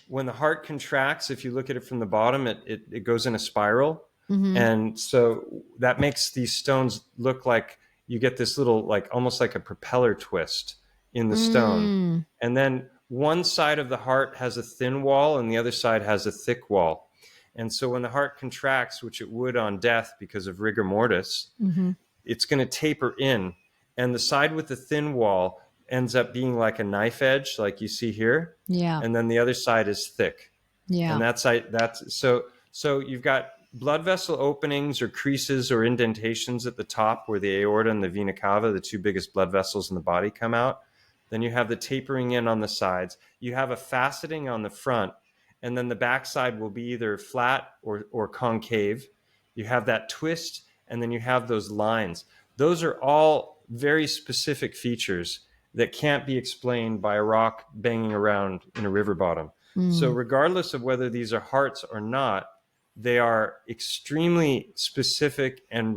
When the heart contracts, if you look at it from the bottom, it goes in a spiral. And so that makes these stones look like you get this little, like almost like a propeller twist in the stone. And then one side of the heart has a thin wall and the other side has a thick wall. And so when the heart contracts, which it would on death because of rigor mortis, it's going to taper in. And the side with the thin wall ends up being like a knife edge, like you see here. Yeah. And then the other side is thick. Yeah. And that's so So you've got blood vessel openings or creases or indentations at the top where the aorta and the vena cava, the two biggest blood vessels in the body, come out. Then you have the tapering in on the sides. You have a faceting on the front, and then the backside will be either flat or concave. You have that twist, and then you have those lines. Those are all very specific features that can't be explained by a rock banging around in a river bottom. So regardless of whether these are hearts or not, they are extremely specific, and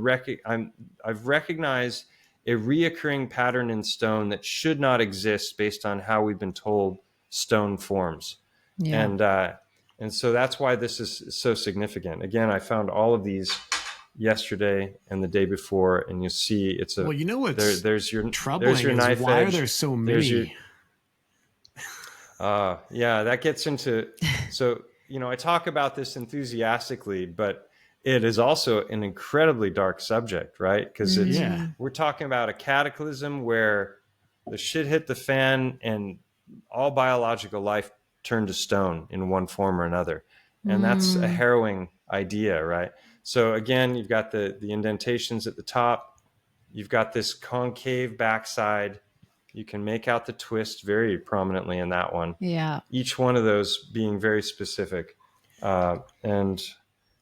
I've recognized a reoccurring pattern in stone that should not exist based on how we've been told stone forms. Yeah. And so that's why this is so significant. Again, I found all of these yesterday and the day before, and you see it's a, well, you know what's there's your troubling there's your is knife why edge. are there so many? Yeah, that gets into, so, I talk about this enthusiastically, but it is also an incredibly dark subject, right? Because we're talking about a cataclysm where the shit hit the fan and all biological life turned to stone in one form or another. And that's a harrowing idea, right? So again, you've got the indentations at the top. You've got this concave backside. You can make out the twist very prominently in that one. Yeah. Each one of those being very specific. And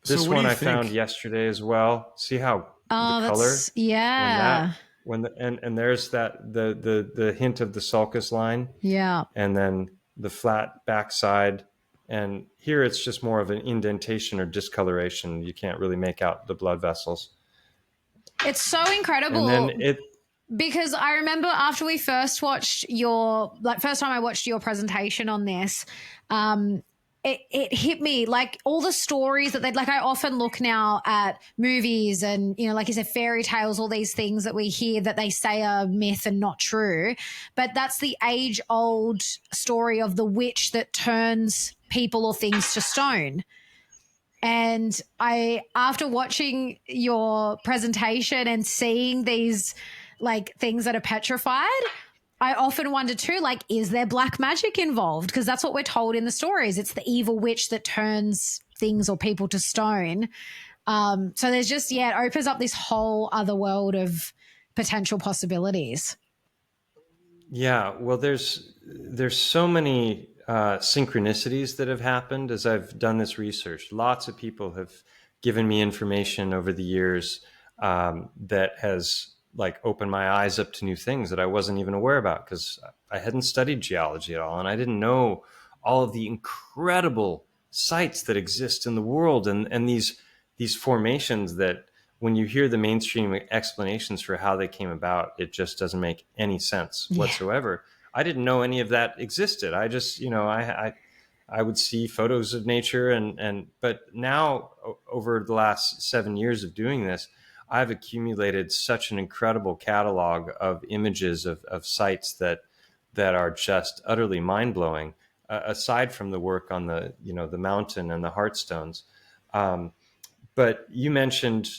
this one I found yesterday as well. See how the color? Yeah. And there's that the hint of the sulcus line. Yeah. And then the flat backside. And here it's just more of an indentation or discoloration. You can't really make out the blood vessels. It's so incredible. And then because I remember after we first watched first time I watched your presentation on this, it hit me, like all the stories that I often look now at movies and, like you said, fairy tales, all these things that we hear that they say are myth and not true. But that's the age old story of the witch that turns people or things to stone. And after watching your presentation and seeing these things that are petrified, I often wonder too, is there black magic involved? Because that's what we're told in the stories. It's the evil witch that turns things or people to stone. So there's just, it opens up this whole other world of potential possibilities. Yeah, well, there's so many synchronicities that have happened as I've done this research. Lots of people have given me information over the years that has opened my eyes up to new things that I wasn't even aware about, because I hadn't studied geology at all, and I didn't know all of the incredible sites that exist in the world, and these formations that when you hear the mainstream explanations for how they came about, it just doesn't make any sense whatsoever. I didn't know any of that existed. I just, I would see photos of nature but now over the last 7 years of doing this, I've accumulated such an incredible catalog of images of sites that are just utterly mind blowing. Aside from the work on the mountain and the heartstones, but you mentioned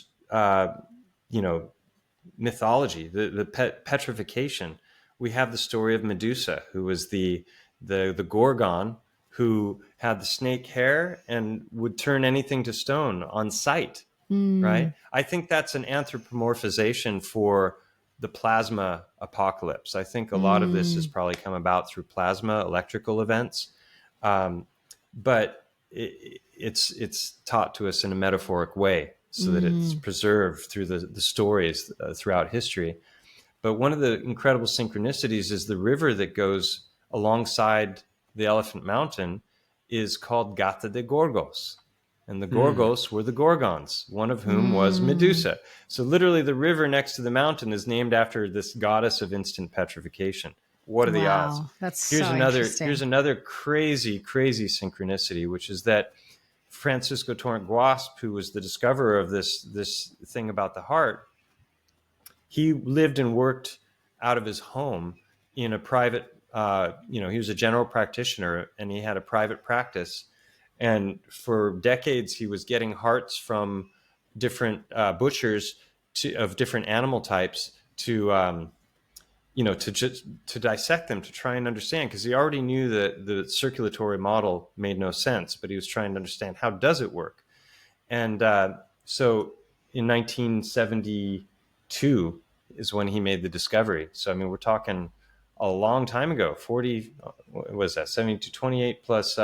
mythology, the petrification. We have the story of Medusa, who was the Gorgon who had the snake hair and would turn anything to stone on sight. Right? I think that's an anthropomorphization for the plasma apocalypse. I think a lot of this has probably come about through plasma electrical events, but it's taught to us in a metaphoric way so that it's preserved through the stories throughout history. But one of the incredible synchronicities is the river that goes alongside the Elephant Mountain is called Gata de Gorgos. And the Gorgos were the Gorgons, one of whom was Medusa. So literally the river next to the mountain is named after this goddess of instant petrification. What are the odds? That's interesting. Here's another crazy, crazy synchronicity, which is that Francisco Torrent Guasp, who was the discoverer of this thing about the heart, he lived and worked out of his home in a private, he was a general practitioner and he had a private practice. And for decades, he was getting hearts from different butchers of different animal types to dissect them, to try and understand, because he already knew that the circulatory model made no sense, but he was trying to understand how does it work. And so in 1972 is when he made the discovery. So, I mean, we're talking a long time ago, 40, what was that, 70 to 28 plus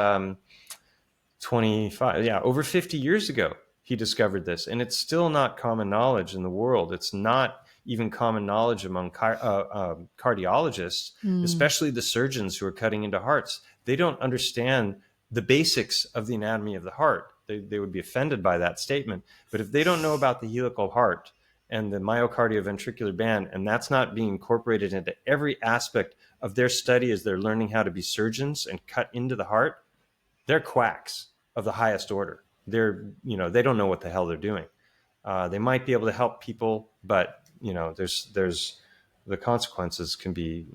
25. Yeah, over 50 years ago, he discovered this. And it's still not common knowledge in the world. It's not even common knowledge among cardiologists, especially the surgeons who are cutting into hearts. They don't understand the basics of the anatomy of the heart. They would be offended by that statement. But if they don't know about the helical heart and the myocardial-ventricular band, and that's not being incorporated into every aspect of their study as they're learning how to be surgeons and cut into the heart, they're quacks of the highest order. They don't know what the hell they're doing. They might be able to help people, but there's the consequences can be,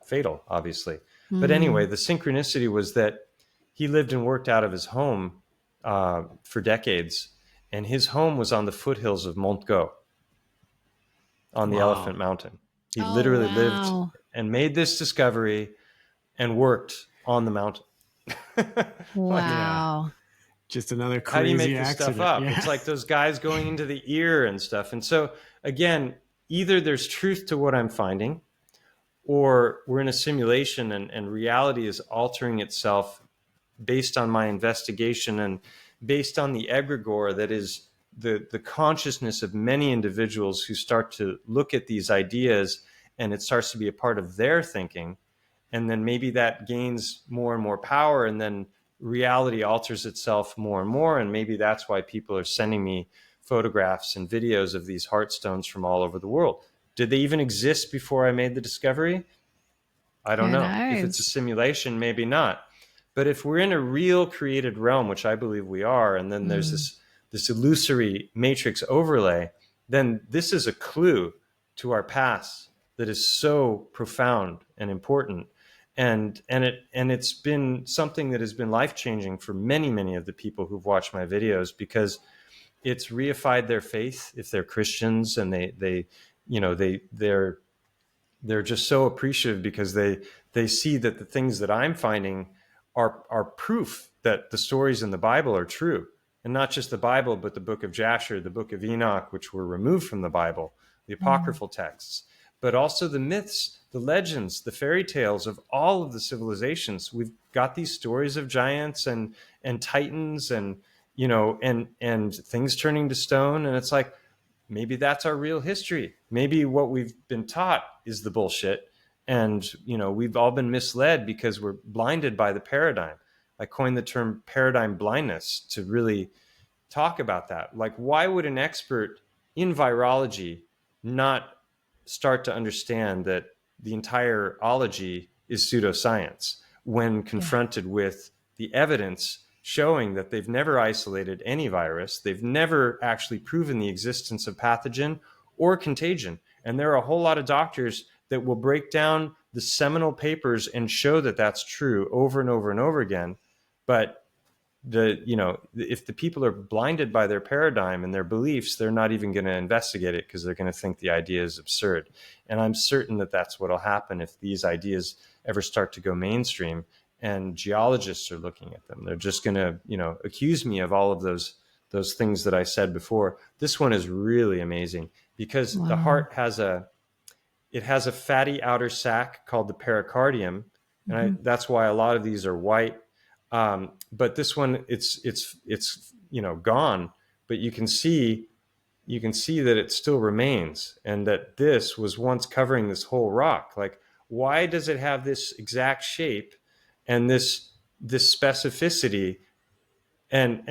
fatal, obviously. But anyway, the synchronicity was that he lived and worked out of his home for decades, and his home was on the foothills of Mont Go, on the Elephant Mountain. He literally lived and made this discovery and worked on the mountain. Wow. Just another crazy How do you make this accident. stuff up? Yeah. It's like those guys going into the ear and stuff. And so again, either there's truth to what I'm finding, or we're in a simulation and reality is altering itself based on my investigation and based on the egregore that is the consciousness of many individuals who start to look at these ideas, and it starts to be a part of their thinking. And then maybe that gains more and more power, and then reality alters itself more and more. And maybe that's why people are sending me photographs and videos of these heart stones from all over the world. Did they even exist before I made the discovery? I don't know. If it's a simulation, maybe not. But if we're in a real created realm, which I believe we are, and then there's this illusory matrix overlay, then this is a clue to our past that is so profound and important. And it's been something that has been life-changing for many, many of the people who've watched my videos, because it's reified their faith if they're Christians, and they're just so appreciative because they see that the things that I'm finding are proof that the stories in the Bible are true. And not just the Bible, but the book of Jasher, the book of Enoch, which were removed from the Bible, the apocryphal texts, but also the myths, the legends, the fairy tales of all of the civilizations. We've got these stories of giants and titans and things turning to stone. And it's like, maybe that's our real history. Maybe what we've been taught is the bullshit. And, we've all been misled because we're blinded by the paradigm. I coined the term paradigm blindness to really talk about that. Like, why would an expert in virology not start to understand that the entire ology is pseudoscience when confronted with the evidence showing that they've never isolated any virus, they've never actually proven the existence of pathogen or contagion. And there are a whole lot of doctors that will break down the seminal papers and show that that's true over and over and over again. But if the people are blinded by their paradigm and their beliefs, they're not even going to investigate it because they're going to think the idea is absurd. And I'm certain that that's what will happen if these ideas ever start to go mainstream and geologists are looking at them. They're just going to, accuse me of all of those things that I said before. This one is really amazing because the heart has a fatty outer sac called the pericardium. And that's why a lot of these are white. But this one, it's gone, but you can see that it still remains, and that this was once covering this whole rock. Like, why does it have this exact shape and this specificity? And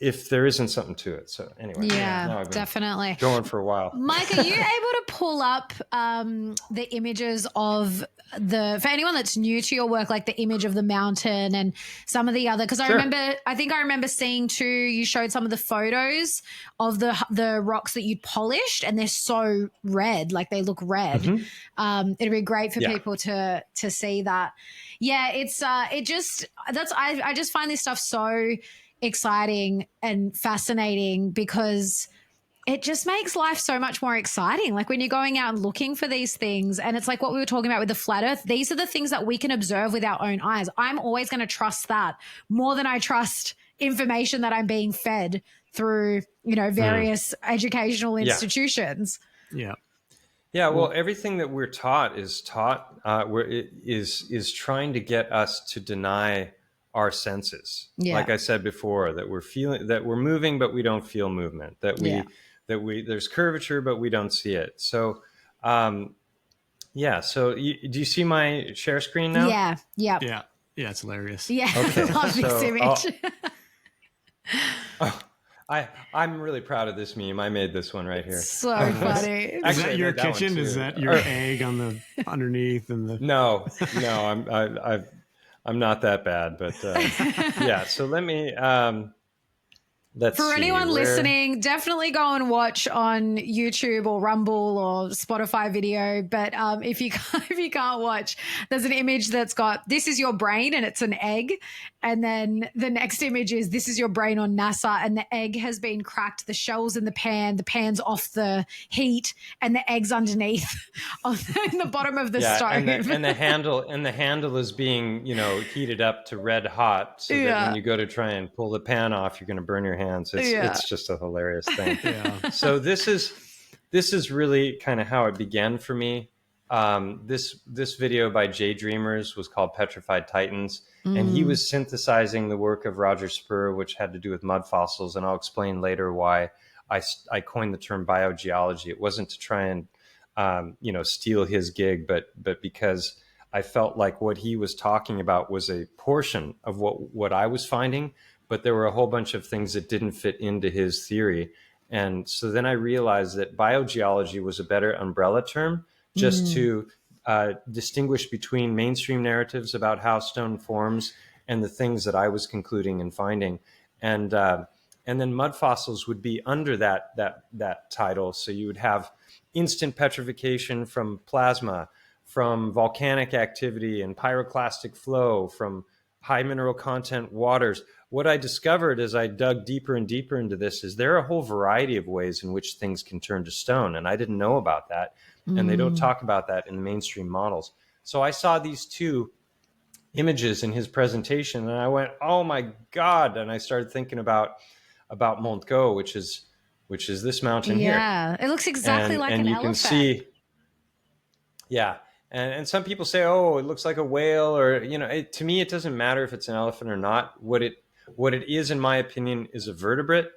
if there isn't something to it. So anyway, yeah, definitely going for a while. Mike, are you able to pull up the images of for anyone that's new to your work, like the image of the mountain and some of the other, because I think I remember seeing too, you showed some of the photos of the rocks that you'd polished, and they're so red, like they look red. It'd be great for people to see that. Yeah, I just find this stuff so exciting and fascinating because it just makes life so much more exciting. Like when you're going out and looking for these things, and it's like what we were talking about with the flat earth, these are the things that we can observe with our own eyes. I'm always going to trust that more than I trust information that I'm being fed through, various educational institutions. Yeah. Yeah, well, everything that we're taught is trying to get us to deny our senses. Yeah. Like I said before, that we're moving, but we don't feel movement. There's curvature, but we don't see it. So, So do you see my share screen now? Yeah. Yep. Yeah. Yeah. It's hilarious. Yeah. Okay. I love this image. I'm really proud of this meme. I made this one right here. So funny. Is that your kitchen? Is that your egg on the underneath and the? No, I'm not that bad, but yeah. So let me. For anyone listening, definitely go and watch on YouTube or Rumble or Spotify video. But if you can't watch, there's an image that's got, this is your brain and it's an egg. And then the next image is, this is your brain on NASA, and the egg has been cracked. The shell's in the pan's off the heat, and the egg's underneath in the bottom of the stove. And the handle is being, heated up to red hot, so that when you go to try and pull the pan off, you're going to burn your hands. It's just a hilarious thing. So this is really kind of how it began for me. This video by Jay Dreamers was called Petrified Titans, and he was synthesizing the work of Roger Spurr, which had to do with mud fossils, and I'll explain later why I coined the term biogeology. It wasn't to try and steal his gig, but because I felt like what he was talking about was a portion of what I was finding, but there were a whole bunch of things that didn't fit into his theory. And so then I realized that biogeology was a better umbrella term just to distinguish between mainstream narratives about how stone forms and the things that I was concluding and finding. And then mud fossils would be under that title. So you would have instant petrification from plasma, from volcanic activity and pyroclastic flow, from high mineral content waters. What I discovered as I dug deeper and deeper into this is there are a whole variety of ways in which things can turn to stone. And I didn't know about that. And they don't talk about that in the mainstream models. So I saw these two images in his presentation and I went, oh my God. And I started thinking about Montgo, which is this mountain here. Yeah, it looks exactly like an elephant. And you can see, And some people say, oh, it looks like a whale, or, to me, it doesn't matter if it's an elephant or not. What it is, in my opinion, is a vertebrate,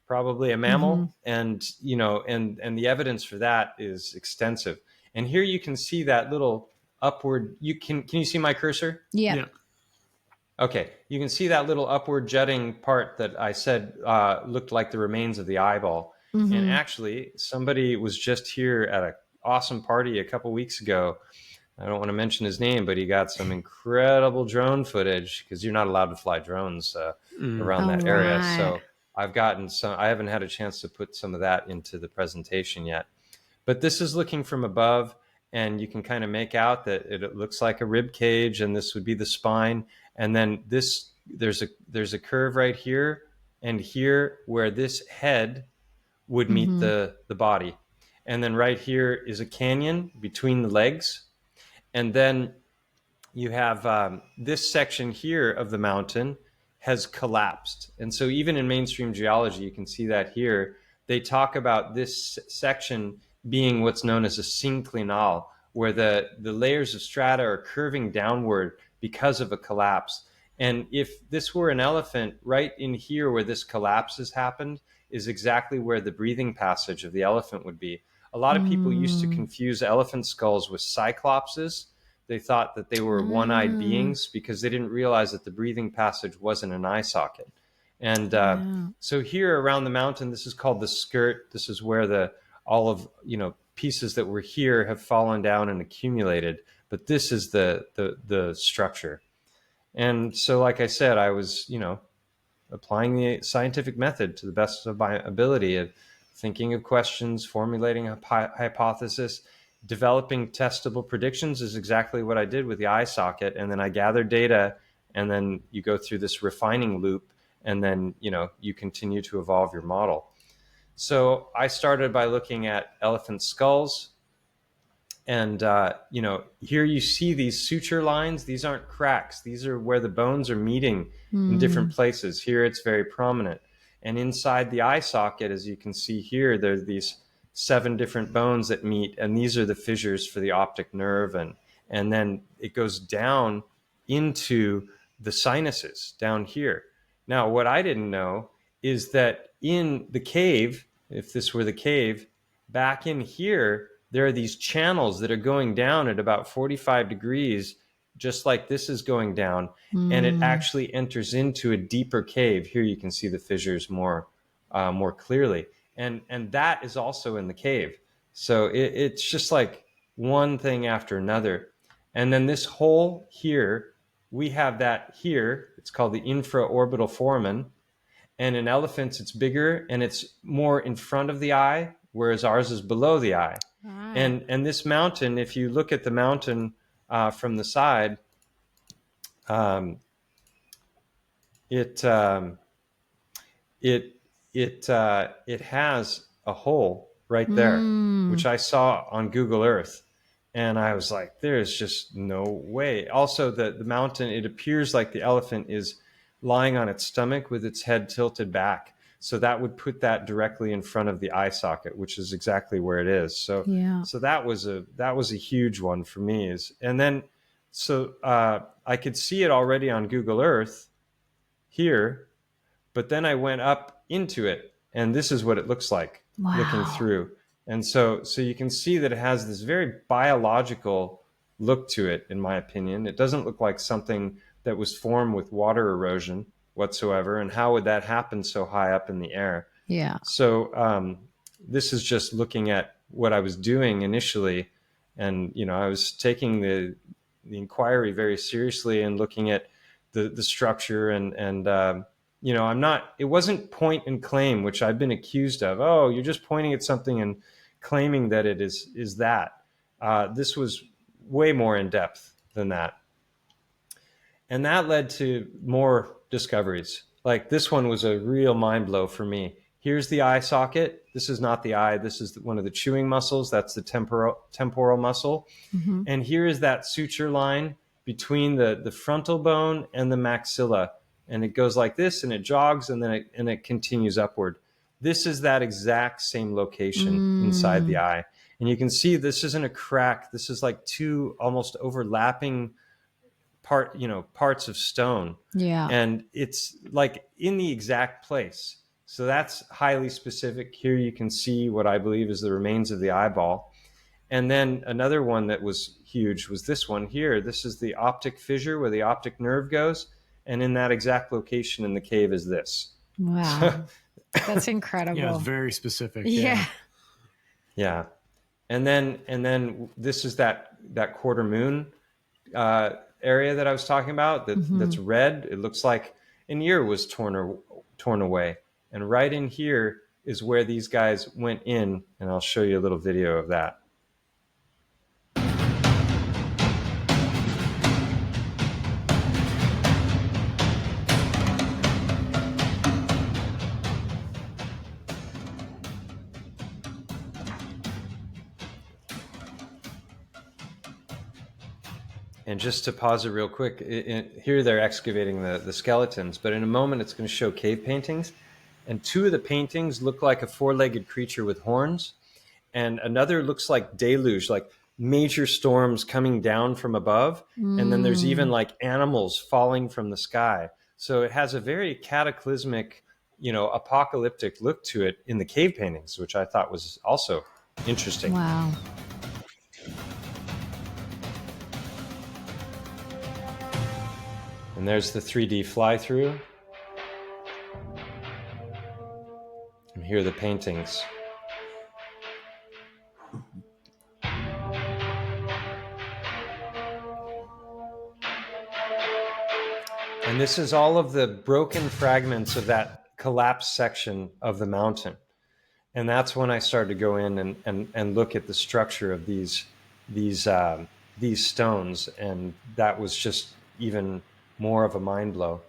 probably a mammal. And the evidence for that is extensive. And here you can see that little upward, can you see my cursor? Yeah. Okay. You can see that little upward jutting part that I said looked like the remains of the eyeball. And actually, somebody was just here at an awesome party a couple weeks ago. I don't want to mention his name, but he got some incredible drone footage, because you're not allowed to fly drones around that area. Right. So I haven't had a chance to put some of that into the presentation yet. But this is looking from above, and you can kind of make out that it looks like a rib cage, and this would be the spine. And then there's a curve right here and here where this head would meet the body. And then right here is a canyon between the legs. And then you have this section here of the mountain has collapsed. And so even in mainstream geology, you can see that here, they talk about this section being what's known as a synclinal, where the layers of strata are curving downward because of a collapse. And if this were an elephant, right in here where this collapse has happened is exactly where the breathing passage of the elephant would be. A lot of people used to confuse elephant skulls with cyclopses. They thought that they were one-eyed beings because they didn't realize that the breathing passage wasn't an eye socket. And so here around the mountain, this is called the skirt. This is where all of pieces that were here have fallen down and accumulated. But this is the structure. And so, like I said, I was applying the scientific method to the best of my ability of thinking of questions, formulating a hypothesis, developing testable predictions is exactly what I did with the eye socket. And then I gathered data, and then you go through this refining loop, and then, you continue to evolve your model. So I started by looking at elephant skulls, And, here you see these suture lines. These aren't cracks. These are where the bones are meeting in different places. Here it's very prominent. And inside the eye socket, as you can see here, there's these 7 different bones that meet. And these are the fissures for the optic nerve. And then it goes down into the sinuses down here. Now, what I didn't know is that in the cave, if this were the cave, back in here, there are these channels that are going down at about 45 degrees, just like this is going down. And it actually enters into a deeper cave. Here you can see the fissures more clearly. And that is also in the cave. So it's just like one thing after another. And then this hole here, we have that here. It's called the infraorbital foramen. And in elephants, it's bigger and it's more in front of the eye, whereas ours is below the eye. Right. And this mountain, if you look at the mountain from the side, it has a hole right there, which I saw on Google Earth. And I was like, there's just no way. Also, the mountain, it appears like the elephant is lying on its stomach with its head tilted back. So that would put that directly in front of the eye socket, which is exactly where it is. So, so that was a huge one for me. I could see it already on Google Earth here, but then I went up into it, and this is what it looks like looking through. And so you can see that it has this very biological look to it, in my opinion. It doesn't look like something that was formed with water erosion whatsoever. And how would that happen so high up in the air? Yeah. So this is just looking at what I was doing initially. And, I was taking the inquiry very seriously and looking at the structure and it wasn't point and claim, which I've been accused of. Oh, you're just pointing at something and claiming that it is that. This was way more in depth than that. And that led to more discoveries. Like this one was a real mind blow for me. Here's the eye socket. This is not the eye. This is one of the chewing muscles. That's the temporal muscle. And here is that suture line between the frontal bone and the maxilla. And it goes like this, and it jogs, and then it continues upward. This is that exact same location inside the eye. And you can see this isn't a crack. This is like 2 almost overlapping parts of stone. Yeah. And it's like in the exact place. So that's highly specific. Here you can see what I believe is the remains of the eyeball. And then another one that was huge was this one here. This is the optic fissure where the optic nerve goes. And in that exact location in the cave is this. Wow. That's incredible. Yeah, it's very specific. Yeah. Yeah. And then this is that quarter moon area that I was talking about that's red. It looks like an ear was torn away. And right in here is where these guys went in. And I'll show you a little video of that. And just to pause it real quick, here they're excavating the skeletons, but in a moment it's going to show cave paintings. And 2 of the paintings look like a 4-legged creature with horns. And another looks like deluge, like major storms coming down from above. And then there's even like animals falling from the sky. So it has a very cataclysmic, apocalyptic look to it in the cave paintings, which I thought was also interesting. Wow. And there's the 3D fly-through. And here are the paintings. And this is all of the broken fragments of that collapsed section of the mountain. And that's when I started to go in and look at the structure of these stones. And that was just even more of a mind blow.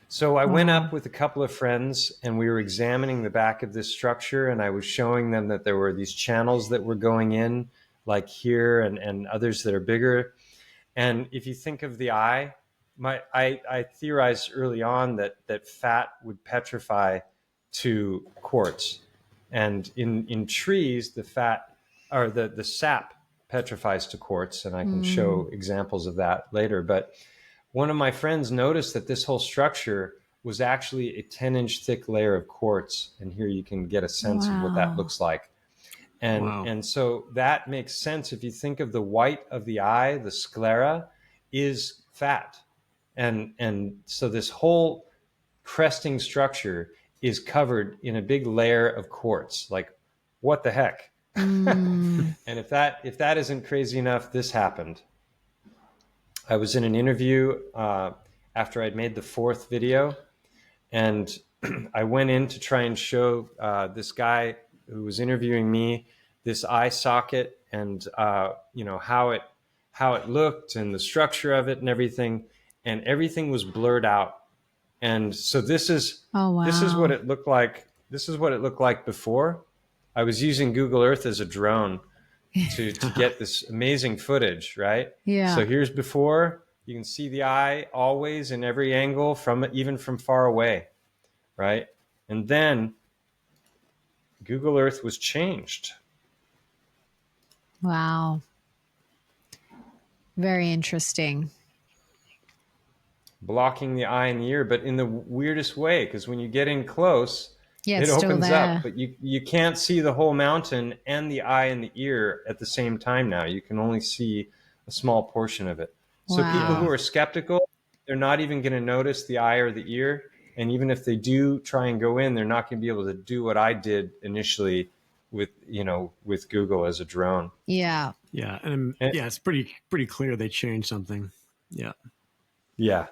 So I went up with a couple of friends and we were examining the back of this structure, and I was showing them that there were these channels that were going in like here, and others that are bigger. And if you think of the eye, I theorized early on that fat would petrify to quartz. And in trees, the fat or the sap petrifies to quartz. And I can show examples of that later. But one of my friends noticed that this whole structure was actually a 10-inch thick layer of quartz. And here you can get a sense of what that looks like. And so that makes sense. If you think of the white of the eye, the sclera is fat. And so this whole cresting structure is covered in a big layer of quartz. Like, what the heck? And if that isn't crazy enough, this happened. I was in an interview after I'd made the 4th video, and I went in to try and show this guy who was interviewing me this eye socket and how it looked and the structure of it and everything was blurred out. And so this is what it looked like. This is what it looked like before. I was using Google Earth as a drone to get this amazing footage, right? Yeah. So here's before. You can see the eye always in every angle, even from far away, right? And then Google Earth was changed. Wow. Very interesting. Blocking the eye and the ear, but in the weirdest way, because when you get in close, it opens up, but you can't see the whole mountain and the eye and the ear at the same time now. You can only see a small portion of it. So people who are skeptical, they're not even going to notice the eye or the ear. And even if they do try and go in, they're not going to be able to do what I did initially with Google as a drone. Yeah. Yeah. And it's pretty clear they changed something. Yeah. Yeah.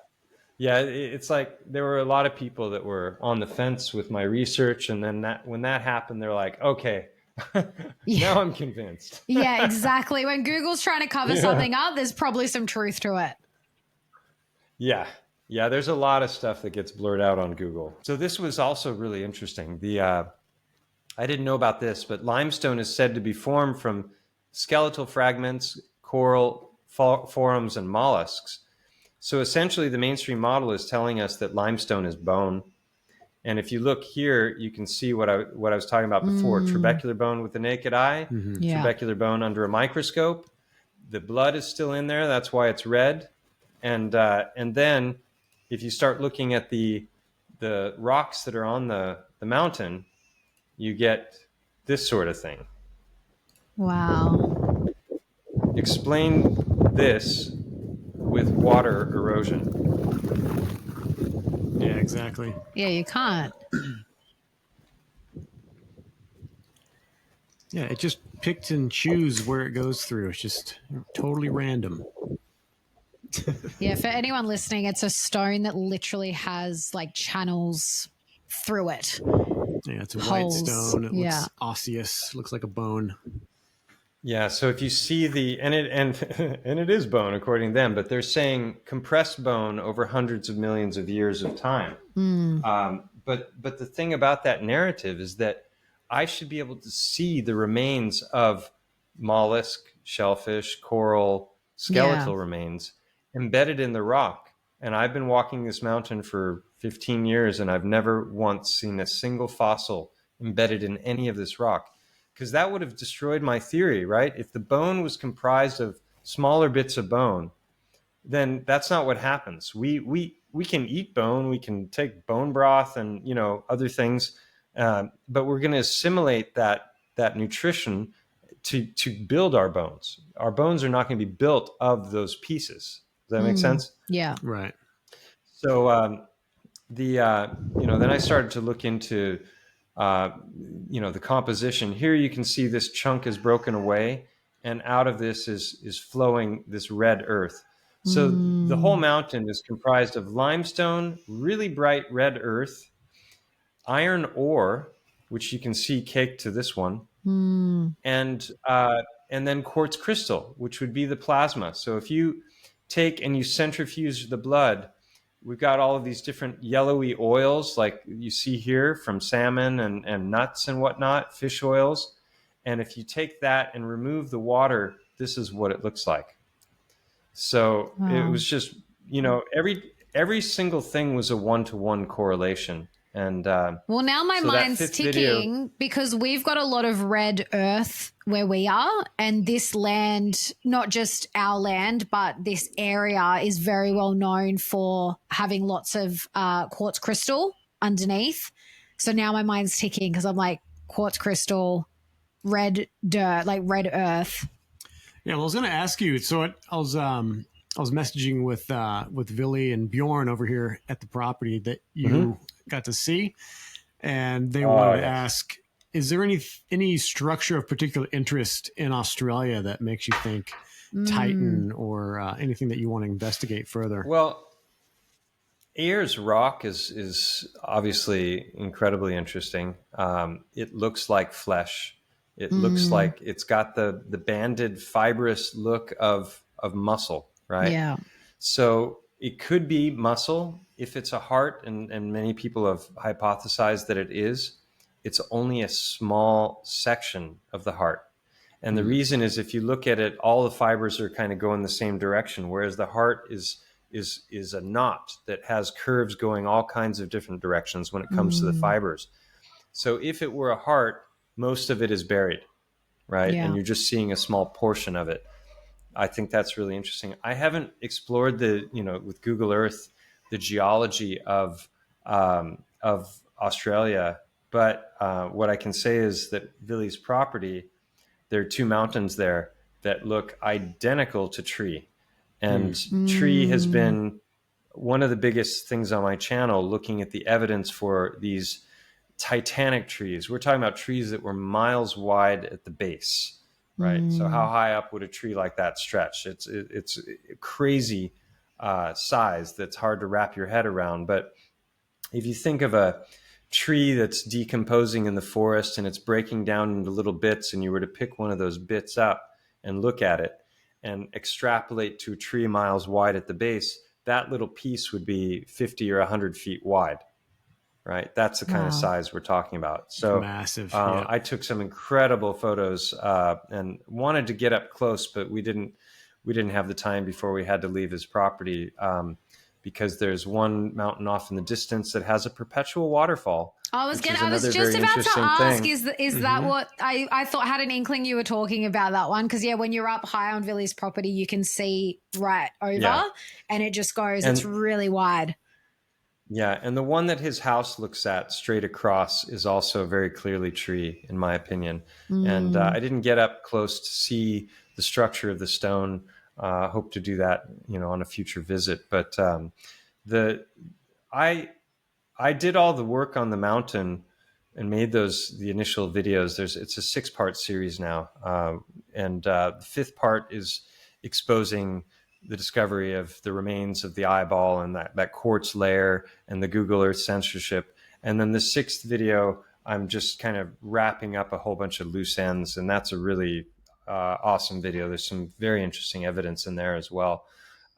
Yeah. It's like there were a lot of people that were on the fence with my research. And then when that happened, they're like, okay, now I'm convinced. Yeah, exactly. When Google's trying to cover something up, there's probably some truth to it. Yeah. Yeah. There's a lot of stuff that gets blurred out on Google. So this was also really interesting. I didn't know about this, but limestone is said to be formed from skeletal fragments, coral, forams, and mollusks. So essentially, the mainstream model is telling us that limestone is bone. And if you look here, you can see what I was talking about before: trabecular bone with the naked eye, trabecular bone under a microscope. The blood is still in there; that's why it's red. And then, if you start looking at the rocks that are on the mountain, you get this sort of thing. Wow. Explain this with water erosion. Yeah, exactly. Yeah, you can't. Yeah, it just picks and chooses where it goes through. It's just totally random. Yeah, for anyone listening, it's a stone that literally has like channels through it. Yeah, it's a Holes. white stone. It looks osseous. Looks like a bone. Yeah, so if you see and it is bone according to them, but they're saying compressed bone over hundreds of millions of years of time. But the thing about that narrative is that I should be able to see the remains of mollusk, shellfish, coral, skeletal remains embedded in the rock. And I've been walking this mountain for 15 years, and I've never once seen a single fossil embedded in any of this rock, because that would have destroyed my theory, right? If the bone was comprised of smaller bits of bone, then that's not what happens. We can eat bone, we can take bone broth and other things, but we're going to assimilate that nutrition to build our bones. Our bones are not going to be built of those pieces. Does that make sense? Yeah. Right. So then I started to look into the composition. Here you can see this chunk is broken away, and out of this is flowing this red earth. So the whole mountain is comprised of limestone, really bright red earth, iron ore, which you can see caked to this one, and then quartz crystal, which would be the plasma. So if you take and you centrifuge the blood, we've got all of these different yellowy oils like you see here from salmon and nuts and whatnot, fish oils. And if you take that and remove the water, this is what it looks like. So it was just, every single thing was a one-to-one correlation. And well, now my so that mind's fifth ticking video, because we've got a lot of red earth where we are, and this land, not just our land, but this area is very well known for having lots of quartz crystal underneath. So now my mind's ticking because I'm like, quartz crystal, red dirt, like red earth. Yeah, well, I was going to ask you. So I was messaging with Billy and Bjorn over here at the property that you got to see, and they wanted to ask: is there any structure of particular interest in Australia that makes you think Titan or anything that you want to investigate further? Well, Ayers Rock is obviously incredibly interesting. It looks like flesh. It looks like it's got the banded fibrous look of muscle, right? Yeah. So it could be muscle if it's a heart, and many people have hypothesized that it is. It's only a small section of the heart. And the reason is, if you look at it, all the fibers are kind of going the same direction, whereas the heart is a knot that has curves going all kinds of different directions when it comes to the fibers. So if it were a heart, most of it is buried, right? Yeah. And you're just seeing a small portion of it. I think that's really interesting. I haven't explored with Google Earth, the geology of Australia, but what I can say is that Billy's property, there are two mountains there that look identical to Tree. And Tree has been one of the biggest things on my channel, looking at the evidence for these titanic trees. We're talking about trees that were miles wide at the base, right? So how high up would a tree like that stretch? It's a crazy size that's hard to wrap your head around. But if you think of a tree that's decomposing in the forest and it's breaking down into little bits, and you were to pick one of those bits up and look at it and extrapolate to a tree miles wide at the base, that little piece would be 50 or 100 feet wide, right? That's the kind of size we're talking about. So massive. I took some incredible photos and wanted to get up close, but we didn't have the time before we had to leave his property, because there's one mountain off in the distance that has a perpetual waterfall. I was just about to ask, is that what I thought, had an inkling you were talking about that one? Because when you're up high on Billy's property, you can see right over, and it just goes, it's really wide. Yeah, and the one that his house looks at straight across is also very clearly Tree, in my opinion. And I didn't get up close to see the structure of the stone. Hope to do that, on a future visit. But I did all the work on the mountain and made the initial videos. It's a 6-part series now, and the 5th part is exposing the discovery of the remains of the eyeball and that quartz layer and the Google Earth censorship. And then the 6th video, I'm just kind of wrapping up a whole bunch of loose ends, and that's a really awesome video. There's some very interesting evidence in there as well.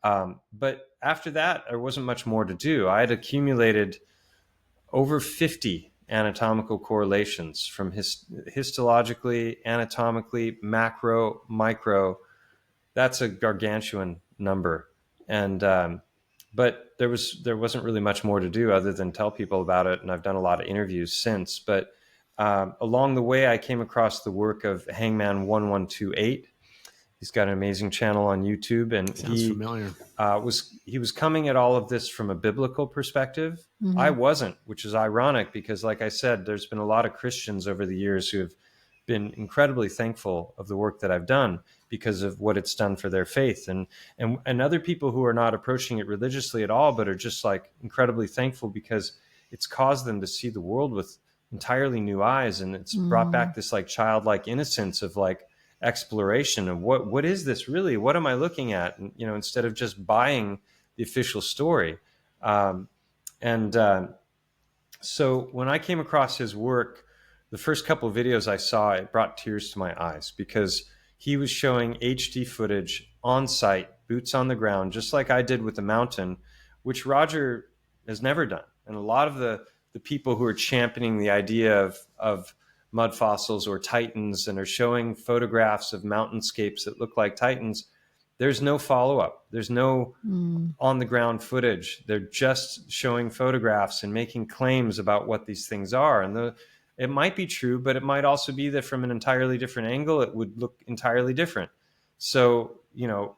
But after that, there wasn't much more to do. I had accumulated over 50 anatomical correlations from histologically, anatomically, macro, micro. That's a gargantuan number. And but there wasn't really much more to do other than tell people about it. And I've done a lot of interviews since. But along the way, I came across the work of Hangman 1128. He's got an amazing channel on YouTube, and Sounds familiar. He was coming at all of this from a biblical perspective. I wasn't, which is ironic because, like I said, there's been a lot of Christians over the years who have been incredibly thankful of the work that I've done because of what it's done for their faith, and other people who are not approaching it religiously at all, but are just like incredibly thankful because it's caused them to see the world with entirely new eyes, and it's brought back this like childlike innocence of like exploration of what is this really? What am I looking at? And, instead of just buying the official story. So when I came across his work, the first couple of videos I saw, it brought tears to my eyes because he was showing HD footage on site, boots on the ground, just like I did with the mountain, which Roger has never done. And a lot of the people who are championing the idea of mud fossils or titans and are showing photographs of mountainscapes that look like titans, there's no follow-up. There's no on-the-ground footage. They're just showing photographs and making claims about what these things are. And it might be true, but it might also be that from an entirely different angle, it would look entirely different. So,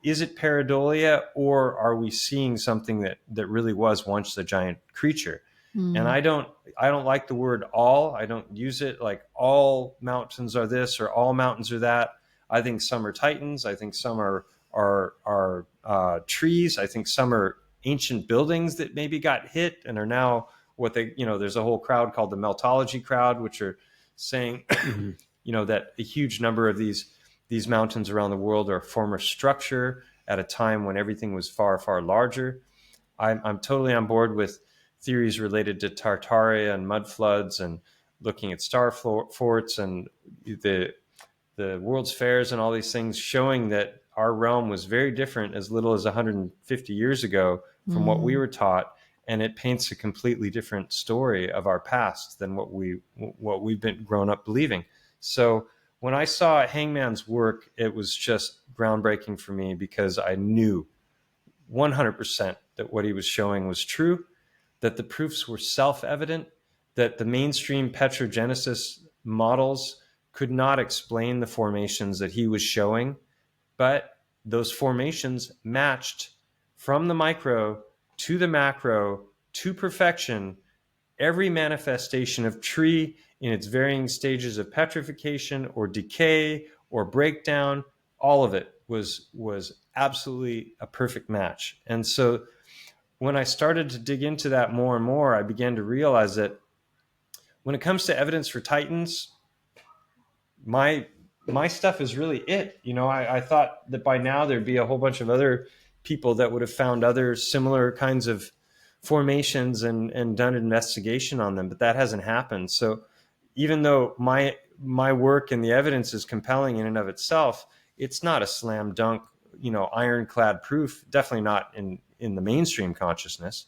is it pareidolia, or are we seeing something that really was once a giant creature? And I don't like the word all. I don't use it like all mountains are this or all mountains are that. I think some are titans. I think some are trees. I think some are ancient buildings that maybe got hit and are now there's a whole crowd called the meltology crowd, which are saying, that a huge number of these mountains around the world are a former structure at a time when everything was far, far larger. I'm totally on board with theories related to Tartaria and mud floods and looking at star forts and the World's Fairs and all these things showing that our realm was very different as little as 150 years ago from what we were taught. And it paints a completely different story of our past than what we've been grown up believing. So when I saw Hangman's work, it was just groundbreaking for me because I knew 100% that what he was showing was true, that the proofs were self-evident, that the mainstream petrogenesis models could not explain the formations that he was showing, but those formations matched from the micro to the macro to perfection every manifestation of tree in its varying stages of petrification or decay or breakdown. All of it was absolutely a perfect match. And so when I started to dig into that more and more, I began to realize that when it comes to evidence for titans, my stuff is really it. I thought that by now there'd be a whole bunch of other people that would have found other similar kinds of formations and done an investigation on them, but that hasn't happened. So even though my work and the evidence is compelling in and of itself, it's not a slam dunk, ironclad proof, definitely not in the mainstream consciousness,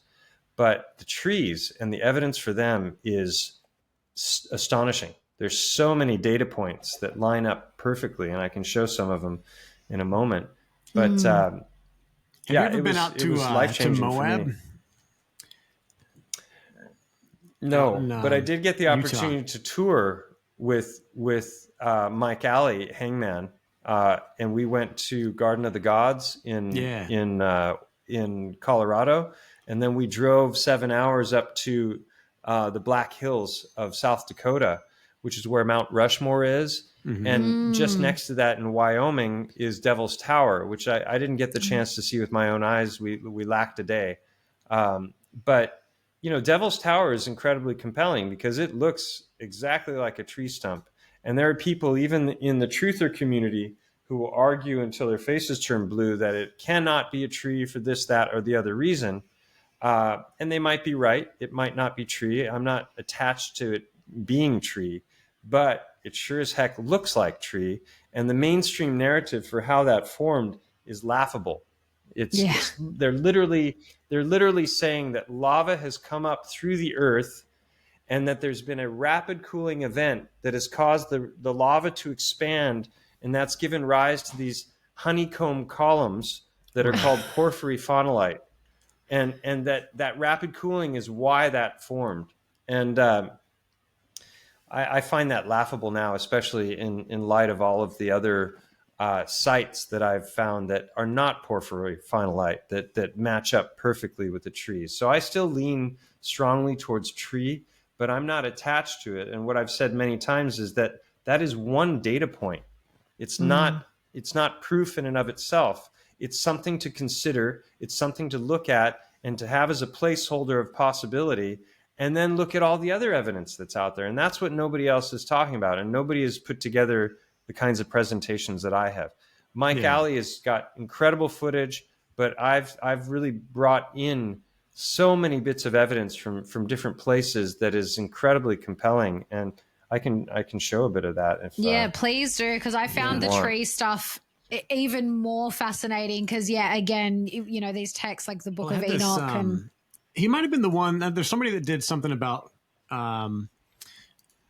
but the trees and the evidence for them is astonishing. There's so many data points that line up perfectly, and I can show some of them in a moment. But have you ever been out to Moab? No, but I did get the opportunity to tour with Mike Alley, Hangman, and we went to Garden of the Gods in Colorado, and then we drove 7 hours up to the Black Hills of South Dakota, which is where Mount Rushmore is. Mm-hmm. And just next to that in Wyoming is Devil's Tower, which I didn't get the chance to see with my own eyes. We lacked a day. But, Devil's Tower is incredibly compelling because it looks exactly like a tree stump. And there are people, even in the truther community, who will argue until their faces turn blue that it cannot be a tree for this, that, or the other reason. And they might be right. It might not be tree. I'm not attached to it being tree, but it sure as heck looks like tree. And the mainstream narrative for how that formed is laughable. They're literally saying that lava has come up through the earth and that there's been a rapid cooling event that has caused the lava to expand, and that's given rise to these honeycomb columns that are called porphyry phonolite. And that rapid cooling is why that formed. And I find that laughable now, especially in light of all of the other sites that I've found that are not porphyry phonolite that match up perfectly with the trees. So I still lean strongly towards tree, but I'm not attached to it. And what I've said many times is that is one data point. It's not proof in and of itself. It's something to consider. It's something to look at and to have as a placeholder of possibility, and then look at all the other evidence that's out there. And that's what nobody else is talking about. And nobody has put together the kinds of presentations that I have. Mike Alley has got incredible footage, but I've really brought in so many bits of evidence from different places that is incredibly compelling. And I can show a bit of that. If, please do, because I found the tree stuff even more fascinating. Because again, these texts like the Book of Enoch and he might have been the one. There's somebody that did something about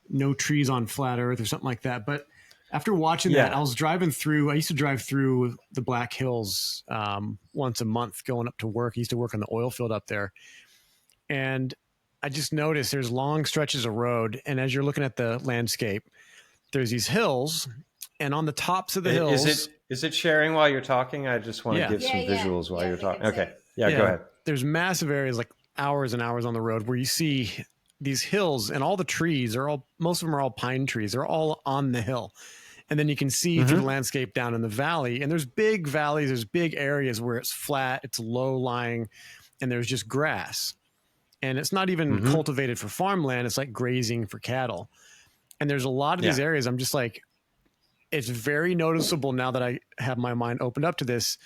no trees on flat Earth or something like that. But after watching that, I was driving through. I used to drive through the Black Hills once a month going up to work. I used to work on the oil field up there, and I just noticed there's long stretches of road, and as you're looking at the landscape, there's these hills, and on the tops of the hills. Is it sharing while you're talking? I just want to give some visuals while you're talking. Okay. Yeah, go ahead. There's massive areas, like hours and hours on the road, where you see these hills, and all the trees most of them are all pine trees. They're all on the hill. And then you can see through the landscape down in the valley, and there's big valleys, there's big areas where it's flat, it's low lying, and there's just grass. And it's not even cultivated for farmland. It's like grazing for cattle. And there's a lot of these areas. I'm just like, it's very noticeable now that I have my mind opened up to this.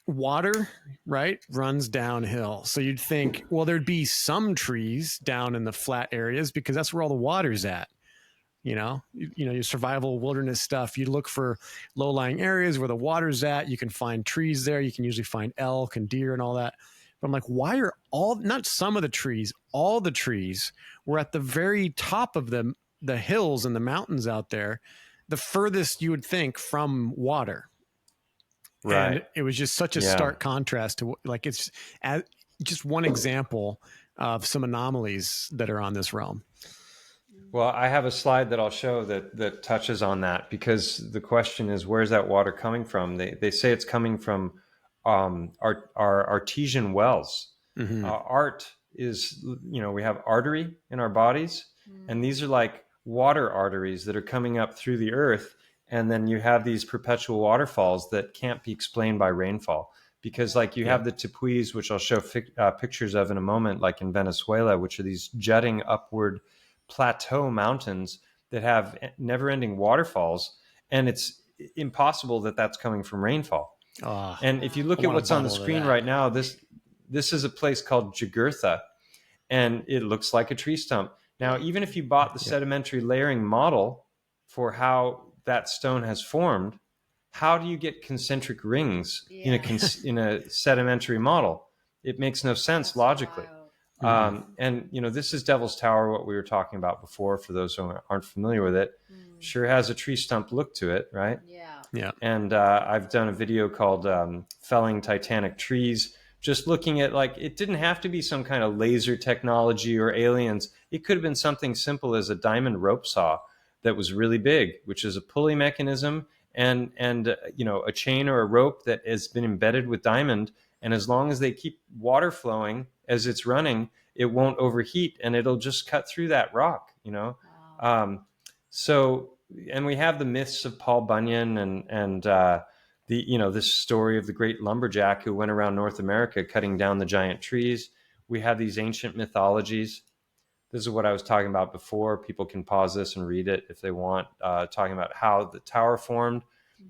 Water, right, runs downhill. So you'd think, well, there'd be some trees down in the flat areas because that's where all the water's at. Your survival wilderness stuff. You look for low-lying areas where the water's at. You can find trees there. You can usually find elk and deer and all that. But I'm like, why are not some of the trees, all the trees were at the very top of the hills and the mountains out there, the furthest you would think from water. Right. And it was just such a stark contrast to it's just one example of some anomalies that are on this realm. Well, I have a slide that I'll show that touches on that, because the question is, where's that water coming from? They say it's coming from our artesian wells. Art is, we have artery in our bodies, and these are like water arteries that are coming up through the earth. And then you have these perpetual waterfalls that can't be explained by rainfall, because you have the tepuis, which I'll show pictures of in a moment, like in Venezuela, which are these jutting upward plateau mountains that have never-ending waterfalls. And it's impossible that that's coming from rainfall. And if you look at what's on the screen right now, this is a place called Jugurtha, and it looks like a tree stump. Now, even if you bought the sedimentary layering model for how that stone has formed, how do you get concentric rings in a sedimentary model? It makes no sense logically. And this is Devil's Tower, what we were talking about before, for those who aren't familiar with it. Sure has a tree stump look to it, right? Yeah. And I've done a video called Felling Titanic Trees, just looking at, it didn't have to be some kind of laser technology or aliens. It could have been something simple as a diamond rope saw that was really big, which is a pulley mechanism and a chain or a rope that has been embedded with diamond. And as long as they keep water flowing as it's running, it won't overheat, and it'll just cut through that rock, Wow. And we have the myths of Paul Bunyan and this story of the great lumberjack who went around North America cutting down the giant trees. We have these ancient mythologies. This is what I was talking about before. People can pause this and read it if they want, talking about how the tower formed.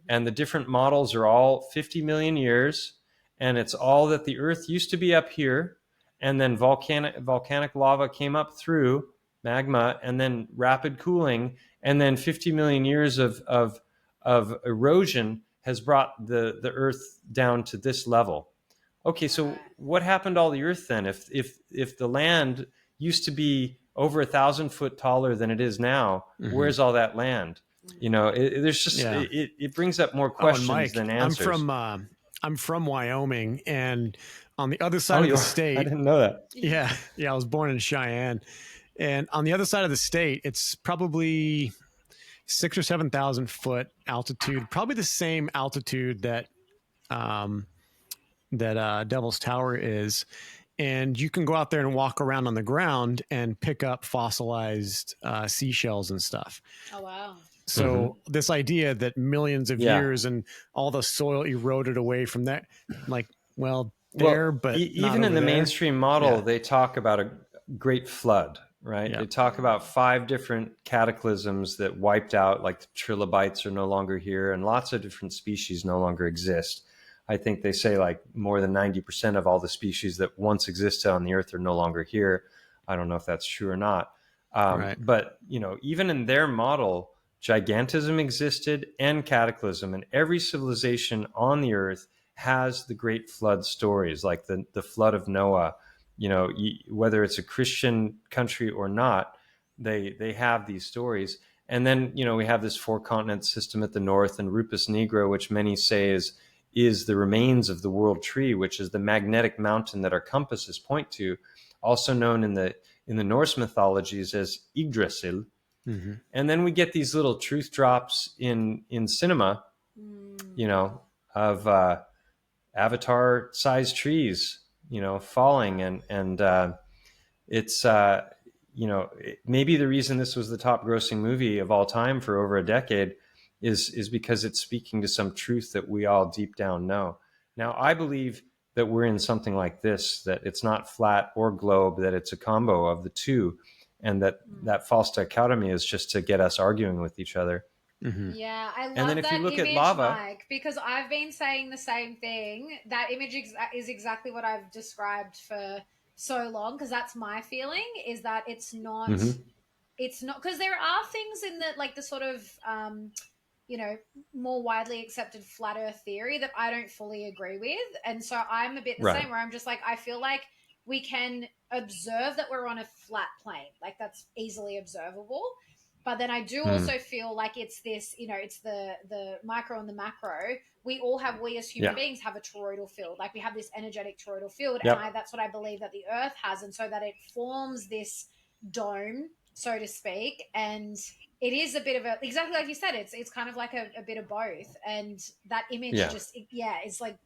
And the different models are all 50 million years. And it's all that the earth used to be up here. And then volcanic lava came up through magma, and then rapid cooling. And then 50 million years of erosion has brought the earth down to this level. Okay, so what happened to all the earth then? If the land used to be over 1,000 foot taller than it is now, where's all that land? It brings up more questions Mike, than answers. I'm from Wyoming, and on the other side of the state, I didn't know that. Yeah, I was born in Cheyenne, and on the other side of the state, it's probably 6,000 or 7,000 foot altitude, probably the same altitude that Devil's Tower is. And you can go out there and walk around on the ground and pick up fossilized seashells and stuff. Oh, wow. So this idea that millions of years and all the soil eroded away from that, but even in the mainstream model, they talk about a great flood, right? They talk about 5 different cataclysms that wiped out, like the trilobites are no longer here, and lots of different species no longer exist. I think they say more than 90% of all the species that once existed on the earth are no longer here. I don't know if that's true or not. But, even in their model, gigantism existed and cataclysm, and every civilization on the earth has the great flood stories, like the flood of Noah. Whether it's a Christian country or not, they have these stories. And then, we have this 4-continent system at the north, and Rupus Negro, which many say is the remains of the world tree, which is the magnetic mountain that our compasses point to, also known in the Norse mythologies as Yggdrasil. Mm-hmm. And then we get these little truth drops in cinema, of avatar-sized trees, falling, and it's maybe the reason this was the top-grossing movie of all time for over a decade is because it's speaking to some truth that we all deep down know. Now, I believe that we're in something like this, that it's not flat or globe, that it's a combo of the two, and that false dichotomy is just to get us arguing with each other. Mm-hmm. Yeah, I love and then that if you look image, at lava, Mike, because I've been saying the same thing. That image is exactly what I've described for so long, because that's my feeling, is that it's not, because there are things in the sort of, more widely accepted flat earth theory that I don't fully agree with. And so I'm a bit the same, where I'm just like, I feel like we can observe that we're on a flat plane. Like, that's easily observable. But then I do also feel like it's this, it's the micro and the macro. We as human beings have a toroidal field. Like, we have this energetic toroidal field. Yep. And that's what I believe that the earth has. And so that it forms this dome, so to speak. And it is a bit of exactly like you said, it's kind of like a bit of both. And that image it's like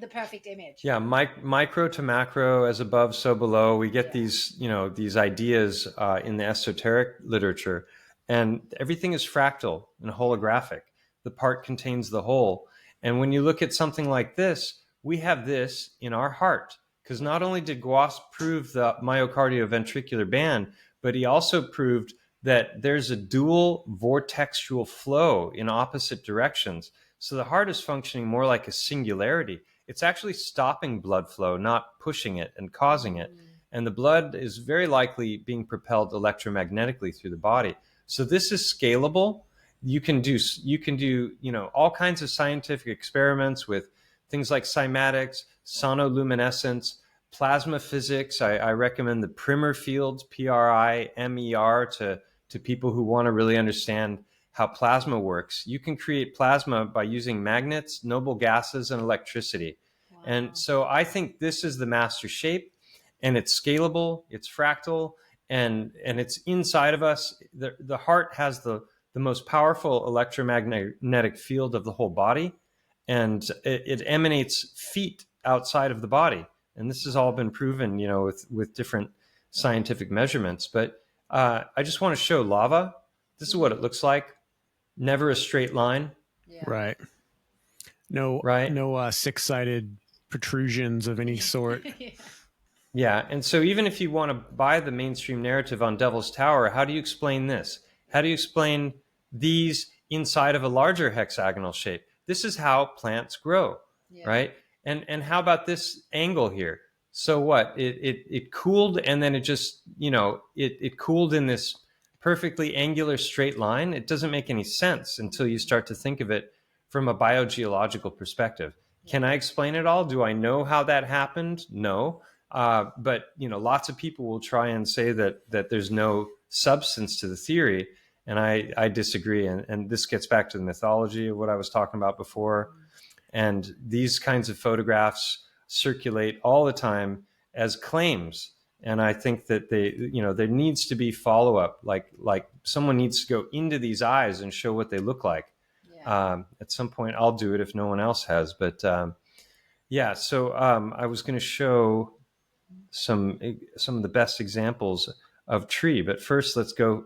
the perfect image. Yeah, micro to macro, as above, so below. We get these, these ideas in the esoteric literature. And everything is fractal and holographic. The part contains the whole. And when you look at something like this, we have this in our heart. Because not only did Gauss prove the myocardial-ventricular band, but he also proved that there's a dual vortexual flow in opposite directions. So the heart is functioning more like a singularity. It's actually stopping blood flow, not pushing it and causing it. And the blood is very likely being propelled electromagnetically through the body. So this is scalable. You can do all kinds of scientific experiments with things like cymatics, sonoluminescence, plasma physics. I recommend the Primer fields, PRIMER, to people who want to really understand how plasma works. You can create plasma by using magnets, noble gases, and electricity. Wow. And so I think this is the master shape, and it's scalable, it's fractal, and it's inside of us. The heart has the most powerful electromagnetic field of the whole body, and it emanates feet outside of the body. And this has all been proven, with different scientific measurements. But I just want to show lava. This is what it looks like. Never a straight line. Yeah. Right. No six-sided protrusions of any sort. Yeah, and so even if you want to buy the mainstream narrative on Devil's Tower, how do you explain this? How do you explain these inside of a larger hexagonal shape? This is how plants grow, right? And how about this angle here? So what? It cooled, and then it just, it cooled in this perfectly angular straight line. It doesn't make any sense until you start to think of it from a biogeological perspective. Can I explain it all? Do I know how that happened? No. But lots of people will try and say that there's no substance to the theory, and I disagree. And this gets back to the mythology of what I was talking about before. And these kinds of photographs circulate all the time as claims. And I think that there needs to be follow up. Like someone needs to go into these eyes and show what they look like. Yeah. At some point, I'll do it if no one else has. But so I was going to show some of the best examples of tree. But first, let's go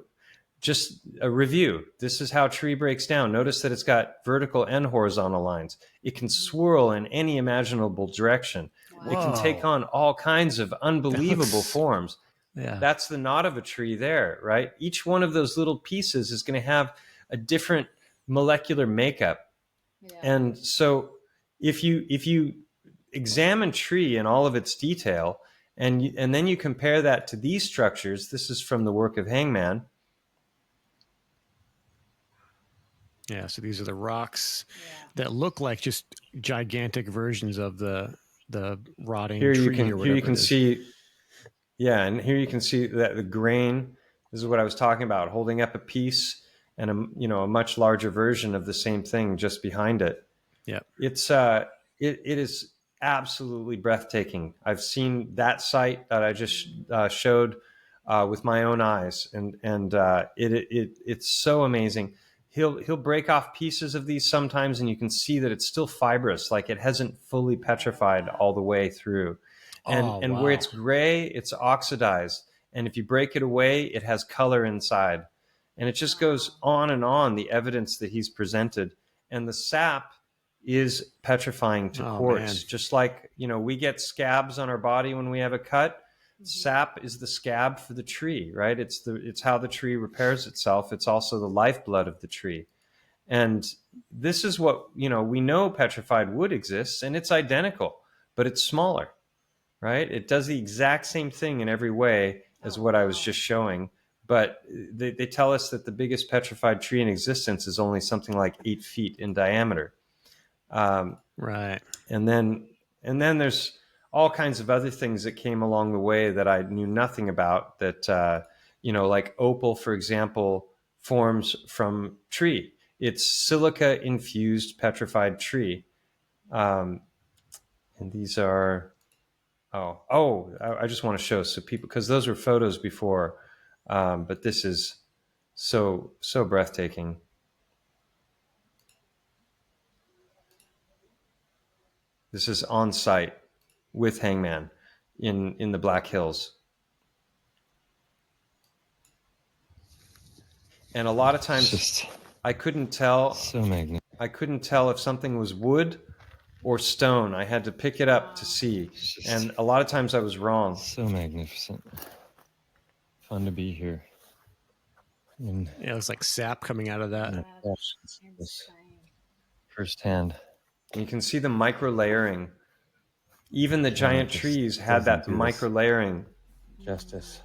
just a review. This is how tree breaks down. Notice that it's got vertical and horizontal lines. It can swirl in any imaginable direction. Wow. It can take on all kinds of unbelievable forms. Yeah. That's the knot of a tree there, right? Each one of those little pieces is going to have a different molecular makeup. Yeah. And so if you examine tree in all of its detail, and then you compare that to these structures, this is from the work of Hangman. Yeah, so these are the rocks that look like just gigantic versions of the rotting tree or whatever. Here you can see, and here you can see that the grain This is what I was talking about, holding up a piece and a much larger version of the same thing just behind it. Yeah. It is absolutely breathtaking. I've seen that site that I just showed with my own eyes, and it's so amazing. He'll break off pieces of these sometimes, and you can see that it's still fibrous, like it hasn't fully petrified all the way through. And wow. where it's gray, it's oxidized, and if you break it away, it has color inside, and it just goes on and on. The evidence that he's presented, and the sap is petrifying to quartz, man. just like we get scabs on our body when we have a cut. Sap is the scab for the tree, right? It's how the tree repairs itself. It's also the lifeblood of the tree. And this is what we know petrified wood exists, and it's identical, but it's smaller, right? It does the exact same thing in every way as what I was just showing, but they tell us that the biggest petrified tree in existence is only something like 8 feet in diameter. Right. And then there's all kinds of other things that came along the way that I knew nothing about, that like opal, for example, forms from tree. It's silica infused petrified tree. And these are I just want to show so people, because those were photos before, but this is so breathtaking. This is on site with Hangman in the Black Hills. And a lot of times I couldn't tell. So magnificent. I couldn't tell if something was wood or stone. I had to pick it up to see. And a lot of times I was wrong. So magnificent. Fun to be here. Yeah, it was like sap coming out of that. Firsthand. You can see the micro layering. Even the giant trees had that micro layering. Justice.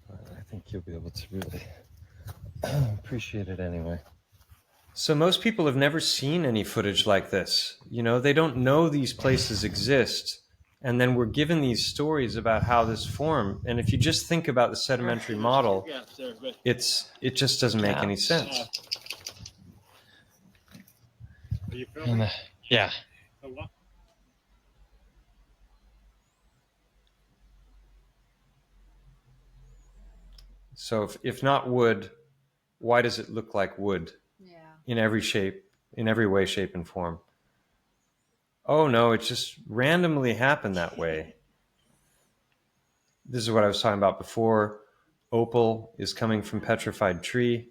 I think you'll be able to really appreciate it anyway. So most people have never seen any footage like this. They don't know these places exist. And then we're given these stories about how this formed. And if you just think about the sedimentary model, it just doesn't make any sense. Are you filming? Yeah. Oh, what? So if not wood, why does it look like wood? Yeah. In every shape, in every way, shape, and form? Oh no, it just randomly happened that way. This is what I was talking about before. Opal is coming from petrified tree.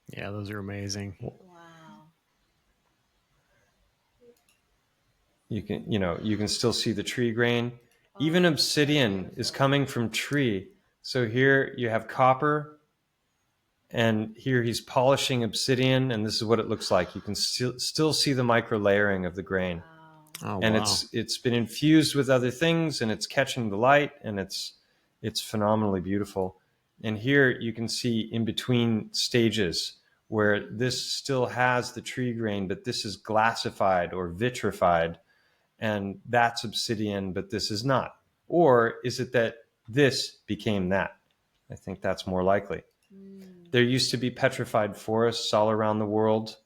Yeah, those are amazing. Wow. You can still see the tree grain. Even obsidian is coming from tree. So here you have copper, and here he's polishing obsidian, and this is what it looks like. You can still see the micro layering of the grain. Oh, And wow. it's been infused with other things, and it's catching the light, and it's phenomenally beautiful. And here you can see in between stages where this still has the tree grain, but this is glassified or vitrified, and that's obsidian, but this is not. Or is it that this became that? I think that's more likely. There used to be petrified forests all around the world.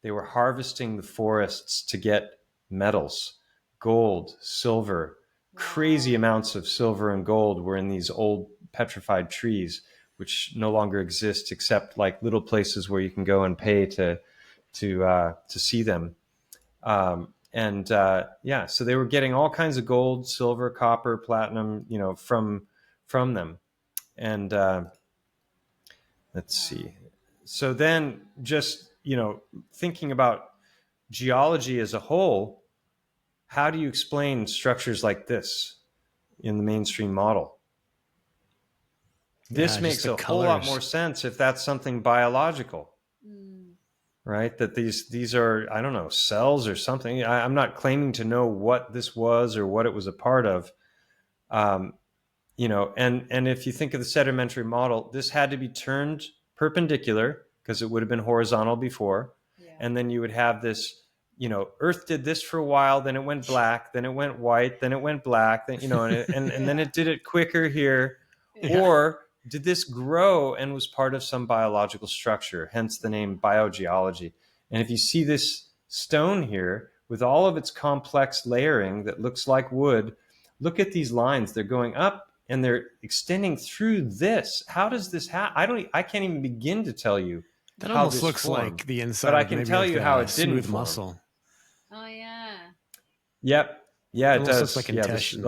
They were harvesting the forests to get metals, gold, silver. Crazy amounts of silver and gold were in these old petrified trees, which no longer exist except like little places where you can go and pay to see them. So they were getting all kinds of gold, silver, copper, platinum, from them. And let's see. So then just, thinking about geology as a whole, how do you explain structures like this in the mainstream model? This makes a whole lot more sense if that's something biological, right? That these are, I don't know, cells or something. I'm not claiming to know what this was or what it was a part of. And if you think of the sedimentary model, this had to be turned perpendicular because it would have been horizontal before. Yeah. And then you would have this Earth did this for a while, then it went black, then it went white, then it went black, then, and then it did it quicker here. Yeah. Or did this grow and was part of some biological structure, hence the name biogeology? And if you see this stone here with all of its complex layering that looks like wood, look at these lines. They're going up and they're extending through this. How does this happen? I can't even begin to tell you. That how almost this looks formed. like the inside. But I of can maybe tell like you the how it didn't smooth form. muscle. Oh yeah. Yep. Yeah, it almost does. looks like intestine.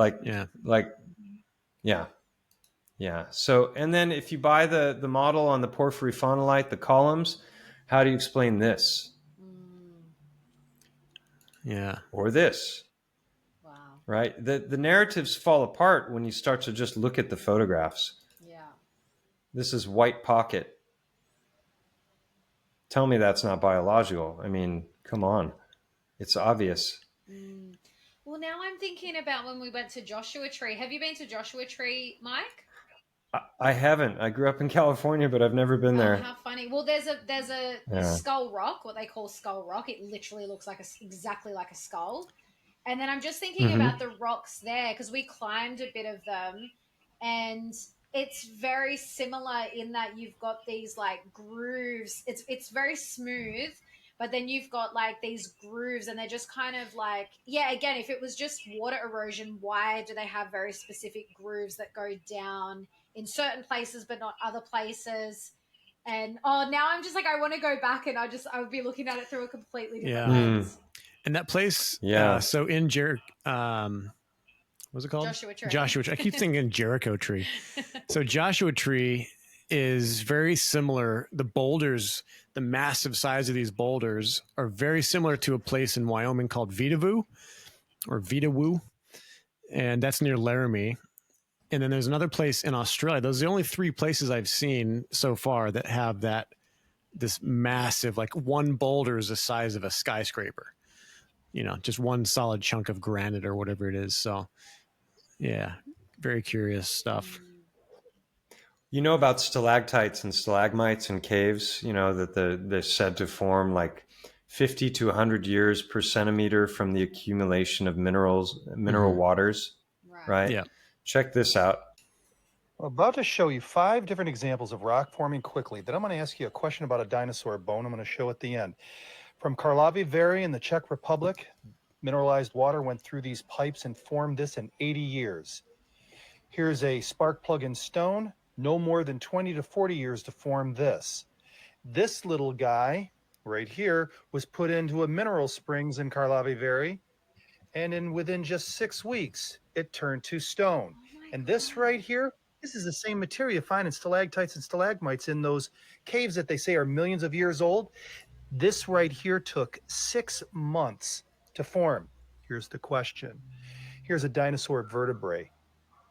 Yeah. So, and then if you buy the model on the porphyry phonolite, the columns, how do you explain this? Yeah. Or this? Wow. Right? The narratives fall apart when you start to just look at the photographs. Yeah. This is white pocket. Tell me that's not biological. I mean, come on. It's obvious. Well, now I'm thinking about when we went to Joshua Tree. Have you been to Joshua Tree, Mike? I haven't. I grew up in California, but I've never been there. Oh, how funny. Well, there's a skull rock, what they call skull rock. It literally looks like exactly like a skull. And then I'm just thinking about the rocks there, because we climbed a bit of them, and it's very similar in that you've got these like grooves. It's very smooth, but then you've got like these grooves, and they're just kind of like, yeah, again, if it was just water erosion, why do they have very specific grooves that go down in certain places but not other places? And now I'm just like, I want to go back, and I would be looking at it through a completely different lens. And that place, so in what's it called? Joshua Tree. Joshua Tree. I keep thinking Jericho Tree. So Joshua Tree is very similar. The boulders, the massive size of these boulders are very similar to a place in Wyoming called Vitavoo. And that's near Laramie. And then there's another place in Australia. Those are the only three places I've seen so far that have this massive, like one boulder is the size of a skyscraper. Just one solid chunk of granite or whatever it is. So, yeah, very curious stuff. You know about stalactites and stalagmites in caves, that they're said to form like 50 to 100 years per centimeter from the accumulation of mineral waters, right? Yeah. Check this out. I'm about to show you 5 different examples of rock forming quickly. Then I'm going to ask you a question about a dinosaur bone I'm going to show at the end. From Karlovy Vary in the Czech Republic, mineralized water went through these pipes and formed this in 80 years. Here's a spark plug in stone, no more than 20 to 40 years to form this. This little guy right here was put into a mineral springs in Karlovy Vary, and within just 6 weeks, it turned to stone. And this right here, this is the same material you find in stalactites and stalagmites in those caves that they say are millions of years old. This right here took 6 months to form. Here's the question. Here's a dinosaur vertebrae.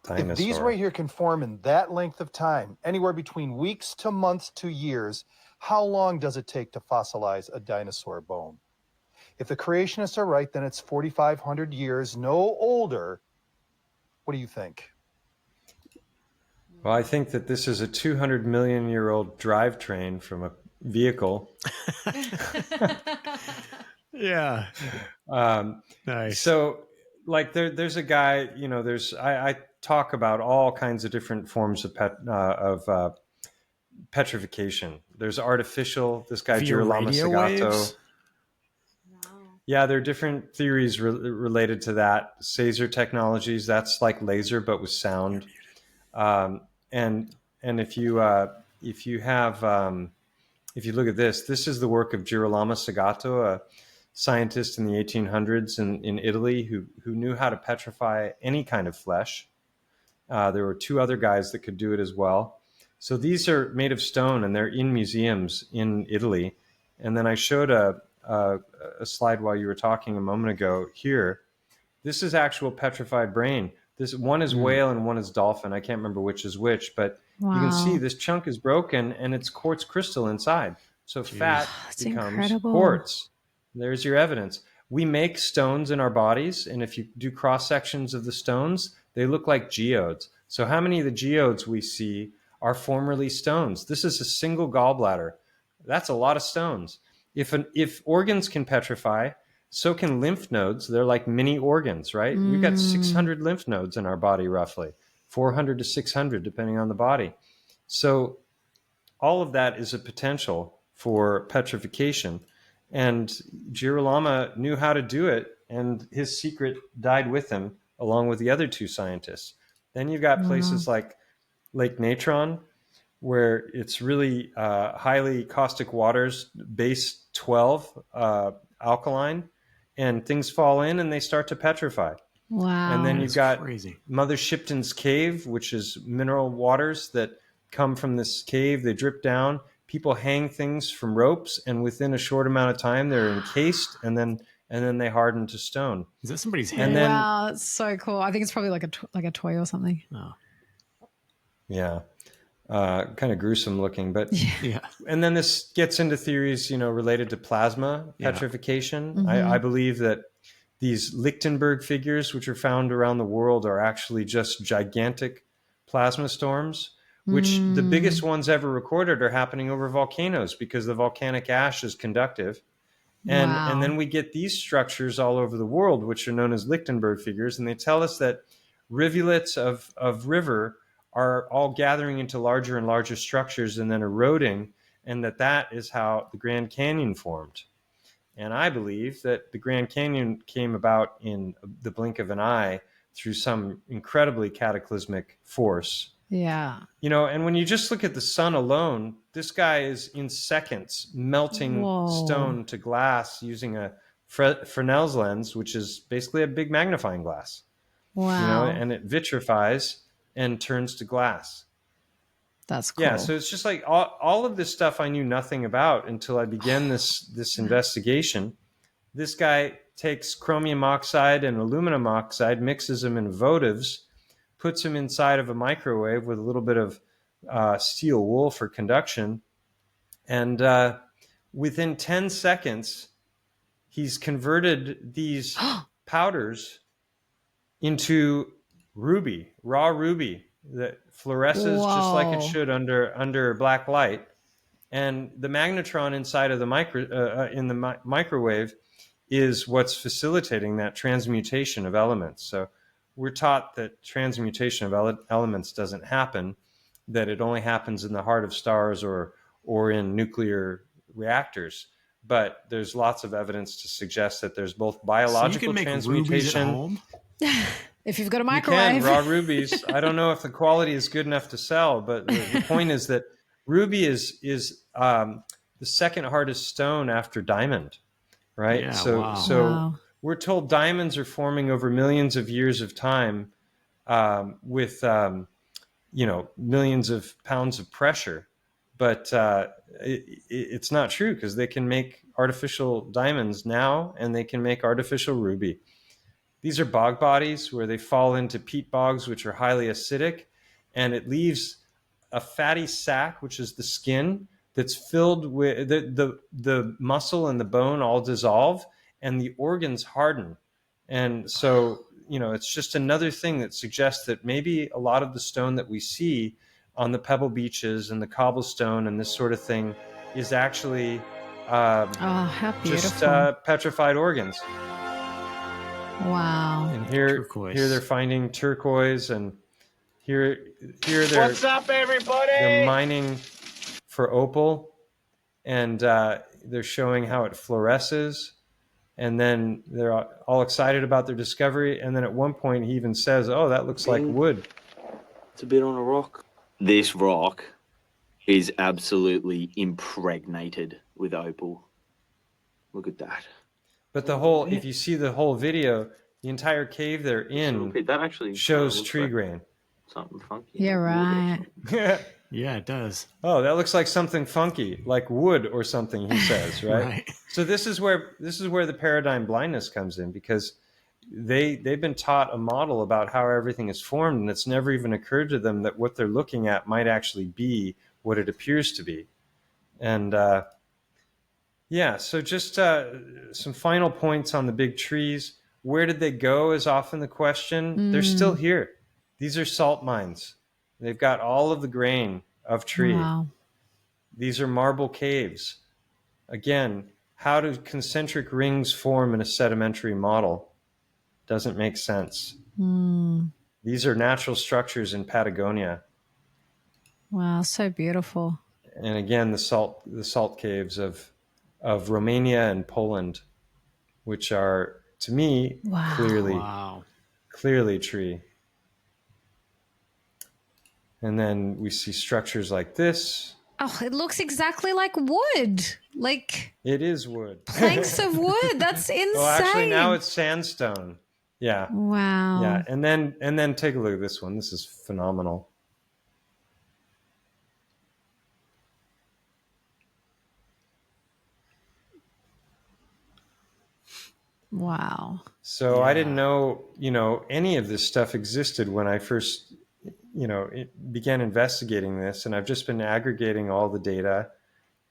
If these right here can form in that length of time, anywhere between weeks to months to years, how long does it take to fossilize a dinosaur bone? If the creationists are right, then it's 4,500 years, no older. What do you think? Well, I think that this is a 200 million year old drivetrain from a vehicle. Yeah. Nice. So like there's a guy, I talk about all kinds of different forms of petrification. There's artificial, this guy, Girolamo Segato. Yeah, there are different theories related to that. Caesar technologies, that's like laser, but with sound. And if you look at this is the work of Girolamo Segato, a scientist in the 1800s in Italy who knew how to petrify any kind of flesh. There were 2 other guys that could do it as well. So these are made of stone, and they're in museums in Italy. And then I showed a slide while you were talking a moment ago here. This is actual petrified brain. This one is whale and one is dolphin. I can't remember which is which, but you can see this chunk is broken and it's quartz crystal inside. So fat becomes incredible. Quartz. There's your evidence. We make stones in our bodies, and if you do cross sections of the stones, they look like geodes. So how many of the geodes we see are formerly stones? This is a single gallbladder. That's a lot of stones. If organs can petrify, So can lymph nodes. They're like mini organs, right? We've got 600 lymph nodes in our body, roughly 400 to 600, depending on the body. So all of that is a potential for petrification. And Girolamo knew how to do it, and his secret died with him, along with the other two scientists. Then you've got places like Lake Natron, where it's really highly caustic waters, base 12 alkaline, and things fall in and they start to petrify. Wow. And then you've got crazy. Mother Shipton's Cave, which is mineral waters that come from this cave. They drip down. People hang things from ropes, and within a short amount of time, they're encased, and then they harden to stone. Is that somebody's head? And then, wow, that's so cool. I think it's probably like a toy or something. Oh. Yeah, kind of gruesome looking, but Yeah. And then this gets into theories, related to plasma petrification. I believe that these Lichtenberg figures, which are found around the world, are actually just gigantic plasma storms, which the biggest ones ever recorded are happening over volcanoes because the volcanic ash is conductive. And then we get these structures all over the world, which are known as Lichtenberg figures. And they tell us that rivulets of river are all gathering into larger and larger structures and then eroding, and that is how the Grand Canyon formed. And I believe that the Grand Canyon came about in the blink of an eye through some incredibly cataclysmic force. Yeah. And when you just look at the sun alone, this guy is in seconds melting stone to glass using a Fresnel's lens, which is basically a big magnifying glass. Wow. And it vitrifies and turns to glass. That's cool. Yeah, so it's just like all of this stuff I knew nothing about until I began this investigation. This guy takes chromium oxide and aluminum oxide, mixes them in votives, puts them inside of a microwave with a little bit of steel wool for conduction, and within 10 seconds, he's converted these powders into ruby, raw ruby, that fluoresces just like it should under black light. And the magnetron inside of the microwave is what's facilitating that transmutation of elements. So we're taught that transmutation of elements doesn't happen, that it only happens in the heart of stars or in nuclear reactors. But there's lots of evidence to suggest that there's both biological transmutation. Home? If you've got a microwave. You can, raw rubies. I don't know if the quality is good enough to sell, but the point is that ruby is the second hardest stone after diamond, right? Yeah, So we're told diamonds are forming over millions of years of time with millions of pounds of pressure, but it's not true because they can make artificial diamonds now, and they can make artificial ruby. These are bog bodies where they fall into peat bogs, which are highly acidic, and it leaves a fatty sac, which is the skin, that's filled with the muscle and the bone all dissolve, and the organs harden. And so, it's just another thing that suggests that maybe a lot of the stone that we see on the pebble beaches and the cobblestone and this sort of thing is actually how just beautiful. petrified organs. Wow. And here they're finding turquoise, and here they're What's up, everybody? they're mining for opal, and they're showing how it fluoresces, and then they're all excited about their discovery, and then at one point he even says, "Oh, that looks like wood." It's a bit on a rock. This rock is absolutely impregnated with opal. Look at that. But if you see the whole video, the entire cave they're in That actually shows looks tree like grain. something funky. Yeah, right. Yeah, it does. Oh, that looks like something funky, like wood or something, he says, right? Right. So this is where the paradigm blindness comes in, because they've been taught a model about how everything is formed, and it's never even occurred to them that what they're looking at might actually be what it appears to be. And so just some final points on the big trees. Where did they go is often the question. They're still here. These are salt mines. They've got all of the grain of tree. Wow. These are marble caves. Again, how do concentric rings form in a sedimentary model? Doesn't make sense. These are natural structures in Patagonia. Wow, so beautiful. And again, the salt caves of Romania and Poland, which are, to me, Wow. clearly tree. And then we see structures like this. Oh, it looks exactly like wood. Like It is wood. planks of wood. That's insane. Well, actually, now it's sandstone. Yeah. Wow. Yeah. And then take a look at this one. This is phenomenal. Wow. So I didn't know, any of this stuff existed when I first, began investigating this. And I've just been aggregating all the data.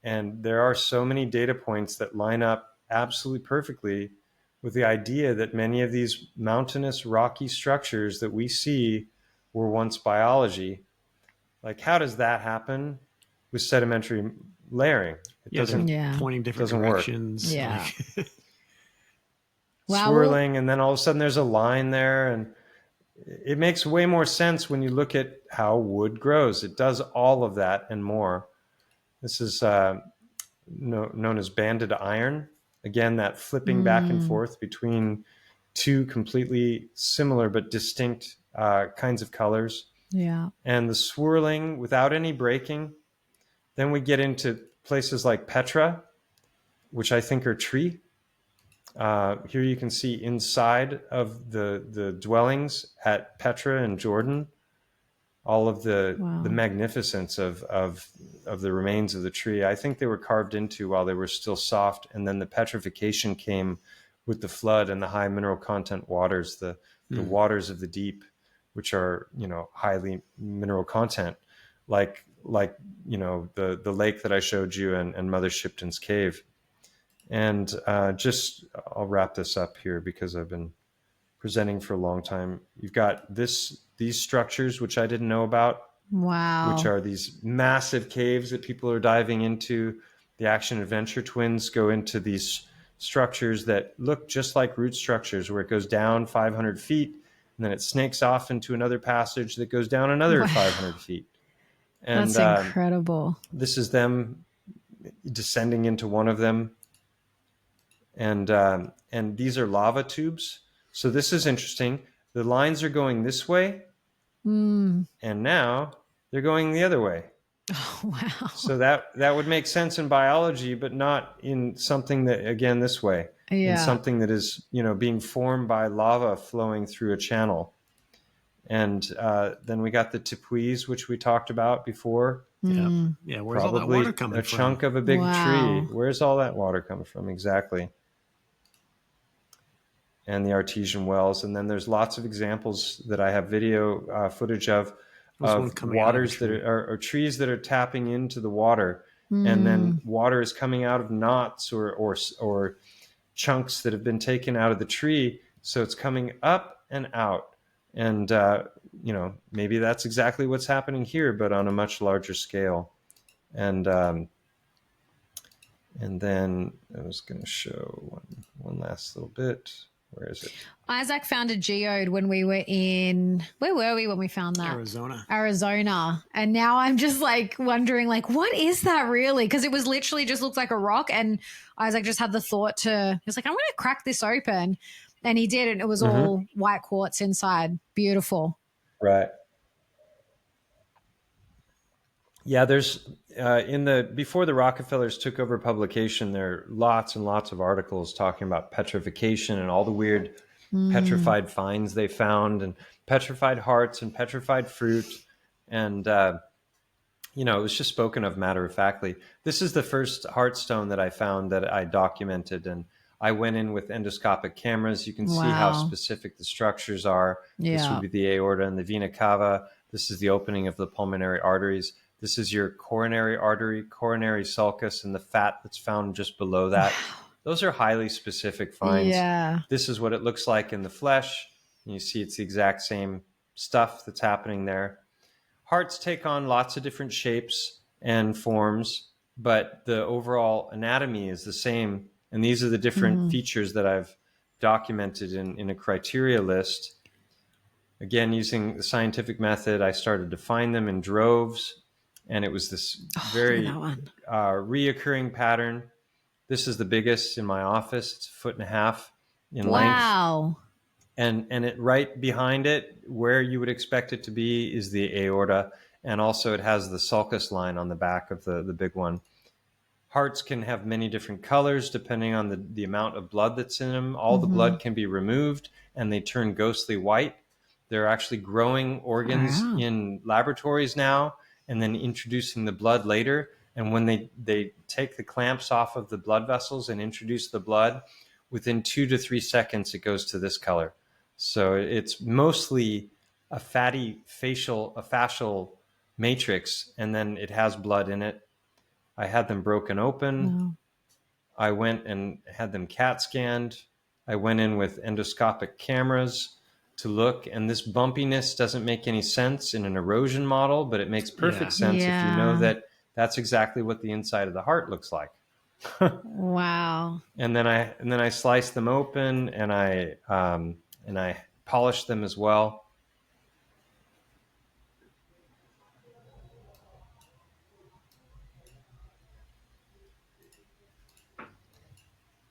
And there are so many data points that line up absolutely perfectly with the idea that many of these mountainous rocky structures that we see were once biology. Like, how does that happen with sedimentary layering? It doesn't pointing different doesn't work. directions. Yeah. Like, Wow. swirling, and then all of a sudden there's a line there, and it makes way more sense when you look at how wood grows. It does all of that and more. This is known as banded iron. Again, that flipping back and forth between two completely similar but distinct kinds of colors. Yeah. And the swirling without any breaking. Then we get into places like Petra, which I think are tree. Here you can see inside of the dwellings at Petra in Jordan, all of the magnificence of the remains of the tree. I think they were carved into while they were still soft, and then the petrification came with the flood and the high mineral content waters, the waters of the deep, which are highly mineral content, like the lake that I showed you and Mother Shipton's cave. And I'll wrap this up here because I've been presenting for a long time. You've got these structures, which I didn't know about. Wow. Which are these massive caves that people are diving into. The action adventure twins go into these structures that look just like root structures, where it goes down 500 feet and then it snakes off into another passage that goes down another 500 feet. And that's incredible. This is them descending into one of them. And these are lava tubes. So this is interesting. The lines are going this way, and now they're going the other way. Oh, wow. So that would make sense in biology, but not in something that, again, this way. Yeah. In something that is, being formed by lava flowing through a channel. And then we got the tepuis, which we talked about before. Yeah. Where's all that water coming from? A chunk of a big tree. Where's all that water coming from? Exactly. And the artesian wells. And then there's lots of examples that I have video footage of waters that are trees that are tapping into the water. And then water is coming out of knots or chunks that have been taken out of the tree. So it's coming up and out. And, maybe that's exactly what's happening here, but on a much larger scale. And then I was going to show one last little bit. Where is it? Isaac found a geode when we were where were we when we found that? Arizona. And now I'm just wondering what is that really? Because it was literally just looked like a rock, and Isaac just had the thought he was like, I'm going to crack this open. And he did, and it was all white quartz inside. Beautiful. Right. Yeah, there's before the Rockefellers took over publication, there are lots and lots of articles talking about petrification and all the weird petrified finds they found, and petrified hearts and petrified fruit. And, it was just spoken of matter-of-factly. This is the first heartstone that I found that I documented, and I went in with endoscopic cameras. You can see how specific the structures are. Yeah. This would be the aorta and the vena cava. This is the opening of the pulmonary arteries. This is your coronary artery, coronary sulcus, and the fat that's found just below that. Those are highly specific finds. Yeah. This is what it looks like in the flesh. You see it's the exact same stuff that's happening there. Hearts take on lots of different shapes and forms, but the overall anatomy is the same. And these are the different features that I've documented in a criteria list. Again, using the scientific method, I started to find them in droves, and it was this very reoccurring pattern. This is the biggest in my office. It's 1.5 feet in length. Wow. And it right behind it, where you would expect it to be, is the aorta. And also it has the sulcus line on the back of the big one. Hearts can have many different colors depending on the amount of blood that's in them. All the blood can be removed and they turn ghostly white. They're actually growing organs in laboratories now and then introducing the blood later. And when they take the clamps off of the blood vessels and introduce the blood, within 2 to 3 seconds, it goes to this color. So it's mostly a fascial matrix, and then it has blood in it. I had them broken open. Wow. I went and had them CAT scanned. I went in with endoscopic cameras to look, and this bumpiness doesn't make any sense in an erosion model, but it makes perfect sense if you know that that's exactly what the inside of the heart looks like. Wow. And then I sliced them open, and I polished them as well.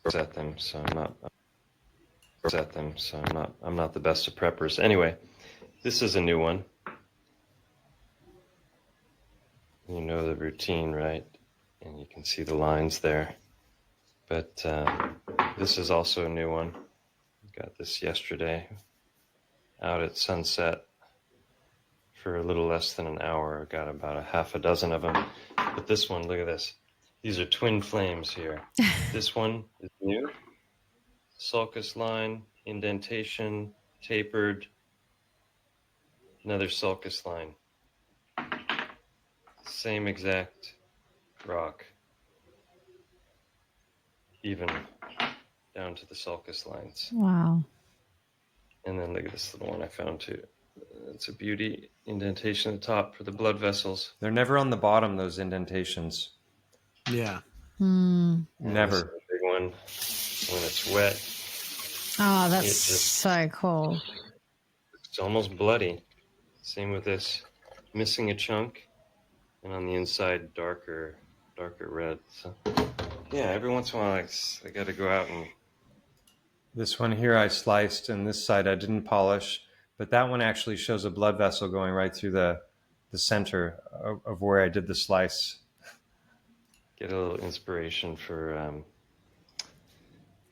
Set them, so I'm not the best of preppers. Anyway, this is a new one. You know the routine, right? And you can see the lines there. But this is also a new one. Got this yesterday out at sunset for a little less than an hour. I got about 6 of them. But this one, look at this. These are twin flames here. This one is new. Sulcus line, indentation, tapered. Another sulcus line. Same exact rock. Even down to the sulcus lines. Wow. And then look at this little one I found too. It's a beauty. Indentation at the top for the blood vessels. They're never on the bottom, those indentations. Yeah. Never. A big one when it's wet. Oh, that's so cool. It's almost bloody. Same with this. Missing a chunk. And on the inside, darker red. So, yeah, every once in a while, I got to go out and... This one here I sliced, and this side I didn't polish. But that one actually shows a blood vessel going right through the center of where I did the slice. Get a little inspiration for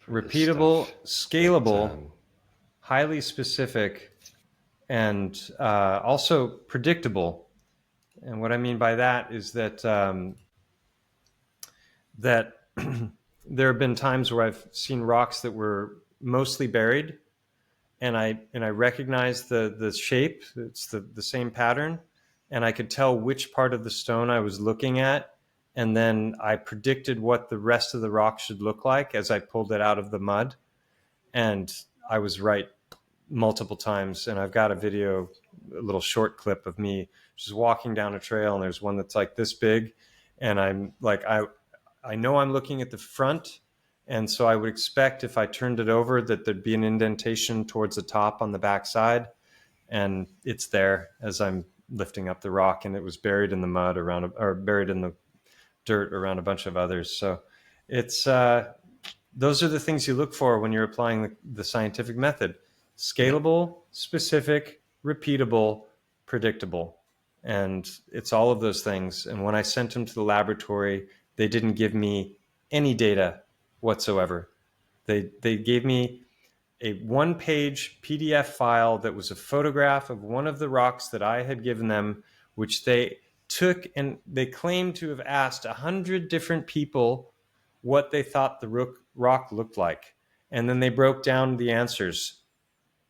repeatable, scalable, highly specific, and also predictable. And what I mean by that is that that there have been times where I've seen rocks that were mostly buried, and I recognized the shape. It's the same pattern, and I could tell which part of the stone I was looking at. And then I predicted what the rest of the rock should look like as I pulled it out of the mud. And I was right multiple times. And I've got a video, a little short clip of me just walking down a trail. And there's one that's like this big. And I'm like, I know I'm looking at the front. And so I would expect if I turned it over that there'd be an indentation towards the top on the backside. And it's there as I'm lifting up the rock. And it was buried in the mud buried in the dirt around a bunch of others. So it's those are the things you look for when you're applying the scientific method: scalable, specific, repeatable, predictable. And it's all of those things. And when I sent them to the laboratory, they didn't give me any data whatsoever. They gave me a 1-page PDF file that was a photograph of one of the rocks that I had given them, which they took, and they claimed to have asked 100 different people what they thought the rock looked like. And then they broke down the answers.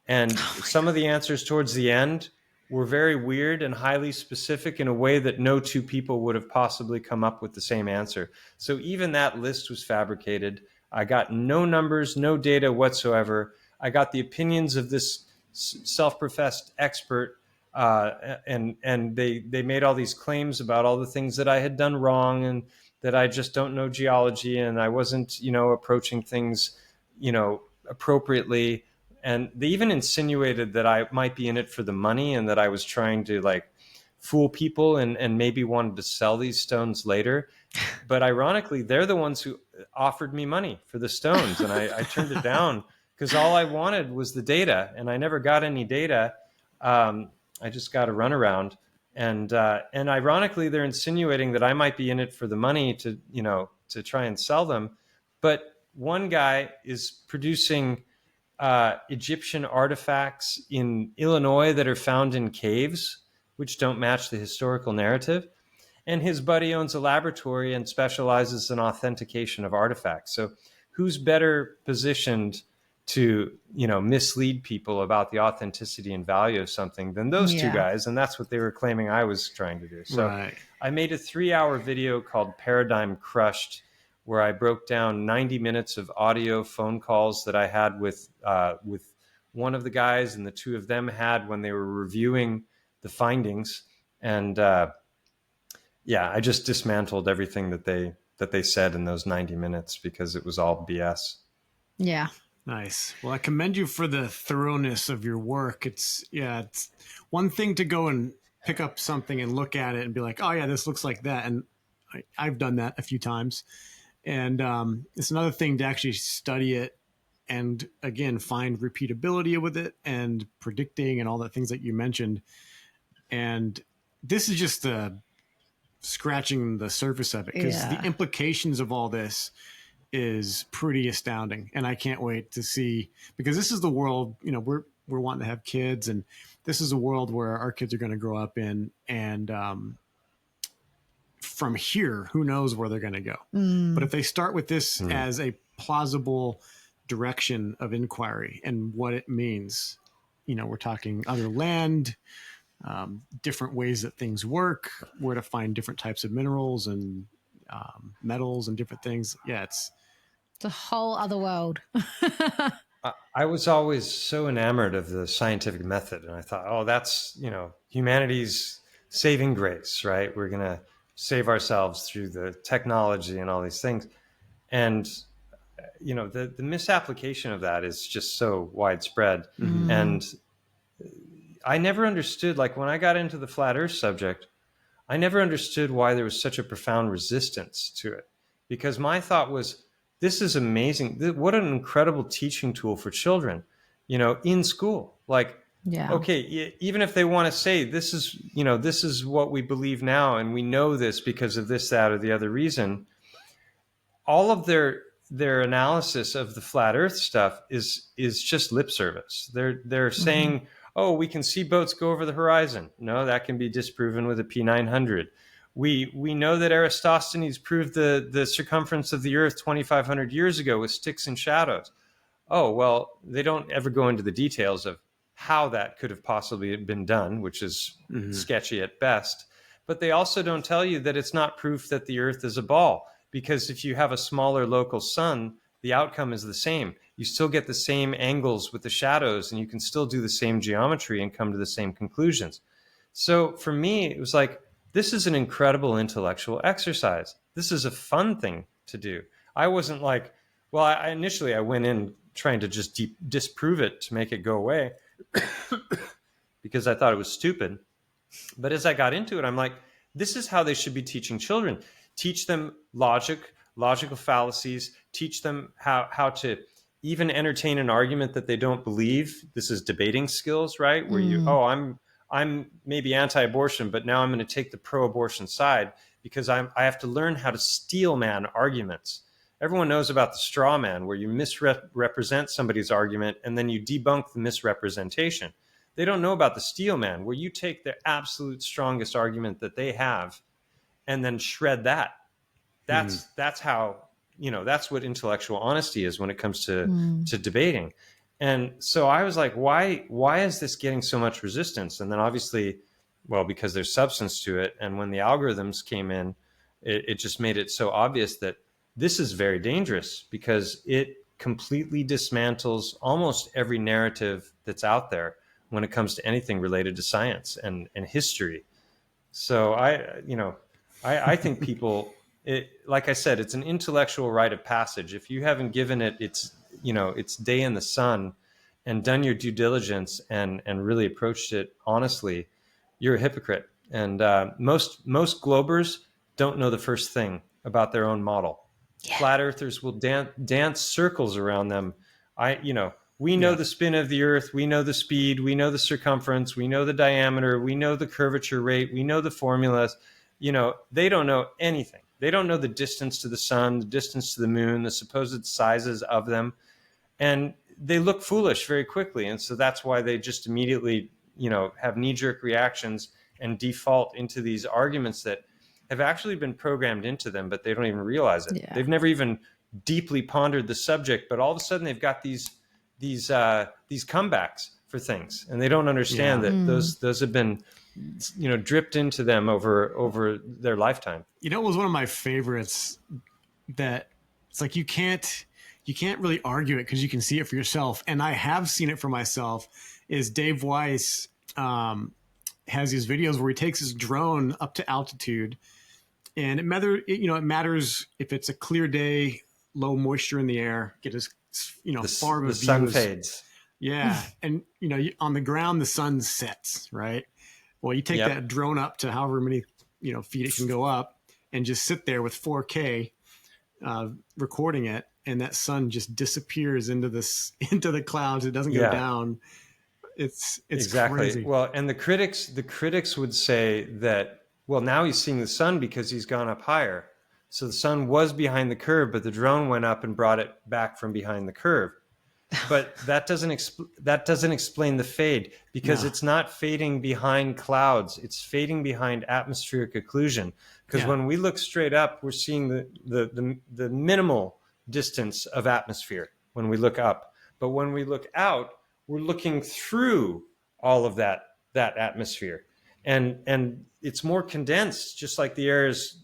And some of the answers towards the end were very weird and highly specific in a way that no two people would have possibly come up with the same answer. So even that list was fabricated. I got no numbers, no data whatsoever. I got the opinions of this self-professed expert, and they made all these claims about all the things that I had done wrong, and that I just don't know geology and I wasn't, approaching things, appropriately. And they even insinuated that I might be in it for the money and that I was trying to like fool people and maybe wanted to sell these stones later. But ironically, they're the ones who offered me money for the stones. And I turned it down because all I wanted was the data, and I never got any data. I just got a runaround. And ironically, they're insinuating that I might be in it for the money to try and sell them. But one guy is producing Egyptian artifacts in Illinois that are found in caves, which don't match the historical narrative. And his buddy owns a laboratory and specializes in authentication of artifacts. So who's better positioned to, mislead people about the authenticity and value of something than those two guys? And that's what they were claiming I was trying to do. So Right. I made a 3-hour video called Paradigm Crushed, where I broke down 90 minutes of audio phone calls that I had with one of the guys and the two of them had when they were reviewing the findings. And I just dismantled everything that they said in those 90 minutes because it was all BS. Yeah. Nice. Well, I commend you for the thoroughness of your work. It's one thing to go and pick up something and look at it and be like, oh yeah, this looks like that. And I've done that a few times. And it's another thing to actually study it and, again, find repeatability with it and predicting and all the things that you mentioned. And this is just scratching the surface of it, because the implications of all this is pretty astounding. And I can't wait to see, because this is the world, we're wanting to have kids, and this is a world where our kids are going to grow up in. And from here, who knows where they're going to go. But if they start with this as a plausible direction of inquiry and what it means, we're talking other land, different ways that things work, where to find different types of minerals and metals and different things. Yeah, it's a whole other world. I was always so enamored of the scientific method, and I thought, oh, that's, humanity's saving grace, right? We're going to save ourselves through the technology and all these things. And, the misapplication of that is just so widespread. And I never understood, like when I got into the flat earth subject, I never understood why there was such a profound resistance to it. Because my thought was, this is amazing. What an incredible teaching tool for children, in school. Like, okay, even if they want to say this is what we believe now, and we know this because of this, that, or the other reason, all of their analysis of the flat earth stuff is just lip service. They're saying, oh, we can see boats go over the horizon. No, that can be disproven with a P900. We know that Eratosthenes proved the circumference of the earth 2,500 years ago with sticks and shadows. Oh, well, they don't ever go into the details of how that could have possibly been done, which is sketchy at best. But they also don't tell you that it's not proof that the earth is a ball, because if you have a smaller local sun, the outcome is the same. You still get the same angles with the shadows, and you can still do the same geometry and come to the same conclusions. So for me, it was like, this is an incredible intellectual exercise. This is a fun thing to do. I wasn't like, well, initially I went in trying to just disprove it to make it go away because I thought it was stupid. But as I got into it, I'm like, this is how they should be teaching children. Teach them logical fallacies, teach them how to even entertain an argument that they don't believe. This is debating skills, right? Where I'm maybe anti-abortion, but now I'm going to take the pro-abortion side because I have to learn how to steel man arguments. Everyone knows about the straw man, where you misrepresent somebody's argument and then you debunk the misrepresentation. They don't know about the steel man, where you take the absolute strongest argument that they have and then shred that. That's how, that's what intellectual honesty is when it comes to debating. And so I was like, why is this getting so much resistance? And then obviously, well, because there's substance to it. And when the algorithms came in, it just made it so obvious that this is very dangerous, because it completely dismantles almost every narrative that's out there when it comes to anything related to science and history. So I think people like I said, it's an intellectual rite of passage. If you haven't given it its day in the sun and done your due diligence and really approached it honestly, you're a hypocrite. And most globers don't know the first thing about their own model. Yeah. Flat earthers will dance circles around them. We know the spin of the earth, we know the speed, we know the circumference, we know the diameter, we know the curvature rate, we know the formulas. They don't know anything. They don't know the distance to the sun, the distance to the moon, the supposed sizes of them. And they look foolish very quickly. And so that's why they just immediately, have knee-jerk reactions and default into these arguments that have actually been programmed into them, but they don't even realize it. Yeah. They've never even deeply pondered the subject, but all of a sudden they've got these comebacks for things, and they don't understand that those have been dripped into them over their lifetime. It was one of my favorites that it's like you can't really argue it because you can see it for yourself, and I have seen it for myself. Is Dave Weiss has these videos where he takes his drone up to altitude, and it matters if it's a clear day, low moisture in the air, get as far of a view. The sun fades. Yeah, and on the ground the sun sets, right? Well, you take that drone up to however many feet it can go up, and just sit there with 4K recording it, and that sun just disappears into the clouds. It doesn't go down. It's exactly crazy. Well, and the critics would say that, well, now he's seeing the sun because he's gone up higher. So the sun was behind the curve, but the drone went up and brought it back from behind the curve. But that doesn't explain the fade, because it's not fading behind clouds. It's fading behind atmospheric occlusion. Because when we look straight up, we're seeing the minimal distance of atmosphere when we look up. But when we look out, we're looking through all of that atmosphere, and it's more condensed, just like the air is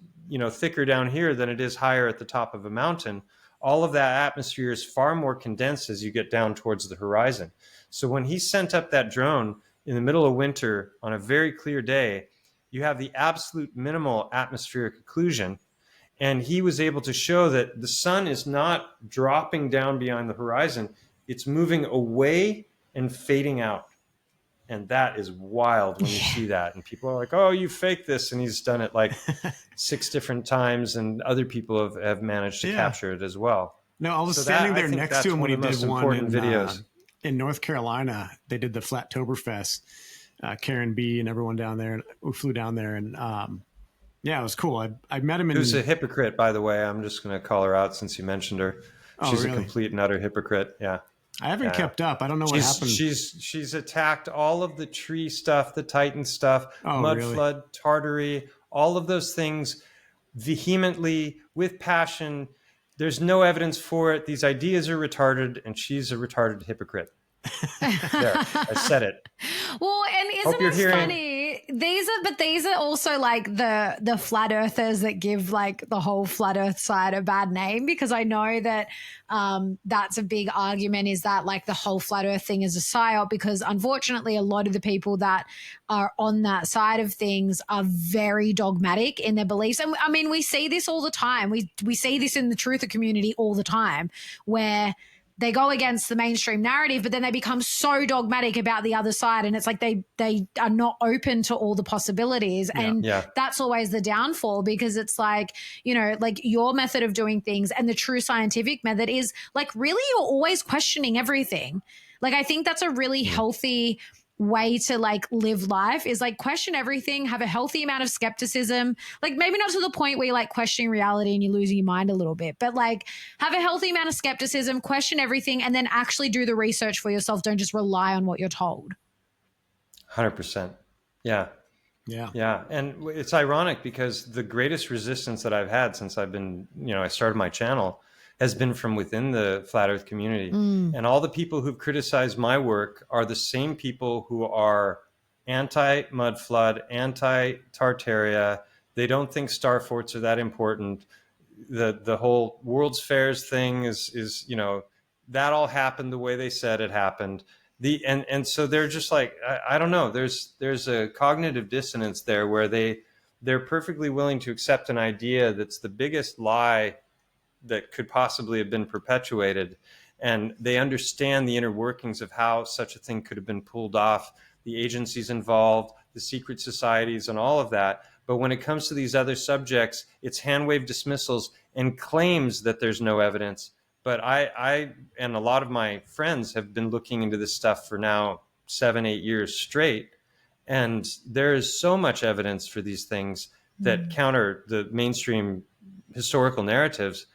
thicker down here than it is higher at the top of a mountain. All of that atmosphere is far more condensed as you get down towards the horizon. So when he sent up that drone in the middle of winter on a very clear day, you have the absolute minimal atmospheric occlusion. And he was able to show that the sun is not dropping down beyond the horizon. It's moving away and fading out. And that is wild when you see that. And people are like, oh, you faked this. And he's done it like 6 different times. And other people have managed to capture it as well. No, I was standing there next to him when he did one in North Carolina. They did the Flattoberfest. Karen B and everyone down there. And we flew down there. And it was cool. I met him. Who's a hypocrite, by the way. I'm just going to call her out since you mentioned her. She's a complete and utter hypocrite. Yeah. I haven't kept up. I don't know what happened. She's attacked all of the tree stuff, the Titan stuff, mud flood, Tartary, all of those things vehemently, with passion. There's no evidence for it. These ideas are retarded, and she's a retarded hypocrite. There, I said it. Well, and isn't it funny? These are also like the flat earthers that give like the whole flat earth side a bad name, because I know that that's a big argument, is that like the whole flat earth thing is a psyop, because unfortunately a lot of the people that are on that side of things are very dogmatic in their beliefs. And I mean, we see this all the time. We see this in the truther community all the time, where they go against the mainstream narrative, but then they become so dogmatic about the other side. And it's like they are not open to all the possibilities. And that's always the downfall, because it's like, like your method of doing things and the true scientific method is like, really, you're always questioning everything. Like, I think that's a really healthy way to like live life, is like question everything, have a healthy amount of skepticism, like maybe not to the point where you're like questioning reality and you're losing your mind a little bit, but like have a healthy amount of skepticism, question everything, and then actually do the research for yourself. Don't just rely on what you're told. 100%. Yeah. And it's ironic, because the greatest resistance that I've had since I've been, I started my channel, has been from within the flat earth community. And all the people who've criticized my work are the same people who are anti-mud flood, anti-Tartaria. They don't think star forts are that important. The whole World's Fairs thing is that all happened the way they said it happened. And so they're just like, I don't know, there's a cognitive dissonance there, where they they're perfectly willing to accept an idea that's the biggest lie that could possibly have been perpetuated. And they understand the inner workings of how such a thing could have been pulled off, the agencies involved, the secret societies, and all of that. But when it comes to these other subjects, it's hand-wave dismissals and claims that there's no evidence. But I and a lot of my friends have been looking into this stuff for now 7-8 years straight. And there is so much evidence for these things that counter the mainstream historical narratives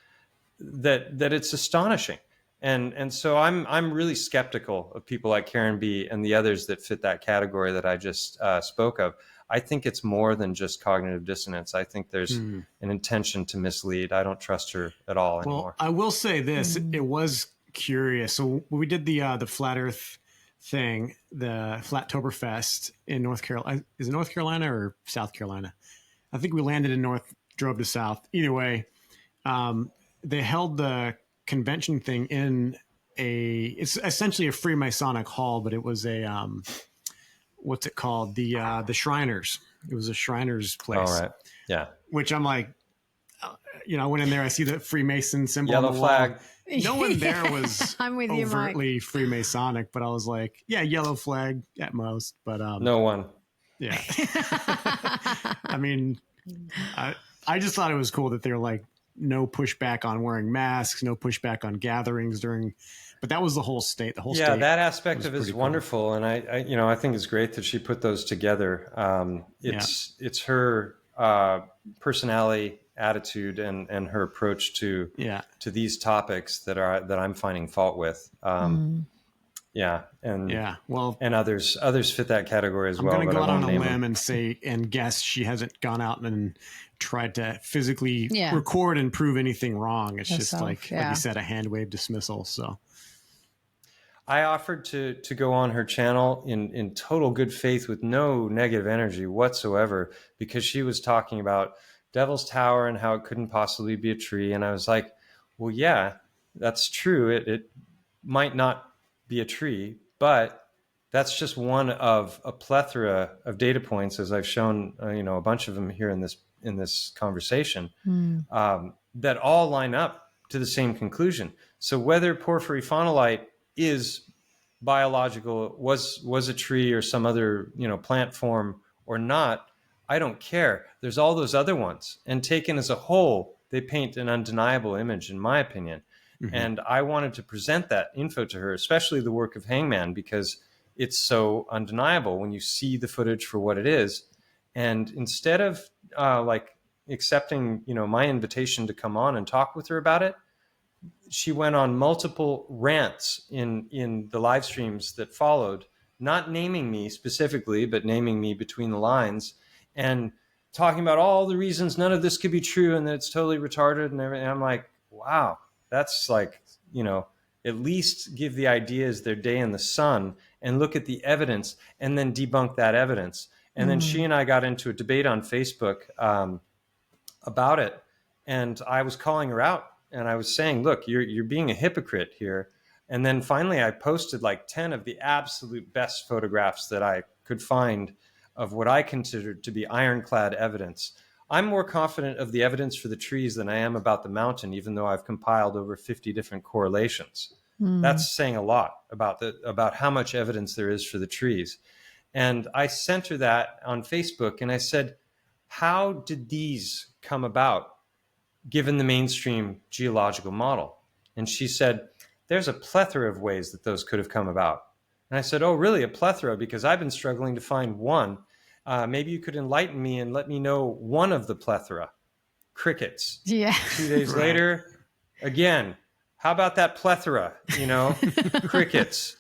that it's astonishing. And so I'm really skeptical of people like Karen B and the others that fit that category that I just spoke of. I think it's more than just cognitive dissonance. I think there's an intention to mislead. I don't trust her at all anymore. Well, I will say this: it was curious. So when we did the Flat Earth thing, the Flattoberfest in North Carolina. Is it North Carolina or South Carolina? I think we landed in North, drove to South. Either way, they held the convention thing in it's essentially a Freemasonic hall, but it was a what's it called? The Shriners. It was a Shriners place. All right. Yeah. Which I'm like, I went in there. I see the Freemason symbol Yellow on the flag. wall. No one there was I'm with you, Mike. overtly Freemasonic, but I was like, yeah, yellow flag at most. But no one. Yeah. I mean, I just thought it was cool that they're like, no pushback on wearing masks, no pushback on gatherings but that was the whole state. The whole state. Yeah, that aspect of it is cool. wonderful, and I think it's great that she put those together. It's her personality, attitude, and her approach to these topics that I'm finding fault with. Yeah, and others fit that category as well. I'm going to go out on a limb and guess she hasn't gone out and tried to physically record and prove anything wrong. It's just like you said, a hand wave dismissal. So I offered to go on her channel in total good faith with no negative energy whatsoever, because she was talking about Devil's Tower and how it couldn't possibly be a tree. And I was like, well, yeah, that's true. It might not be a tree, but that's just one of a plethora of data points, as I've shown, a bunch of them here in this conversation, that all line up to the same conclusion. So whether porphyry faunolite is biological, was a tree or some other plant form or not, I don't care. There's all those other ones, and taken as a whole, they paint an undeniable image, in my opinion. And I wanted to present that info to her, especially the work of Hangman, because it's so undeniable when you see the footage for what it is. And instead of accepting, my invitation to come on and talk with her about it, she went on multiple rants in the live streams that followed, not naming me specifically, but naming me between the lines, and talking about all the reasons none of this could be true and that it's totally retarded and everything. And I'm like, wow, that's like, at least give the ideas their day in the sun and look at the evidence and then debunk that evidence. And then she and I got into a debate on Facebook about it. And I was calling her out and I was saying, look, you're being a hypocrite here. And then finally I posted like 10 of the absolute best photographs that I could find of what I considered to be ironclad evidence. I'm more confident of the evidence for the trees than I am about the mountain, even though I've compiled over 50 different correlations. That's saying a lot about how much evidence there is for the trees. And I sent her that on Facebook, and I said, how did these come about given the mainstream geological model? And she said, there's a plethora of ways that those could have come about. And I said, oh, really, a plethora? Because I've been struggling to find one. Maybe you could enlighten me and let me know one of the plethora. Crickets. Yeah. 2 days later, again, how about that plethora? Crickets.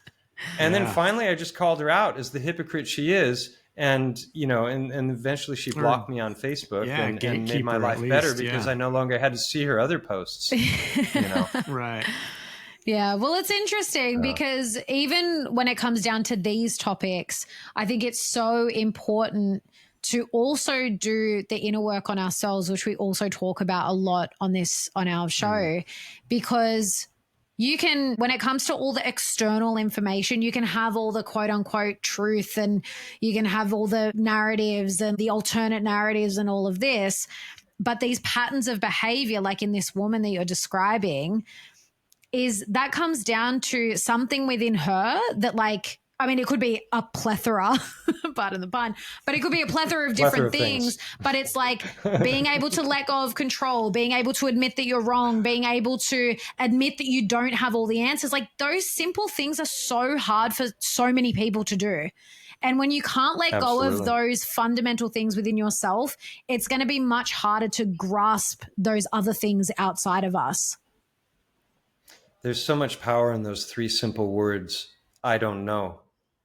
And then finally, I just called her out as the hypocrite she is. And, and eventually she blocked me on Facebook and made my life better because I no longer had to see her other posts. Right. Yeah, well, it's interesting because even when it comes down to these topics, I think it's so important to also do the inner work on ourselves, which we also talk about a lot on our show, because you can, when it comes to all the external information, you can have all the quote unquote truth, and you can have all the narratives and the alternate narratives and all of this. But these patterns of behavior, like in this woman that you're describing, is that comes down to something within her that, like, I mean, it could be a plethora, pardon the pun, but it could be a plethora of different things. But it's like being able to let go of control, being able to admit that you're wrong, being able to admit that you don't have all the answers. Like, those simple things are so hard for so many people to do. And when you can't let go of those fundamental things within yourself, it's going to be much harder to grasp those other things outside of us. There's so much power in those three simple words, I don't know.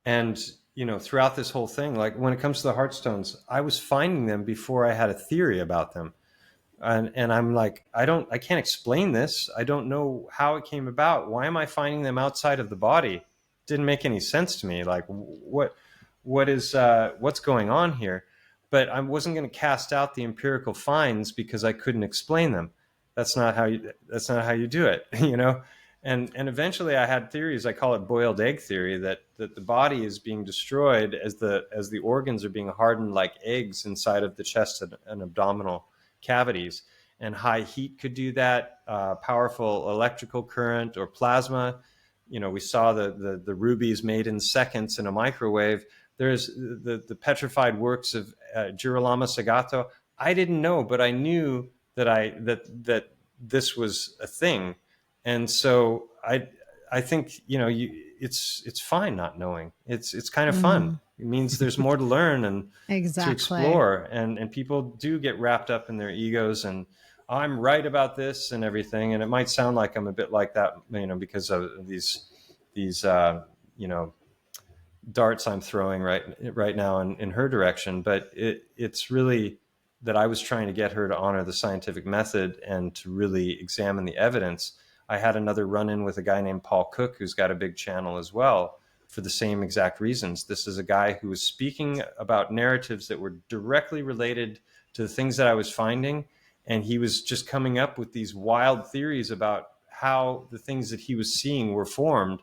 And, you know, throughout this whole thing, like when it comes to the Heartstones, I was finding them before I had a theory about them. And I'm like, I can't explain this. I don't know how it came about. Why am I finding them outside of the body? Didn't make any sense to me. Like, what's going on here? But I wasn't going to cast out the empirical finds because I couldn't explain them. That's not how you do it, you know? And eventually I had theories, I call it boiled egg theory, that the body is being destroyed as the organs are being hardened like eggs inside of the chest and abdominal cavities. And high heat could do that, powerful electrical current or plasma. You know, we saw the rubies made in seconds in a microwave. There's the petrified works of Girolamo Sagato. I didn't know, but I knew that this was a thing. And so I think, you know, it's fine not knowing. It's kind of fun. It means there's more to learn and to explore. And people do get wrapped up in their egos and I'm right about this and everything. And it might sound like I'm a bit like that, you know, because of these you know, darts I'm throwing right now in her direction. But it's really that I was trying to get her to honor the scientific method and to really examine the evidence. I had another run-in with a guy named Paul Cook, who's got a big channel as well, for the same exact reasons. This is a guy who was speaking about narratives that were directly related to the things that I was finding. And he was just coming up with these wild theories about how the things that he was seeing were formed.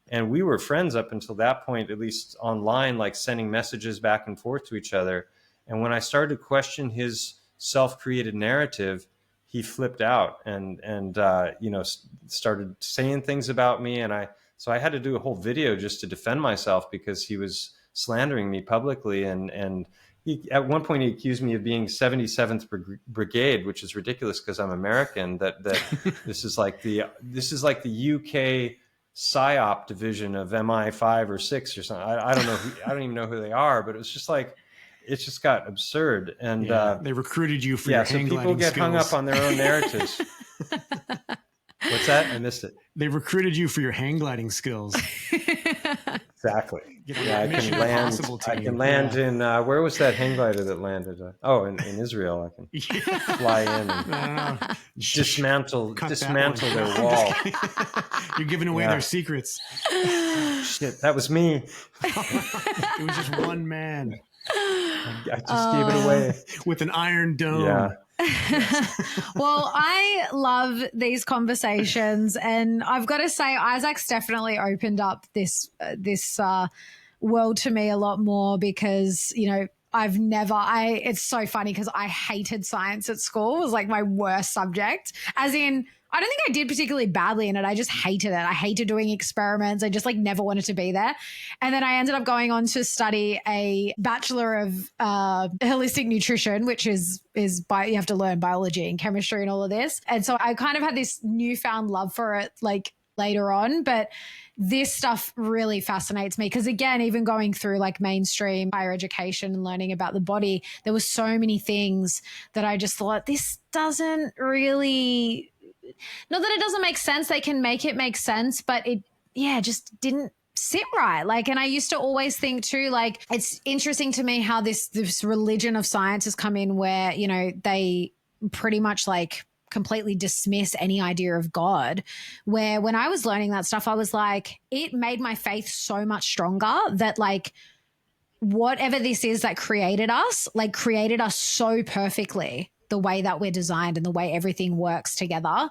And we were friends up until that point, at least online, like sending messages back and forth to each other. And when I started to question his self-created narrative, he flipped out and you know, started saying things about me. And so I had to do a whole video just to defend myself because he was slandering me publicly. And at one point he accused me of being 77th Brigade, which is ridiculous because I'm American, that this is like the UK PSYOP division of MI5 or 6 or something. I don't know. I don't even know who they are, but it was just like, it just got absurd. And they recruited you for your hang gliding skills. So people get hung up on their own narratives. What's that? I missed it. They recruited you for your hang gliding skills. Exactly. Yeah, I can land in, where was that hang glider that landed? In Israel. I can fly in and dismantle their wall. You're giving away their secrets. Shit, that was me. It was just one man. I just gave it away. With an iron dome. Yeah. Well, I love these conversations, and I've got to say, Isaac's definitely opened up this world to me a lot more because, you know, it's so funny because I hated science at school. It was like my worst subject, as in, I don't think I did particularly badly in it. I just hated it. I hated doing experiments. I just like never wanted to be there. And then I ended up going on to study a Bachelor of Holistic Nutrition, which is you have to learn biology and chemistry and all of this. And so I kind of had this newfound love for it like later on. But this stuff really fascinates me because, again, even going through like mainstream higher education and learning about the body, there were so many things that I just thought, this doesn't really... Not that it doesn't make sense. They can make it make sense, but it just didn't sit right. Like, and I used to always think too, like, it's interesting to me how this religion of science has come in where, you know, they pretty much like completely dismiss any idea of God, where when I was learning that stuff, I was like, it made my faith so much stronger that like whatever this is that created us so perfectly. the way that we're designed and the way everything works together.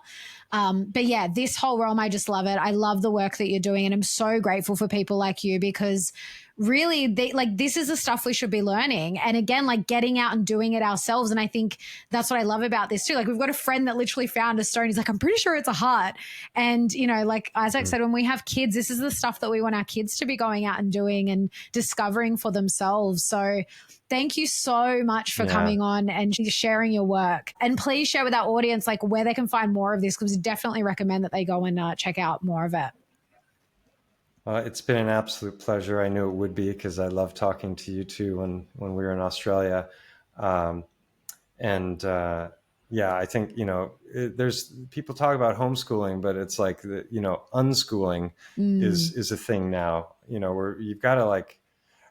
But yeah, this whole realm, I just love it. I love the work that you're doing, and I'm so grateful for people like you, because really this is the stuff we should be learning. And again, like getting out and doing it ourselves. And I think that's what I love about this too. Like we've got a friend that literally found a stone. He's like, I'm pretty sure it's a heart. And, you know, like Isaac said, when we have kids, this is the stuff that we want our kids to be going out and doing and discovering for themselves. So thank you so much for coming on and sharing your work. And please share with our audience like where they can find more of this, because we definitely recommend that they go and check out more of it. It's been an absolute pleasure. I knew it would be, because I love talking to you too when we were in Australia. I think, you know, there's people talk about homeschooling, but it's like, unschooling is a thing now, you know, where you've got to like,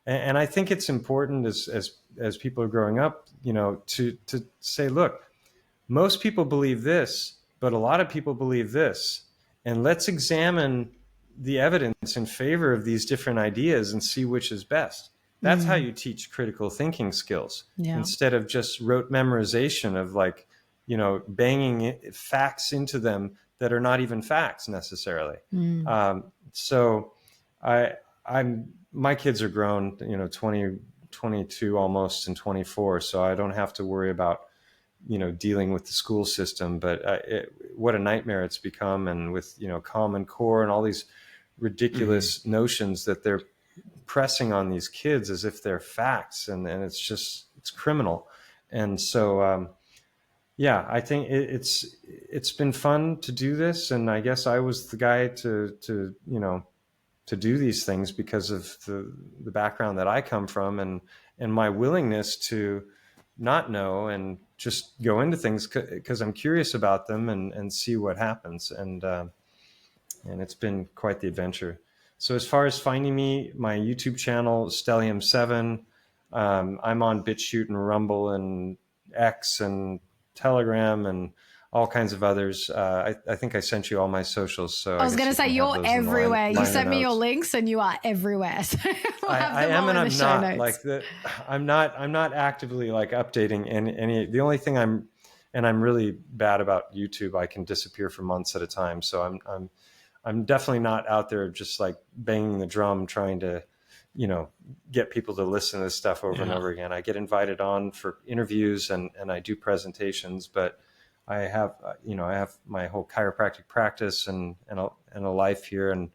and I think it's important as people are growing up, you know, to say, look, most people believe this, but a lot of people believe this, and let's examine the evidence in favor of these different ideas and see which is best. That's how you teach critical thinking skills, instead of just rote memorization of like, you know, banging facts into them that are not even facts necessarily. My kids are grown, you know, 20, 22 almost, and 24. So I don't have to worry about, you know, dealing with the school system, but what a nightmare it's become. And with, you know, Common Core and all these ridiculous notions that they're pressing on these kids as if they're facts, and it's criminal. And so I think it's been fun to do this, and I guess I was the guy to do these things because of the background that I come from, and my willingness to not know and just go into things because I'm curious about them and see what happens. And it's been quite the adventure. So as far as finding me, my YouTube channel, Stellium7, I'm on BitChute and Rumble and X and Telegram and all kinds of others. I think I sent you all my socials. So I was going to say, you're everywhere. You sent me your links and you are everywhere. So I am, and I'm not like that. I'm not actively like updating any. The only thing I'm really bad about YouTube. I can disappear for months at a time. So I'm definitely not out there just like banging the drum trying to, you know, get people to listen to this stuff over and over again. I get invited on for interviews and I do presentations, but I have my whole chiropractic practice and a life here. And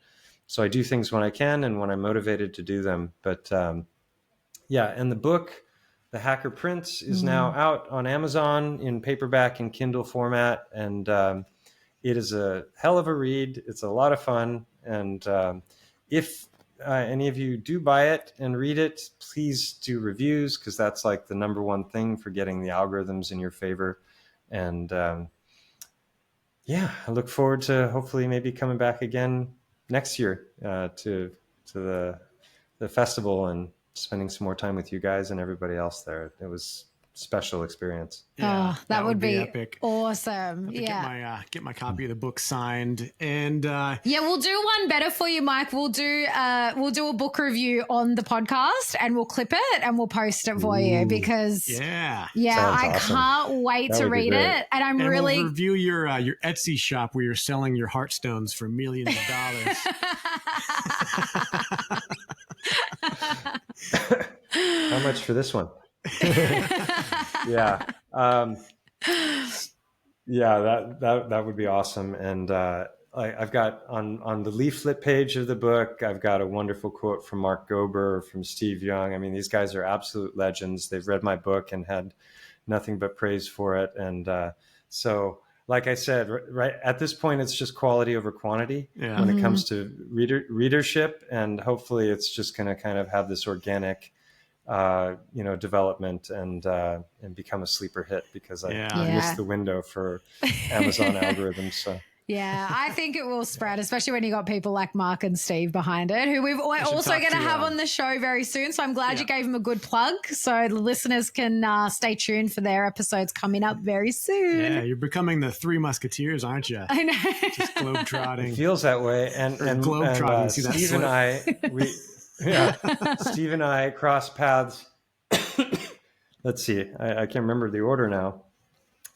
so I do things when I can and when I'm motivated to do them. But and the book, The Hacker Prince, is now out on Amazon in paperback and Kindle format. And it is a hell of a read. It's a lot of fun. And if any of you do buy it and read it, please do reviews, because that's like the number one thing for getting the algorithms in your favor. And I look forward to hopefully maybe coming back again next year to the festival and spending some more time with you guys and everybody else there. It was special experience. That would be epic. Awesome. Get my copy of the book signed, and we'll do one better for you, Mike. We'll do a book review on the podcast, and we'll clip it and we'll post it for you, because I awesome. can't wait to read it, and we'll review your Etsy shop where you're selling your heartstones for millions of dollars. How much for this one? that would be awesome. And I've got on the leaflet page of the book, I've got a wonderful quote from Mark Gober, from Steve Young. I mean, these guys are absolute legends. They've read my book and had nothing but praise for it. And so, like I said, right at this point, it's just quality over quantity when it comes to readership, and hopefully it's just going to kind of have this organic development and become a sleeper hit, because I missed the window for Amazon algorithms. So. Yeah, I think it will spread, especially when you got people like Mark and Steve behind it, who we're also going to have on the show very soon. So I'm glad you gave them a good plug, so the listeners can stay tuned for their episodes coming up very soon. Yeah, you're becoming the Three Musketeers, aren't you? I know. Just globetrotting. It feels that way. And globetrotting. Steve and I, Steve and I crossed paths. Let's see. I can't remember the order now.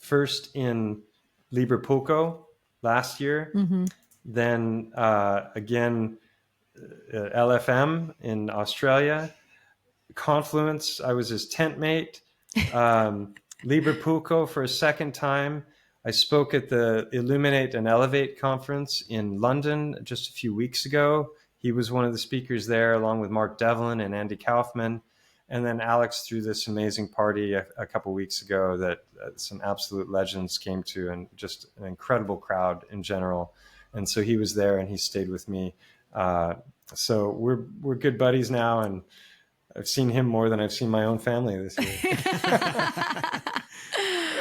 first in Liverpool last year, then again LFM in Australia, Confluence, I was his tent mate, Liverpool for a second time. I spoke at the Illuminate and Elevate conference in London just a few weeks ago. He was one of the speakers there, along with Mark Devlin and Andy Kaufman. And then Alex threw this amazing party a couple weeks ago that some absolute legends came to, and just an incredible crowd in general. And so he was there and he stayed with me. So we're good buddies now, and I've seen him more than I've seen my own family this year.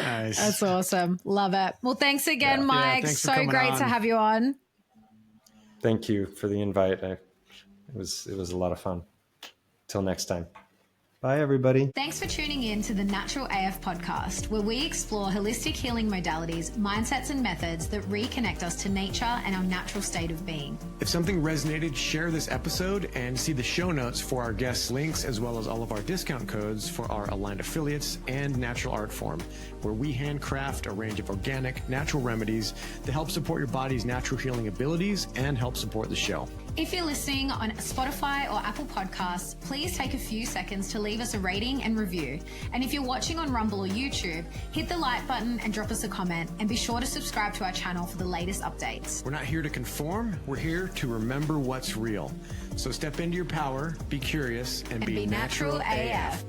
Nice. That's awesome. Love it. Well, thanks again, Mike. thanks for So coming great on. to have you on. Thank you for the invite. It was a lot of fun. Till next time. Bye, everybody. Thanks for tuning in to the Natural AF podcast, where we explore holistic healing modalities, mindsets, and methods that reconnect us to nature and our natural state of being. If something resonated, share this episode and see the show notes for our guest links, as well as all of our discount codes for our aligned affiliates and Natural Art Form, where we handcraft a range of organic, natural remedies that help support your body's natural healing abilities and help support the show. If you're listening on Spotify or Apple Podcasts, please take a few seconds to leave us a rating and review. And if you're watching on Rumble or YouTube, hit the like button and drop us a comment, and be sure to subscribe to our channel for the latest updates. We're not here to conform. We're here to remember what's real. So step into your power, be curious, and be Natural AF.